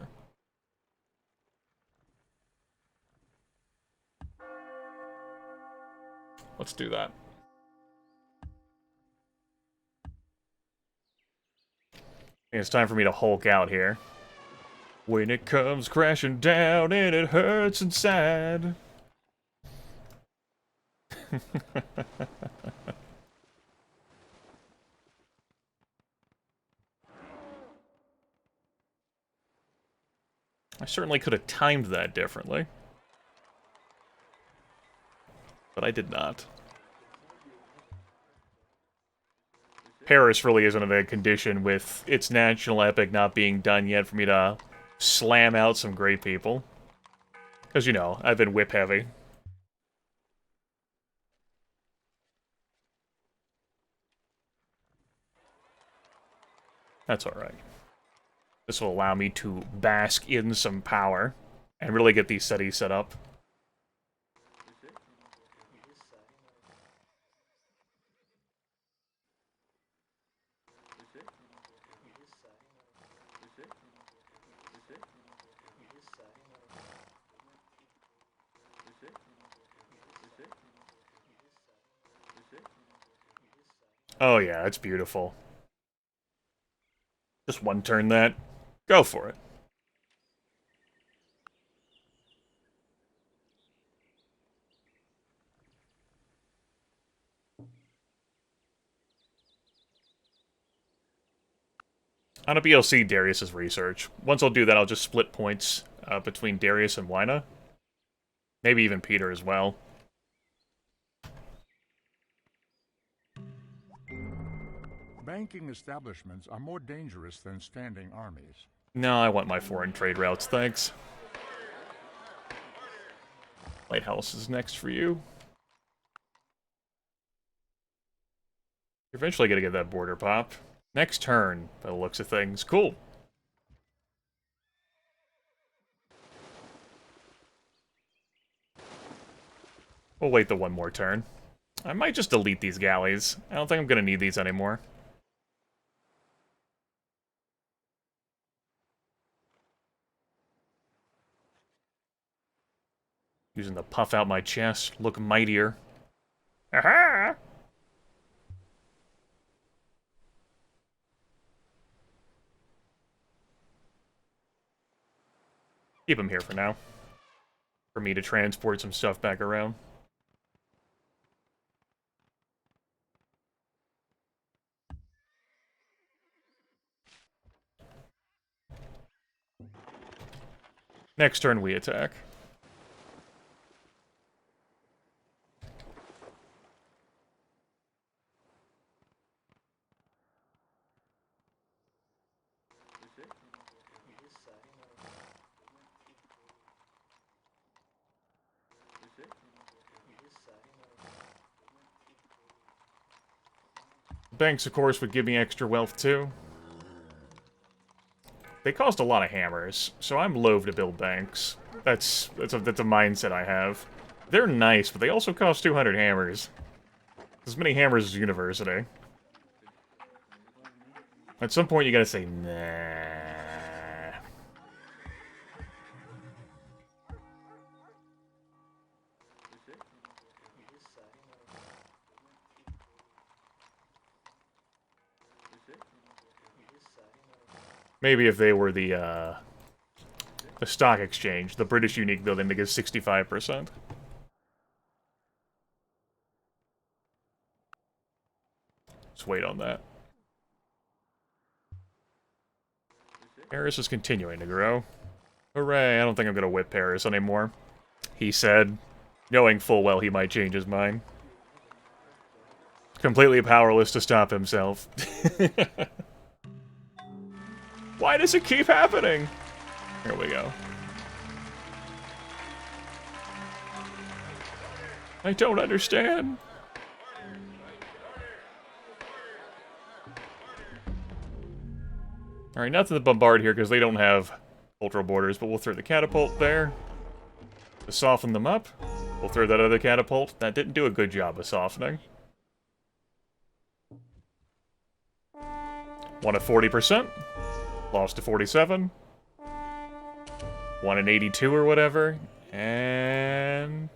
Let's do that. I think it's time for me to Hulk out here. When it comes crashing down and it hurts inside. I certainly could have timed that differently. But I did not. Paris really isn't in a condition with its national epic not being done yet for me to slam out some great people. Because, you know, I've been whip heavy. That's alright. This will allow me to bask in some power and really get these cities set up. Oh yeah, it's beautiful. Just one turn that. Go for it. On a BLC, Darius's research. Once I'll do that, I'll just split points between Darius and Wyna. Maybe even Peter as well. Banking establishments are more dangerous than standing armies. No, I want my foreign trade routes, thanks. Lighthouse is next for you. You're eventually gonna get that border pop. Next turn, by the looks of things. Cool. We'll wait the one more turn. I might just delete these galleys. I don't think I'm gonna need these anymore. Using the puff out my chest, look mightier. Aha! Keep him here for now. For me to transport some stuff back around. Next turn we attack. Banks, of course, would give me extra wealth, too. They cost a lot of hammers, so I'm loath to build banks. That's a mindset I have. They're nice, but they also cost 200 hammers. As many hammers as university. At some point, you gotta say, nah. Maybe if they were the stock exchange, the British Unique building, they give 65%. Let's wait on that. Paris is continuing to grow. Hooray, I don't think I'm gonna whip Paris anymore. He said, knowing full well he might change his mind. Completely powerless to stop himself. Why does it keep happening? Here we go. I don't understand. Alright, nothing to bombard here because they don't have cultural borders, but we'll throw the catapult there. To soften them up, we'll throw that other catapult. That didn't do a good job of softening. 1 at 40%. Lost to 47. 1 at 82 or whatever. And...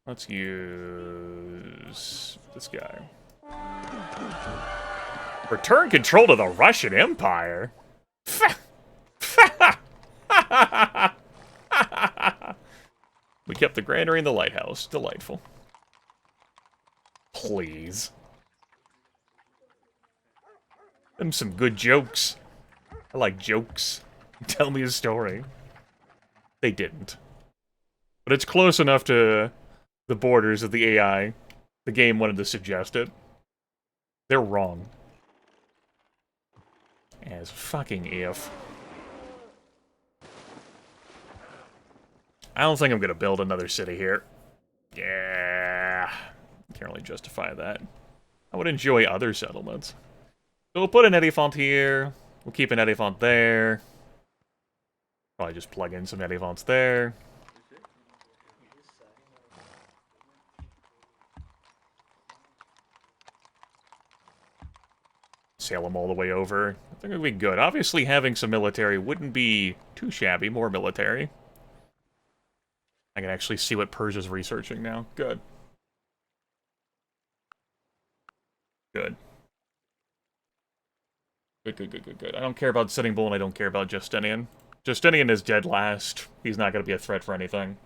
let's use this guy. Return control to the Russian Empire? We kept the granary and the lighthouse. Delightful. Please. Them some good jokes. I like jokes. Tell me a story. They didn't. But it's close enough to the borders of the AI. The game wanted to suggest it. They're wrong. As fucking if. I don't think I'm gonna build another city here. Yeah. Can't really justify that. I would enjoy other settlements. So we'll put an Edifont here. We'll keep an Edifont there. Probably just plug in some Edifonts there. Sail them all the way over. I think it'll be good. Obviously, having some military wouldn't be too shabby. More military. I can actually see what Persia's researching now. Good. Good. Good. I don't care about Sitting Bull, and I don't care about Justinian. Justinian is dead last. He's not going to be a threat for anything.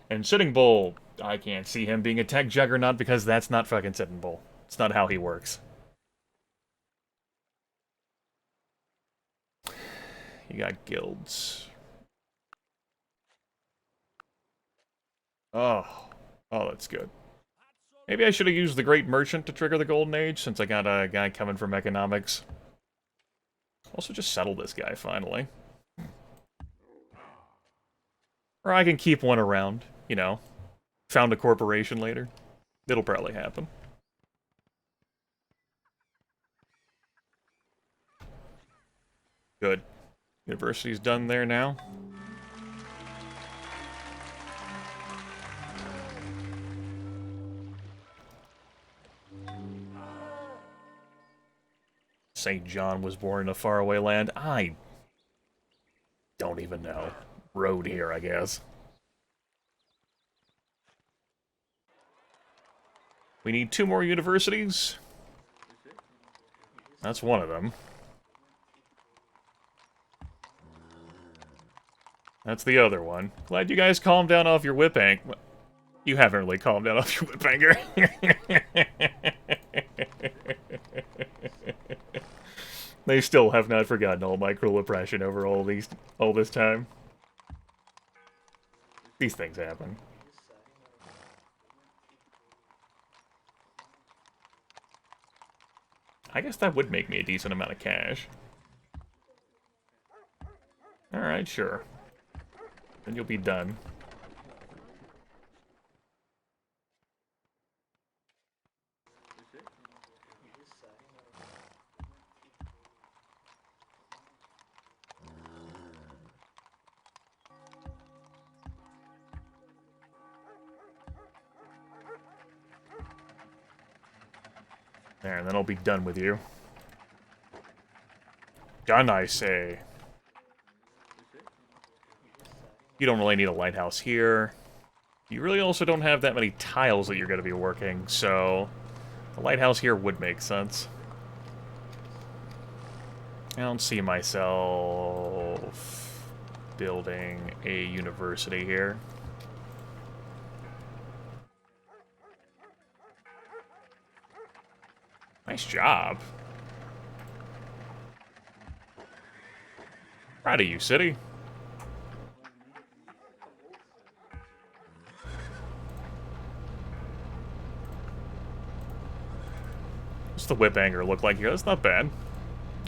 And Sitting Bull, I can't see him being a tech juggernaut because that's not fucking Sitting Bull. It's not how he works. You got guilds. Oh, that's good. Maybe I should have used the Great Merchant to trigger the Golden Age, since I got a guy coming from economics. Also, just settle this guy, finally. Or I can keep one around, you know. Found a corporation later. It'll probably happen. Good. University's done there now. St. John was born in a faraway land. I don't even know. Road here, I guess. We need 2 more universities. That's one of them. That's the other one. Glad you guys calmed down off your whip anger. You haven't really calmed down off your whip anger. They still have not forgotten all my cruel oppression over all this time. These things happen. I guess that would make me a decent amount of cash. Alright, sure. Then you'll be done. There, and then I'll be done with you. Done, I say. You don't really need a lighthouse here. You really also don't have that many tiles that you're going to be working, so a lighthouse here would make sense. I don't see myself building a university here. Nice job. Proud of you, city. What's the whip anger look like here? That's not bad.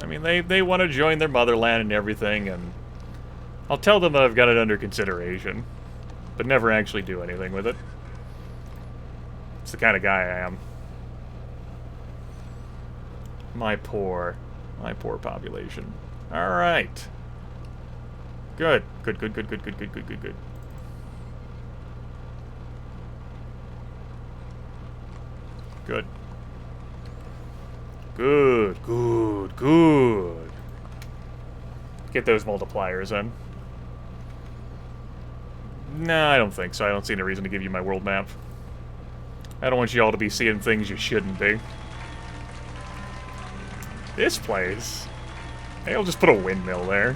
I mean, they want to join their motherland and everything, and I'll tell them that I've got it under consideration, but never actually do anything with it. It's the kind of guy I am. My poor population. Alright. Good. Good. Good. Good. Get those multipliers in. No, I don't think so. I don't see any reason to give you my world map. I don't want you all to be seeing things you shouldn't be. This place. Hey, I'll just put a windmill there.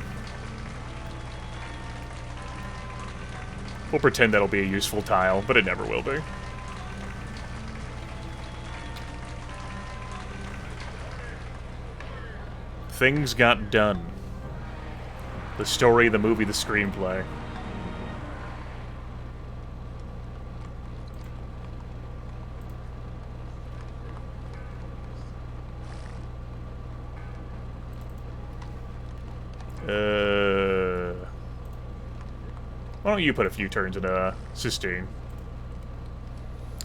We'll pretend that'll be a useful tile, but it never will be. Things got done. The story, the movie, the screenplay. Why don't you put a few turns into Sistine?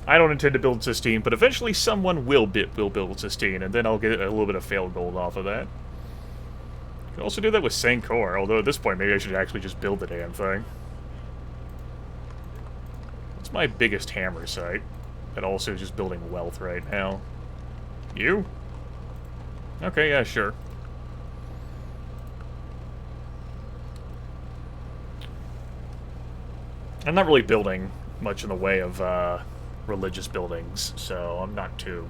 I don't intend to build Sistine, but eventually someone will build Sistine, and then I'll get a little bit of failed gold off of that. You can also do that with Saint-Cor, although at this point maybe I should actually just build the damn thing. It's my biggest hammer site, and also just building wealth right now. You? Okay, yeah, sure. I'm not really building much in the way of religious buildings, so I'm not too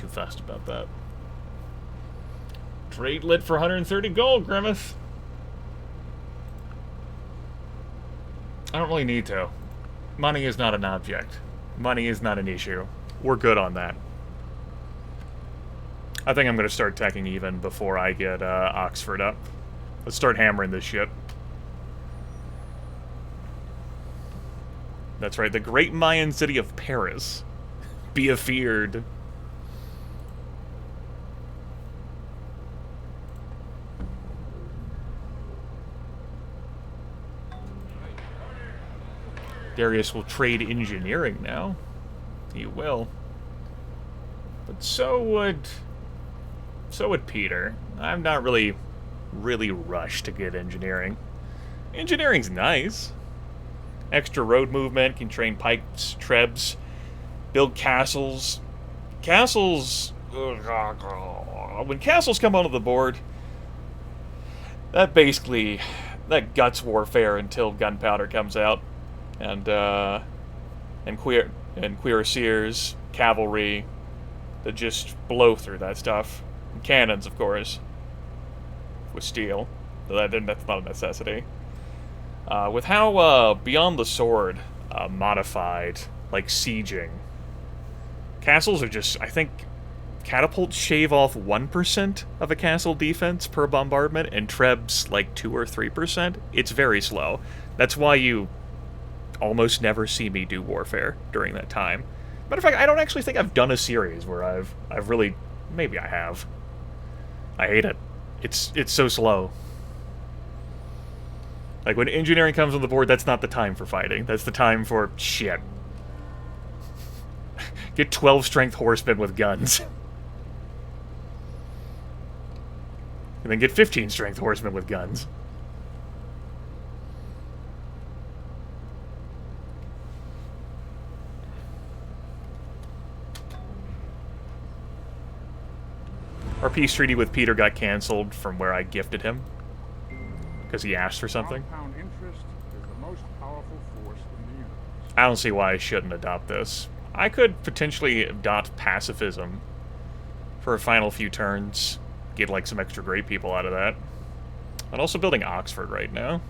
fussed about that. Trade lit for 130 gold, Grimace. I don't really need to. Money is not an object. Money is not an issue. We're good on that. I think I'm going to start tacking even before I get Oxford up. Let's start hammering this shit. That's right, the great Mayan city of Paris. Be afeared. Darius will trade engineering now. He will. But so would Peter. I'm not really rushed to get engineering. Engineering's nice. Extra road movement, can train pikes, trebs, build castles. Castles... When castles come onto the board, that guts warfare until gunpowder comes out. And cuirassiers, cavalry, that just blow through that stuff. And cannons, of course. With steel. That's not a necessity. With how Beyond the Sword modified, like sieging, castles are just, I think, catapults shave off 1% of a castle defense per bombardment, and trebs like 2 or 3%. It's very slow. That's why you almost never see me do warfare during that time. Matter of fact, I don't actually think I've done a series where I've really, maybe I have. I hate it. It's so slow. Like, when engineering comes on the board, that's not the time for fighting. That's the time for shit. Get 12 strength horsemen with guns. And then get 15 strength horsemen with guns. Our peace treaty with Peter got canceled from where I gifted him. Because he asked for something. Compound interest is the most powerful force in the universe. I don't see why I shouldn't adopt this. I could potentially adopt pacifism for a final few turns. Get like some extra great people out of that. I'm also building Oxford right now.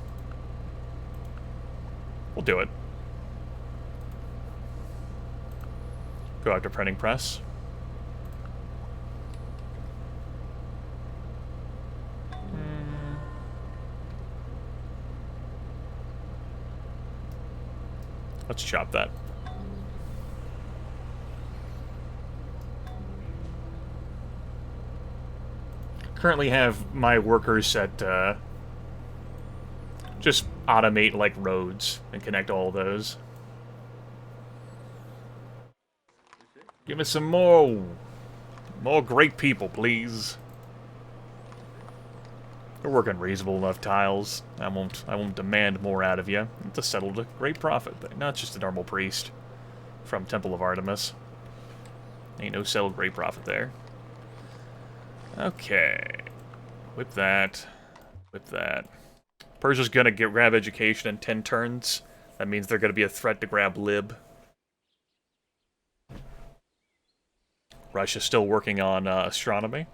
We'll do it. Go after printing press. Let's chop that. Currently have my workers set, just automate, like, roads and connect all those. Give us some more great people, please. We're working reasonable enough tiles. I won't demand more out of you. It's a settled great profit thing, not just a normal priest from Temple of Artemis. Ain't no settled great profit there. Okay. Whip that. Whip that. Persia's gonna grab education in 10 turns. That means they're gonna be a threat to grab Lib. Russia's still working on astronomy.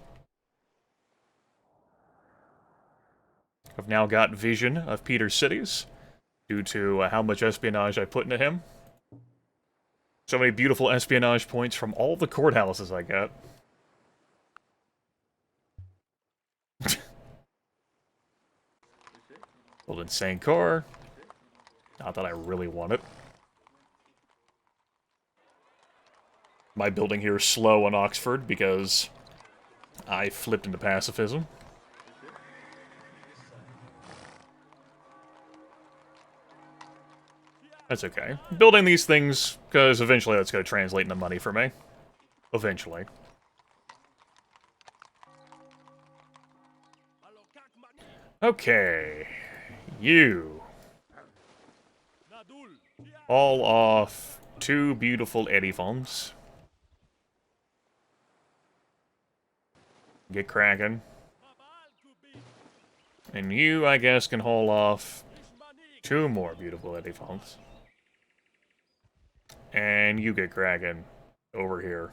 I've now got vision of Peter's cities, due to how much espionage I put into him. So many beautiful espionage points from all the courthouses I got. Well, insane core. Not that I really want it. My building here is slow on Oxford because I flipped into pacifism. That's okay. Building these things, because eventually that's going to translate into money for me. Eventually. Okay. You. All off 2 beautiful elephants. Get cracking. And you, I guess, can haul off 2 more beautiful elephants. And you get cracking over here.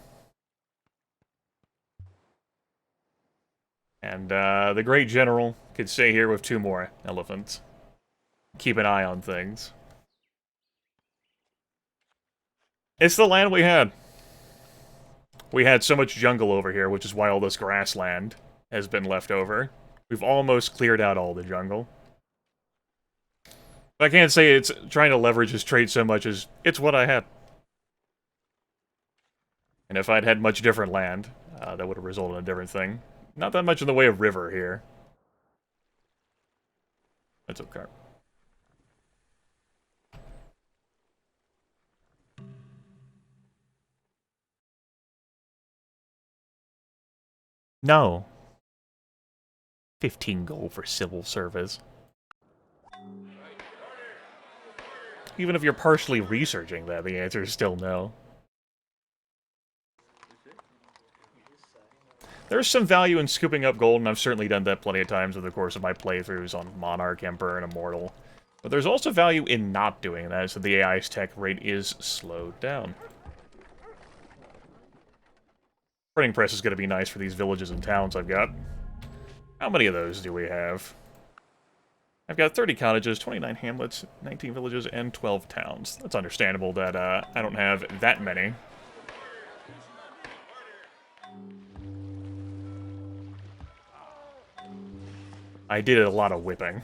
And the Great General could stay here with 2 more elephants. Keep an eye on things. It's the land we had. We had so much jungle over here, which is why all this grassland has been left over. We've almost cleared out all the jungle. But I can't say it's trying to leverage his trait so much as it's what I had. And if I'd had much different land, that would have resulted in a different thing. Not that much in the way of river here. That's okay. No. 15 gold for civil service. Even if you're partially researching that, the answer is still no. There's some value in scooping up gold, and I've certainly done that plenty of times over the course of my playthroughs on Monarch, Emperor, and Immortal. But there's also value in not doing that, so the AI's tech rate is slowed down. Printing press is going to be nice for these villages and towns I've got. How many of those do we have? I've got 30 cottages, 29 hamlets, 19 villages, and 12 towns. That's understandable that I don't have that many. I did a lot of whipping.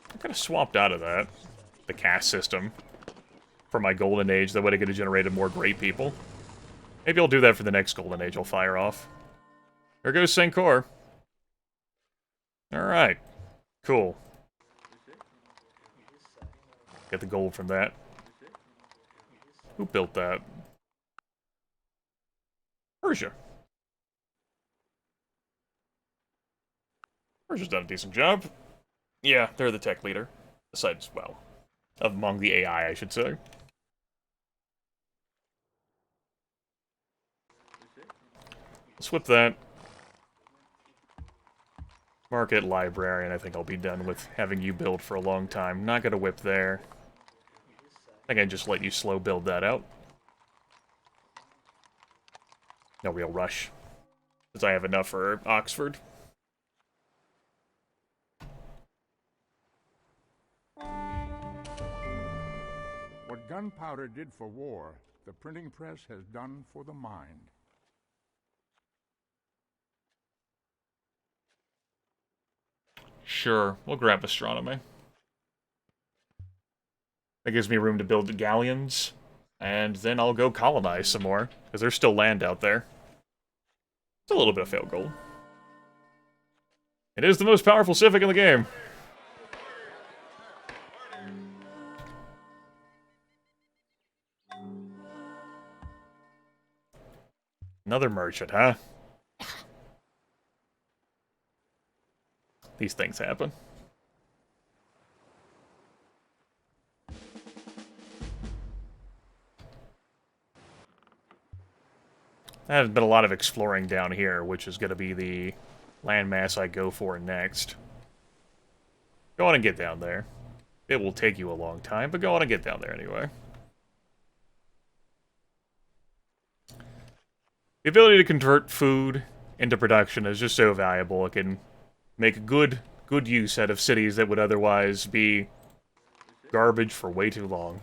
I kind of swapped out of that, the caste system, for my golden age. That way I could have generated more great people. Maybe I'll do that for the next golden age I'll fire off. There goes Sankor. Alright. Cool. Get the gold from that. Who built that? Persia. Persia's done a decent job. Yeah, they're the tech leader. Besides, well, among the AI, I should say. Let's whip that. Market library, and I think I'll be done with having you build for a long time. Not gonna whip there. I think I just let you slow build that out. No real rush, because I have enough for Oxford. What gunpowder did for war, the printing press has done for the mind. Sure, we'll grab astronomy. That gives me room to build galleons, and then I'll go colonize some more, because there's still land out there. It's a little bit of failed gold. It is the most powerful civic in the game. Another merchant, huh? These things happen. There's been a lot of exploring down here, which is going to be the landmass I go for next. Go on and get down there. It will take you a long time, but go on and get down there anyway. The ability to convert food into production is just so valuable. It can make good use out of cities that would otherwise be garbage for way too long.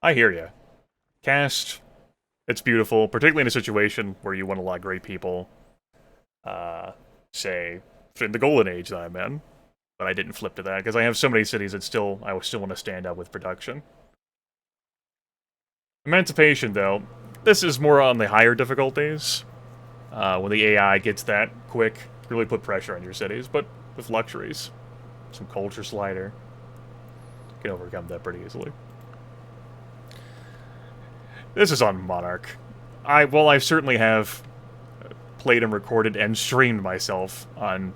I hear you. Cast, it's beautiful, particularly in a situation where you want a lot of great people. Say, in the Golden Age that I'm in. But I didn't flip to that, because I have so many cities that I still want to stand up with production. Emancipation, though, this is more on the higher difficulties. When the AI gets that quick, really put pressure on your cities, but with luxuries. Some culture slider. You can overcome that pretty easily. This is on Monarch. I certainly have played and recorded and streamed myself on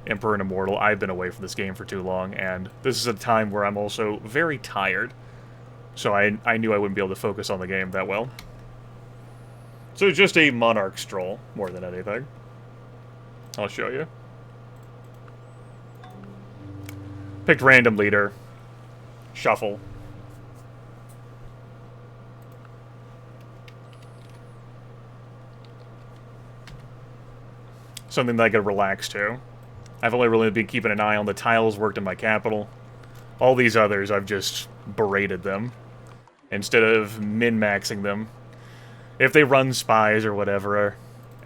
Emperor and Immortal. I've been away from this game for too long, and this is a time where I'm also very tired. So I knew I wouldn't be able to focus on the game that well. So it's just a Monarch stroll, more than anything. I'll show you. Picked random leader. Shuffle. Something that I could relax to. I've only really been keeping an eye on the tiles worked in my capital. All these others, I've just berated them. Instead of min-maxing them. If they run spies or whatever,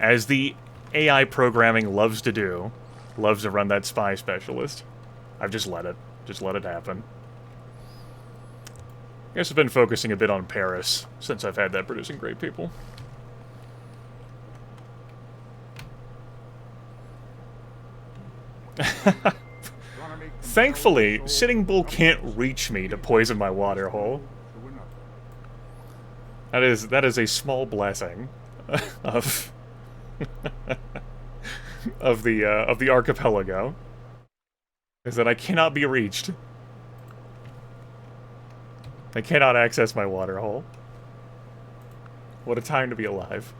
as the AI programming loves to do, loves to run that spy specialist, I've just let it happen. I guess I've been focusing a bit on Paris, since I've had that producing great people. Thankfully, Sitting Bull can't reach me to poison my water hole. That is a small blessing of of the archipelago, is that I cannot be reached. I cannot access my water hole. What a time to be alive.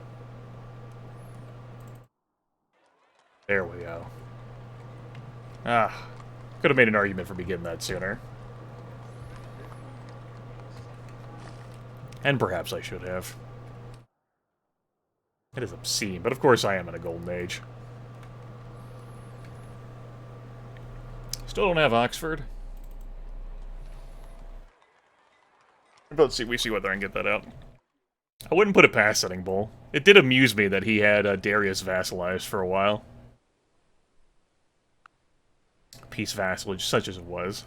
There we go. Ah, could have made an argument for me getting that sooner. And perhaps I should have. It is obscene, but of course I am in a golden age. Still don't have Oxford. Let's see, we see whether I can get that out. I wouldn't put it past Sitting Bull. It did amuse me that he had Darius vassalized for a while. Peace vassalage, such as it was.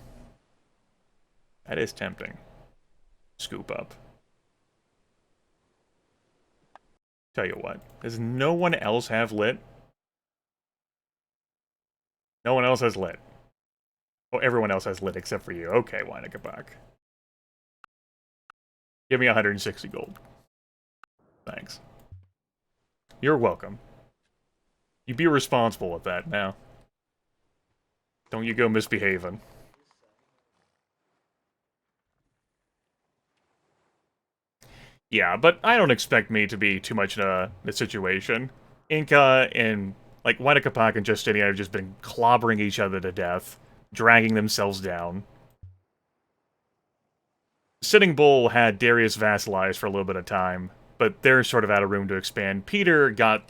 That is tempting. Scoop up. Tell you what, does no one else have lit? No one else has lit. Oh, everyone else has lit except for you. Okay, Wynekapak. Give me 160 gold. Thanks. You're welcome. You be responsible with that now. Don't you go misbehaving. Yeah, but I don't expect me to be too much in a situation. Inca and, like, Wynekapak and Justinian have just been clobbering each other to death, dragging themselves down. Sitting Bull had Darius vassalized for a little bit of time, but they're sort of out of room to expand. Peter got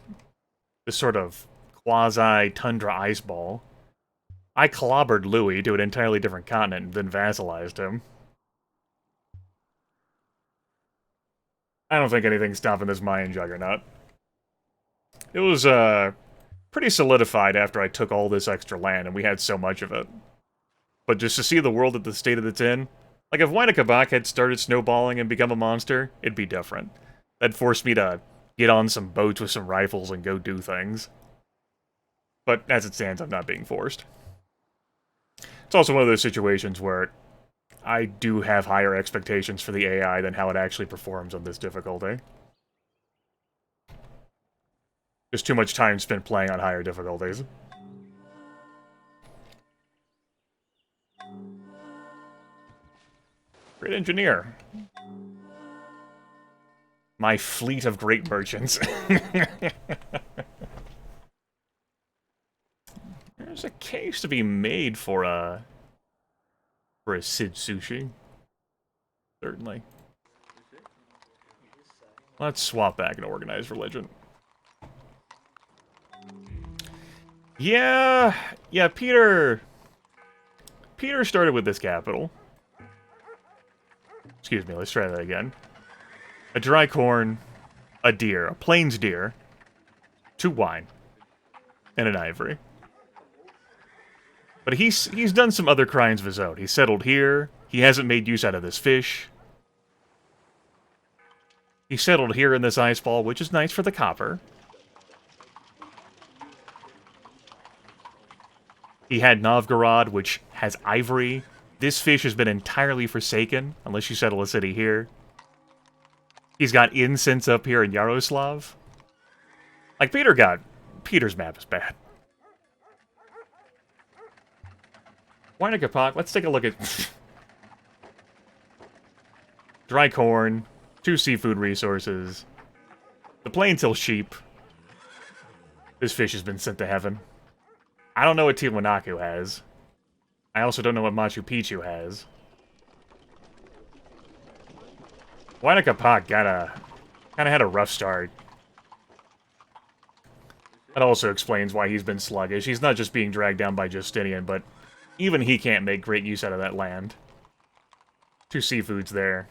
this sort of quasi-tundra ice ball. I clobbered Louis to an entirely different continent and then vassalized him. I don't think anything's stopping this Mayan juggernaut. It was, pretty solidified after I took all this extra land, and we had so much of it. But just to see the world at the state that it's in, like if Wynekapak had started snowballing and become a monster, it'd be different. That'd force me to get on some boats with some rifles and go do things. But as it stands, I'm not being forced. It's also one of those situations where I do have higher expectations for the AI than how it actually performs on this difficulty. Just too much time spent playing on higher difficulties. Great engineer. My fleet of great merchants. There's a case to be made for a Sid Sushi. Certainly. Let's swap back and organize religion. Yeah, Peter started with this capital. Excuse me, let's try that again. A dry corn, a deer, a plains deer, 2 wine, and an ivory. But he's done some other crimes of his own. He settled here. He hasn't made use out of this fish. He settled here in this ice ball, which is nice for the copper. He had Novgorod, which has ivory. This fish has been entirely forsaken, unless you settle a city here. He's got incense up here in Yaroslav. Like, Peter's map is bad. Wynekapak, let's take a look at... Dry corn, 2 seafood resources, the Plaintill sheep. This fish has been sent to heaven. I don't know what Tiwanaku has. I also don't know what Machu Picchu has. Wynekapak kinda had a rough start. That also explains why he's been sluggish. He's not just being dragged down by Justinian, but even he can't make great use out of that land. 2 seafoods there.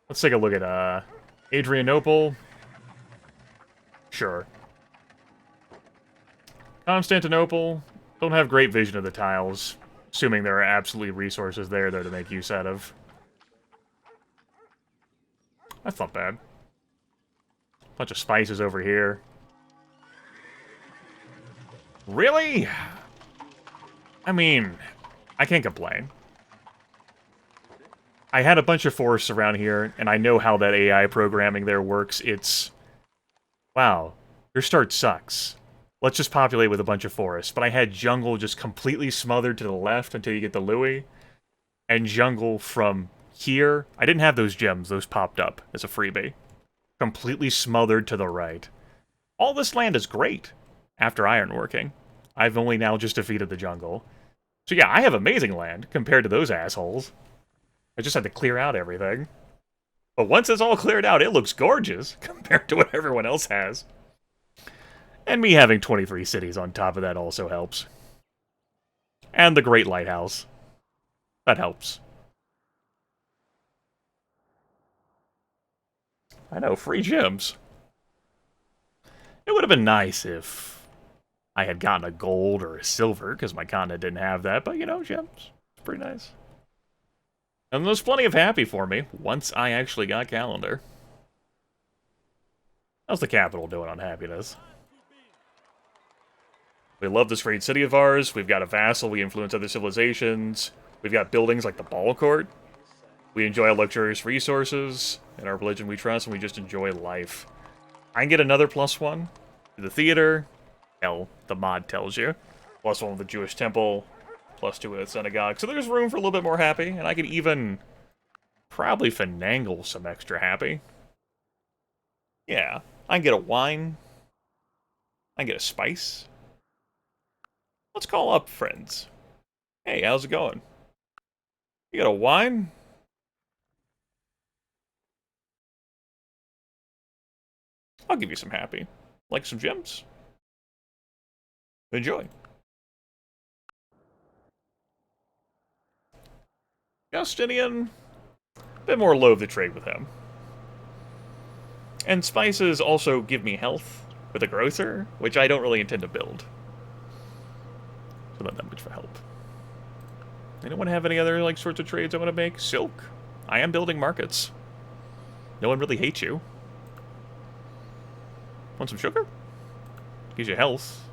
Let's take a look at, Adrianople. Sure. Constantinople. Don't have great vision of the tiles. Assuming there are absolutely resources there to make use out of. That's not bad. Bunch of spices over here. Really? I mean, I can't complain. I had a bunch of forests around here, and I know how that AI programming there works. It's... Wow, your start sucks. Let's just populate with a bunch of forests. But I had jungle just completely smothered to the left until you get the Louis. And jungle from here. I didn't have those gems. Those popped up as a freebie. Completely smothered to the right. All this land is great after ironworking. I've only now just defeated the jungle. So yeah, I have amazing land compared to those assholes. I just had to clear out everything. But once it's all cleared out, it looks gorgeous compared to what everyone else has. And me having 23 cities on top of that also helps. And the Great Lighthouse. That helps. I know, free gems. It would have been nice if I had gotten a gold or a silver, because my continent didn't have that, but you know, gems. It's pretty nice. And there's plenty of happy for me, once I actually got calendar. How's the capital doing on happiness? We love this great city of ours. We've got a vassal. We influence other civilizations. We've got buildings like the ball court. We enjoy our luxurious resources. In our religion we trust, and we just enjoy life. I can get another +1 to the theater. Hell, the mod tells you. +1 with the Jewish temple. +2 with the synagogue. So there's room for a little bit more happy, and I could even probably finagle some extra happy. Yeah, I can get a wine. I can get a spice. Let's call up friends. Hey, how's it going? You got a wine? I'll give you some happy. Like some gems? Enjoy. Justinian, a bit more loath to trade with him. And spices also give me health with a grocer, which I don't really intend to build. So not that much for help. Anyone have any other like sorts of trades I want to make? Silk. I am building markets. No one really hates you. Want some sugar? Gives you health.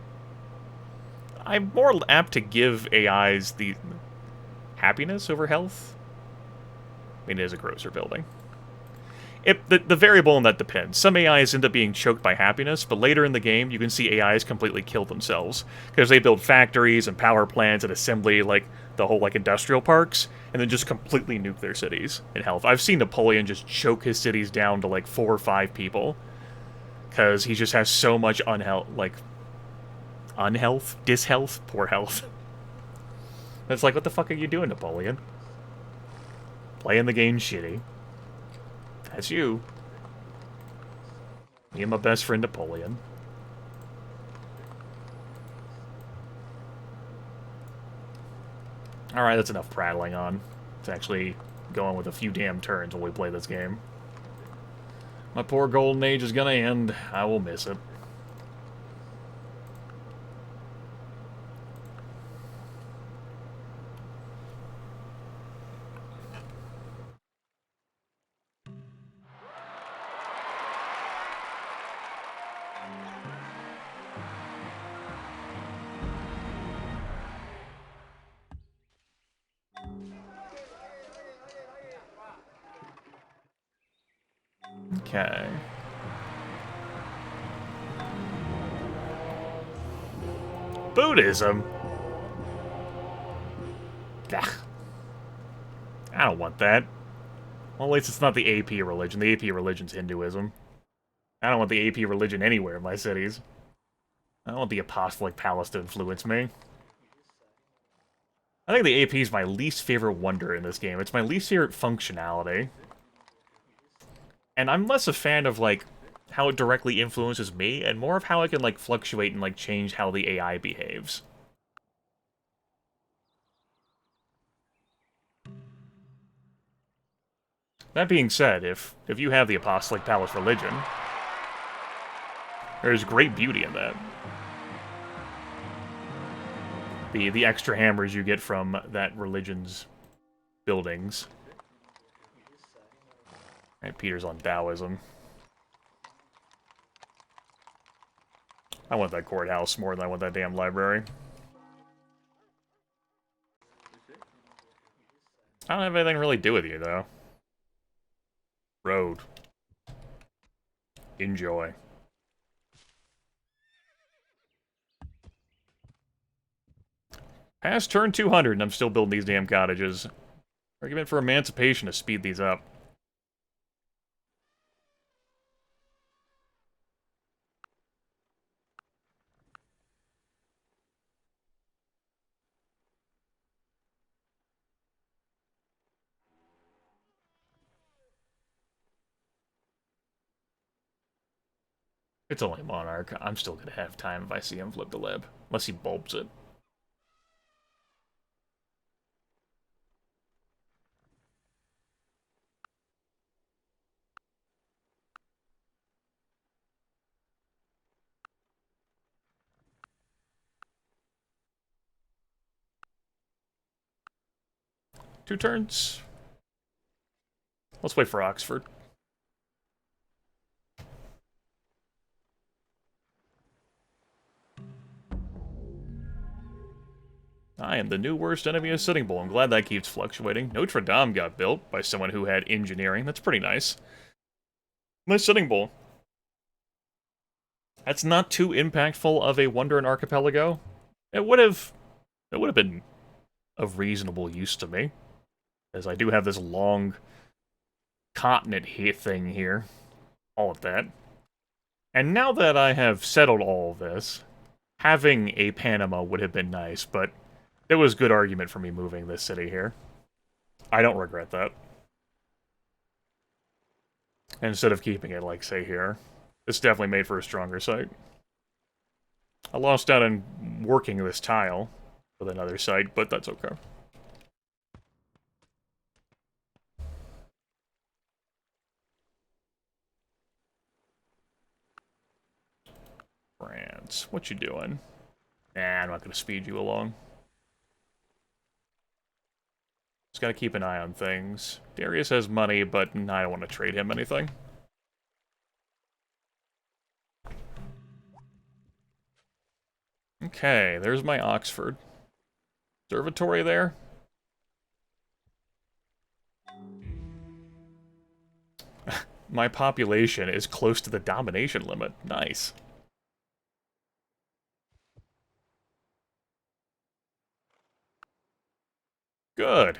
I'm more apt to give AIs the happiness over health. I mean, it is a grocer building. The variable in that depends. Some AIs end up being choked by happiness, but later in the game, you can see AIs completely kill themselves. Because they build factories and power plants and assembly, like, the whole, like, industrial parks, and then just completely nuke their cities in health. I've seen Napoleon just choke his cities down to, like, 4 or 5 people. Because he just has so much dishealth, poor health. It's like, what the fuck are you doing, Napoleon? Playing the game shitty. That's you. Me and my best friend Napoleon. Alright, that's enough prattling on. It's actually going with a few damn turns while we play this game. My poor golden age is gonna end. I will miss it. Okay. Buddhism? Ugh. I don't want that. Well, at least it's not the AP religion. The AP religion's Hinduism. I don't want the AP religion anywhere in my cities. I don't want the apostolic palace to influence me. I think the AP is my least favorite wonder in this game. It's my least favorite functionality. And I'm less a fan of, like, how it directly influences me, and more of how I can, like, fluctuate and, like, change how the AI behaves. That being said, if you have the Apostolic Palace religion, there's great beauty in that. The extra hammers you get from that religion's buildings. Right, Peter's on Taoism. I want that courthouse more than I want that damn library. I don't have anything to really do with you, though. Road. Enjoy. Past turn 200 and I'm still building these damn cottages. Argument for emancipation to speed these up. It's only Monarch. I'm still gonna have time if I see him flip the lib. Unless he bulbs it. Two turns. Let's wait for Oxford. I am the new worst enemy of Sitting Bull. I'm glad that keeps fluctuating. Notre Dame got built by someone who had engineering. That's pretty nice. Nice Sitting Bull. That's not too impactful of a Wonder and Archipelago. It would have been of reasonable use to me, as I do have this long continent thing here. All of that. And now that I have settled all of this, having a Panama would have been nice, but there was good argument for me moving this city here. I don't regret that. Instead of keeping it, like, say, here. This definitely made for a stronger site. I lost out on working this tile with another site, but that's okay. France, what you doing? Nah, I'm not gonna speed you along. Just gotta keep an eye on things. Darius has money, but I don't want to trade him anything. Okay, there's my Oxford. Observatory there. My population is close to the domination limit. Nice. Good.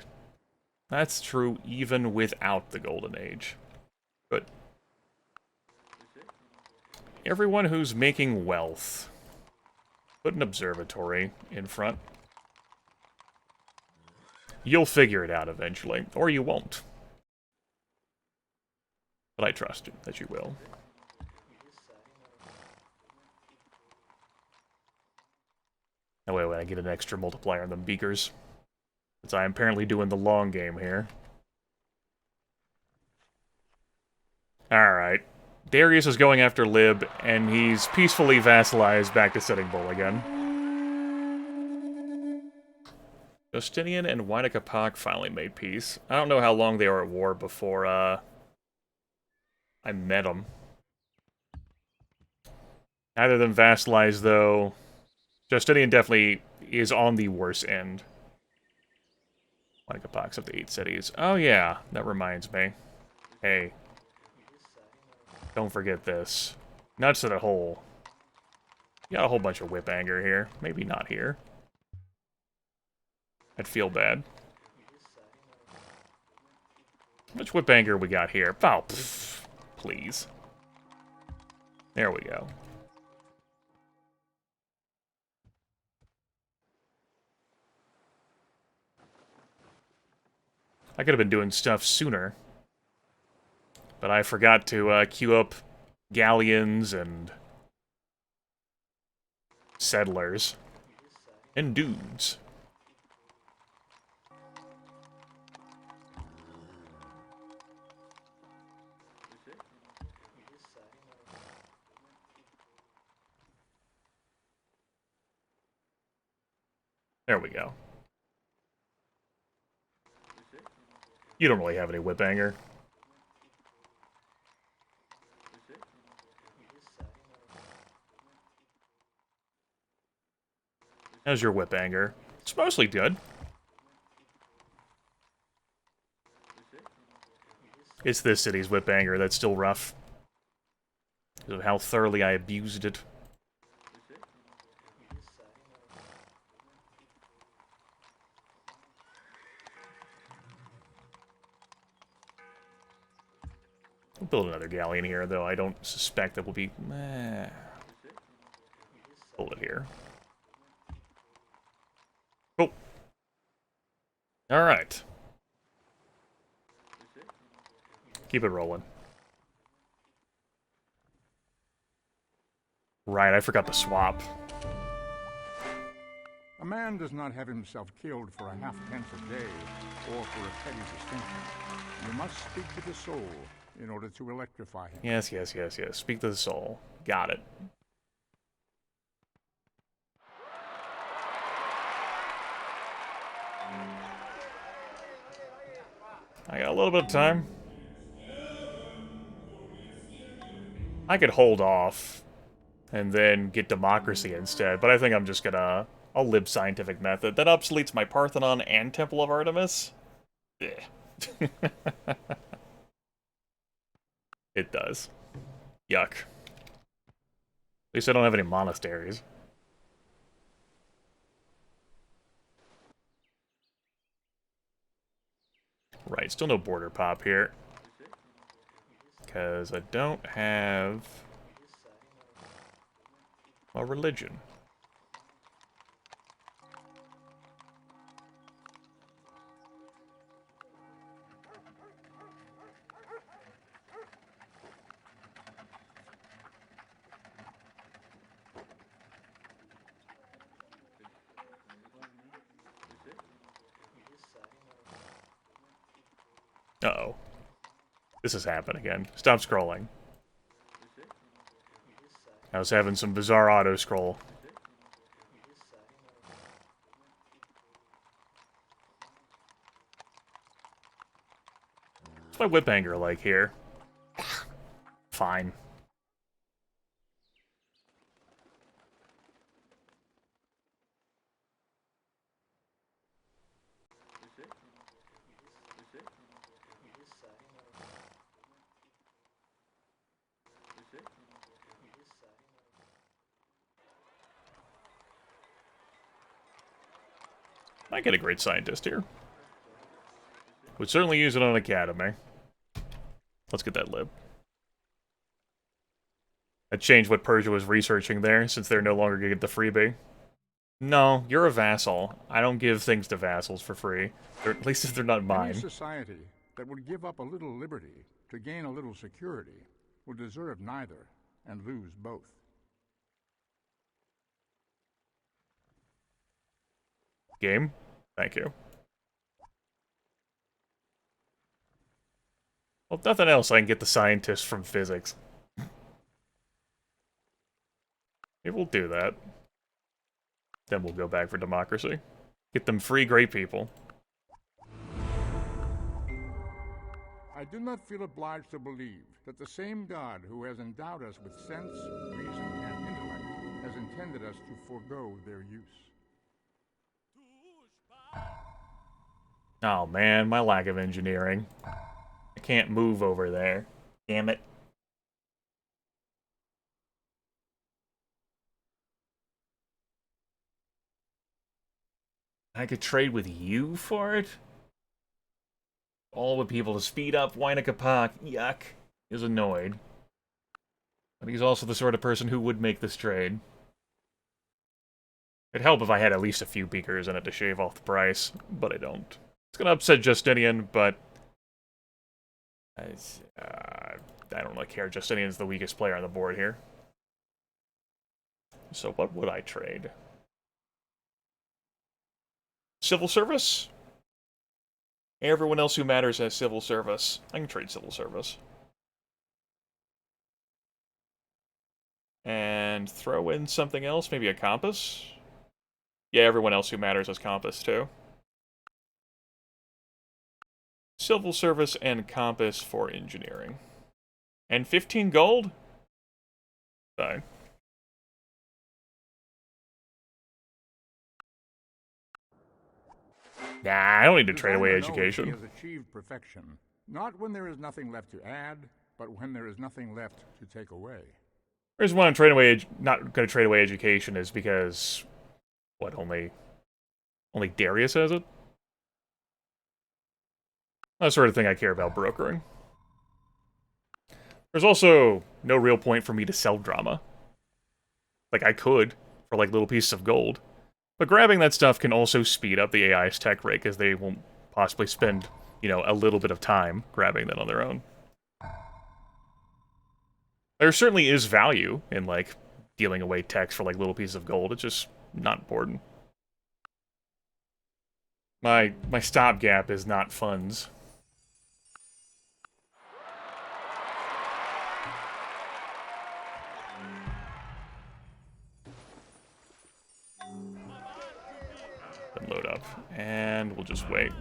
That's true even without the Golden Age. Good. Everyone who's making wealth. Put an observatory in front. You'll figure it out eventually, or you won't. But I trust you that you will. Oh, wait, I get an extra multiplier on them beakers. Since I am apparently doing the long game here. Alright. Darius is going after Lib, and he's peacefully vassalized back to Sitting Bull again. Justinian and Winnekapak finally made peace. I don't know how long they were at war before, I met them. Neither of them vassalized, though. Justinian definitely is on the worst end. Winnekapak's up to 8 cities. Oh yeah, that reminds me. Hey. Don't forget this. Nuts to the hole. You got a whole bunch of whip anger here. Maybe not here. I'd feel bad. How much whip anger we got here? Oh, pff, please. There we go. I could have been doing stuff sooner. But I forgot to queue up galleons and settlers and dudes. There we go. You don't really have any whip anger. How's your whip anger? It's mostly good. It's this city's whip anger that's still rough. Because of how thoroughly I abused it. I'll build another galleon here, though I don't suspect that will be... Build it here. Oh. Alright. Keep it rolling. Right, I forgot to swap. A man does not have himself killed for a half-pence a day or for a petty distinction. You must speak to the soul in order to electrify him. Yes, yes, yes, yes. Speak to the soul. Got it. I got a little bit of time. I could hold off and then get democracy instead, but I think I'm just gonna I'll lib scientific method. That obsoletes my Parthenon and Temple of Artemis? Yeah. It does. Yuck. At least I don't have any monasteries. Right, still no border pop here. Because I don't have a religion. Uh-oh. This is happening again. Stop scrolling. I was having some bizarre auto-scroll. What's my whip anger like here? Fine. I get a great scientist here. Would certainly use it on Academy. Let's get that lib. That changed what Persia was researching there, since they're no longer gonna get the freebie. No, you're a vassal. I don't give things to vassals for free. Or at least if they're not mine. Any society that would give up a little liberty to gain a little security will deserve neither and lose both. Game? Thank you. Well, if nothing else, I can get the scientist from physics. Maybe we'll do that. Then we'll go back for democracy. Get them free great people. I do not feel obliged to believe that the same God who has endowed us with sense, reason, and intellect has intended us to forego their use. Oh man, my lack of engineering. I can't move over there. Damn it. I could trade with you for it? All the people to speed up Wynakapak. Yuck. He was annoyed. But he's also the sort of person who would make this trade. It'd help if I had at least a few beakers in it to shave off the price, but I don't. It's gonna upset Justinian, but I don't really care. Justinian's the weakest player on the board here. So what would I trade? Civil service? Everyone else who matters has civil service. I can trade civil service. And throw in something else, maybe a compass? Yeah, everyone else who matters has compass too. Civil service and compass for engineering. And 15 gold? Fine. Nah, I don't need to trade away education. He has achieved perfection, not when there is nothing left to add, but when there is nothing left to take away. The reason why I'm trading away, not going to trade away education is because, what, only Darius has it? That's the sort of thing I care about brokering. There's also no real point for me to sell drama. Like, I could, for like little pieces of gold. But grabbing that stuff can also speed up the AI's tech rate, because they won't possibly spend, you know, a little bit of time grabbing that on their own. There certainly is value in, like, dealing away techs for, like, little pieces of gold. It's just not important. My stopgap is not funds. Then load up. And we'll just wait.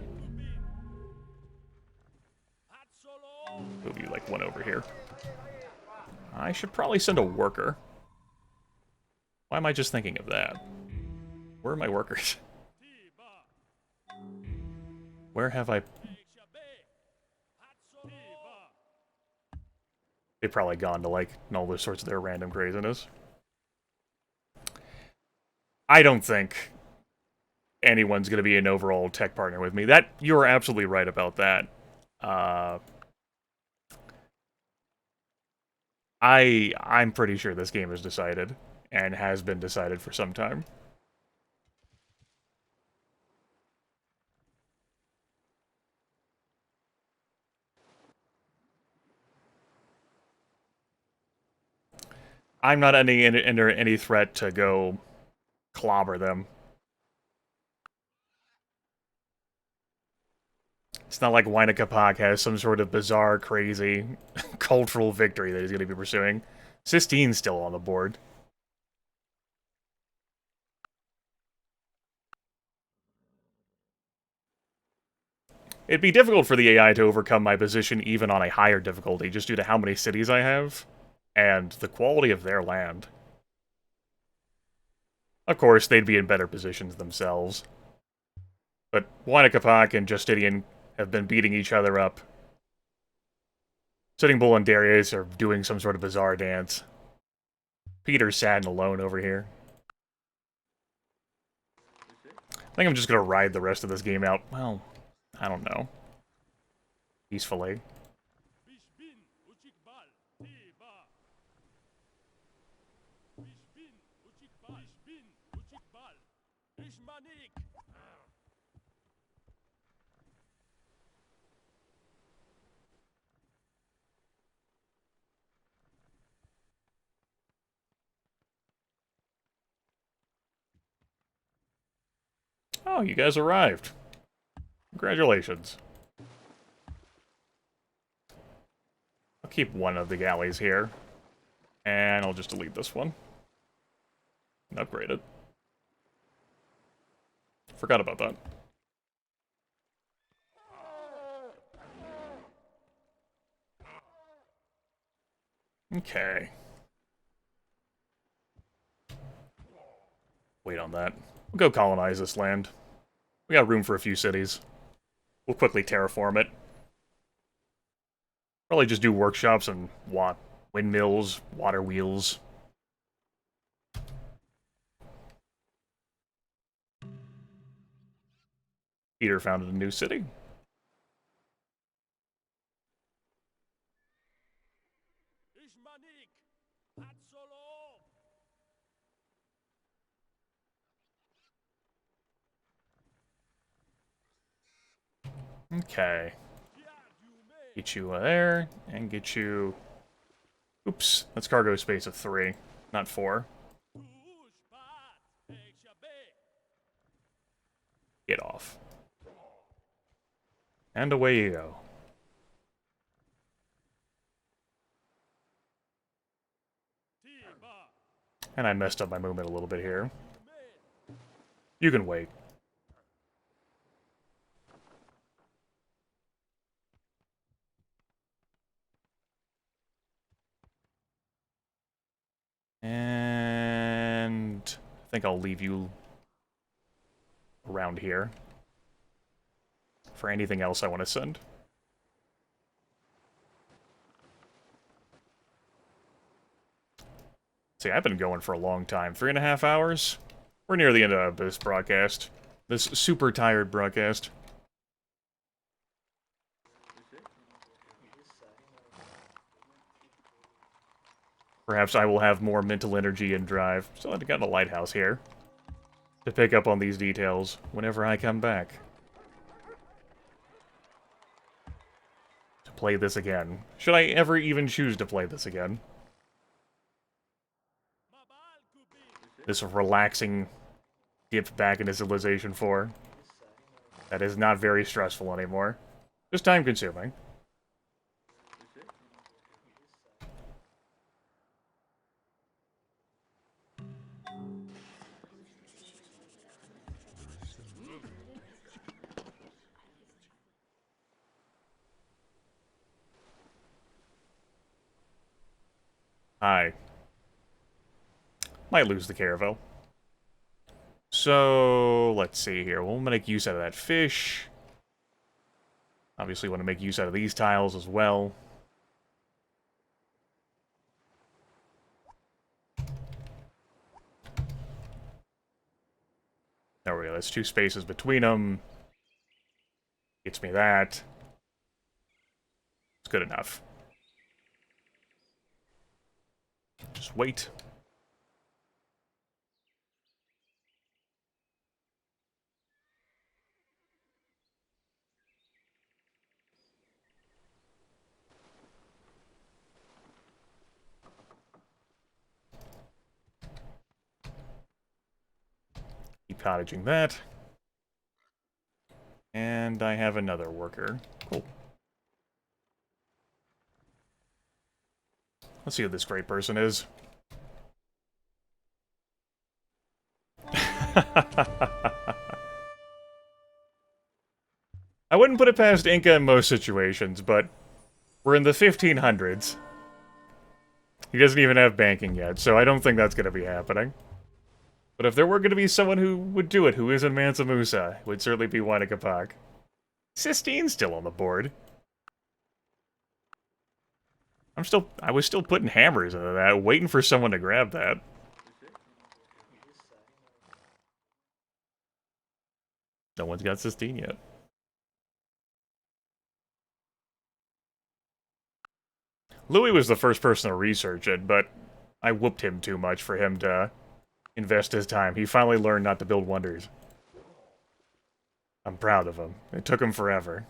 Move you, like, one over here. I should probably send a worker. Why am I just thinking of that? Where are my workers? Tiba. Where have I... LGWI. Tiba. They've probably gone to, like, all those sorts of their random craziness. I don't think anyone's going to be an overall tech partner with me. That you're absolutely right about that. I'm pretty sure this game is decided and has been decided for some time. I'm not under any threat to go clobber them. It's not like Winnecapac has some sort of bizarre, crazy cultural victory that he's going to be pursuing. Sistine's still on the board. It'd be difficult for the AI to overcome my position even on a higher difficulty, just due to how many cities I have, and the quality of their land. Of course, they'd be in better positions themselves. But Winnecapac and Justinian have been beating each other up. Sitting Bull and Darius are doing some sort of bizarre dance. Peter's sad and alone over here. I think I'm just gonna ride the rest of this game out, well, I don't know. Peacefully. Bishbin. Uchikbal. Tiba. Bishbin. Uchikbal. Bishbin. Uchikbal. Ishmanik. Oh, you guys arrived. Congratulations. I'll keep one of the galleys here. And I'll just delete this one. And upgrade it. Forgot about that. Okay. Wait on that. We'll go colonize this land. We got room for a few cities. We'll quickly terraform it. Probably just do workshops and windmills, water wheels. Peter founded a new city. Ishmanik. Hatsolo. Okay. Tiadume. Get you there, and get you... Oops, that's cargo space of 3, not 4. Tushbat. LGWI. Get off. And away you go. Tiba. And I messed up my movement a little bit here. Ume. You can wait. And I think I'll leave you around here for anything else I want to send. See, I've been going for a long time. 3.5 hours? We're near the end of this broadcast. This super tired broadcast. Perhaps I will have more mental energy and drive. Still haven't gotten a lighthouse here. To pick up on these details whenever I come back. To play this again. Should I ever even choose to play this again? Mabal Kubin. This relaxing dip back into Civilization 4. That is not very stressful anymore. Just time consuming. I might lose the caravel. So, let's see here. We'll make use out of that fish. Obviously want to make use out of these tiles as well. There we go. That's 2 spaces between them. Gets me that. It's good enough. Just wait. Keep cottaging that. And I have another worker. Cool. Let's see who this great person is. I wouldn't put it past Inca in most situations, but we're in the 1500s. He doesn't even have banking yet, so I don't think that's going to be happening. But if there were going to be someone who would do it, who isn't Mansa Musa, it would certainly be Huayna Capac. Sistine's still on the board. I was still putting hammers into that, waiting for someone to grab that. No one's got Sistine yet. Louis was the first person to research it, but I whooped him too much for him to invest his time. He finally learned not to build wonders. I'm proud of him. It took him forever.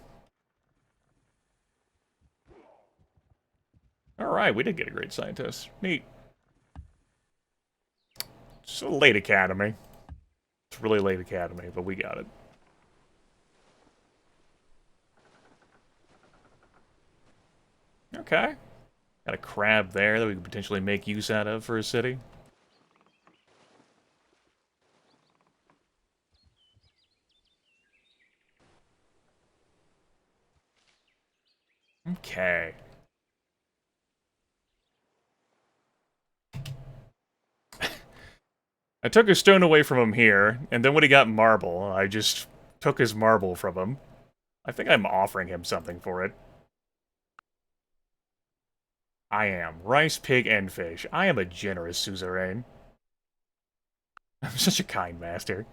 Alright, we did get a great scientist. Neat. It's a late academy. It's really late academy, but we got it. Okay. Got a crab there that we could potentially make use out of for a city. Okay. I took a stone away from him here, and then when he got marble, I just took his marble from him. I think I'm offering him something for it. I am. Rice, pig, and fish. I am a generous suzerain. I'm such a kind master.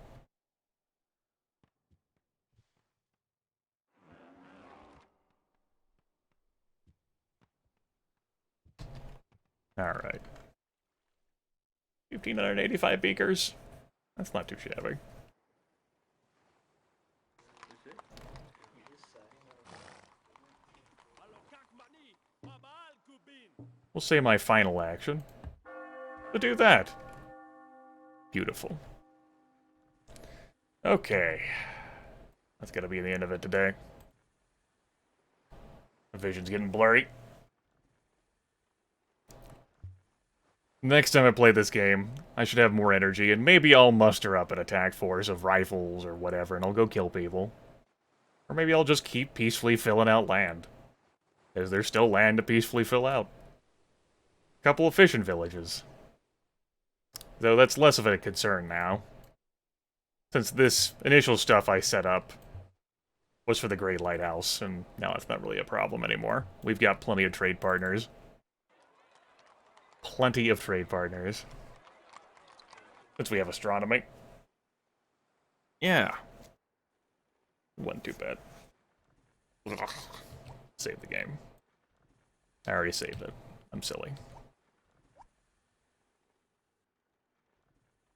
Alright. 1,585 beakers. That's not too shabby. We'll say my final action to do that. Beautiful. Okay. That's gotta be the end of it today. The vision's getting blurry. Next time I play this game, I should have more energy, and maybe I'll muster up an attack force of rifles or whatever, and I'll go kill people. Or maybe I'll just keep peacefully filling out land. Because there's still land to peacefully fill out. Couple of fishing villages. Though that's less of a concern now. Since this initial stuff I set up was for the Great Lighthouse, and now it's not really a problem anymore. We've got plenty of trade partners. Plenty of trade partners. Since we have astronomy. Yeah. Wasn't too bad. Ugh. Save the game. I already saved it. I'm silly.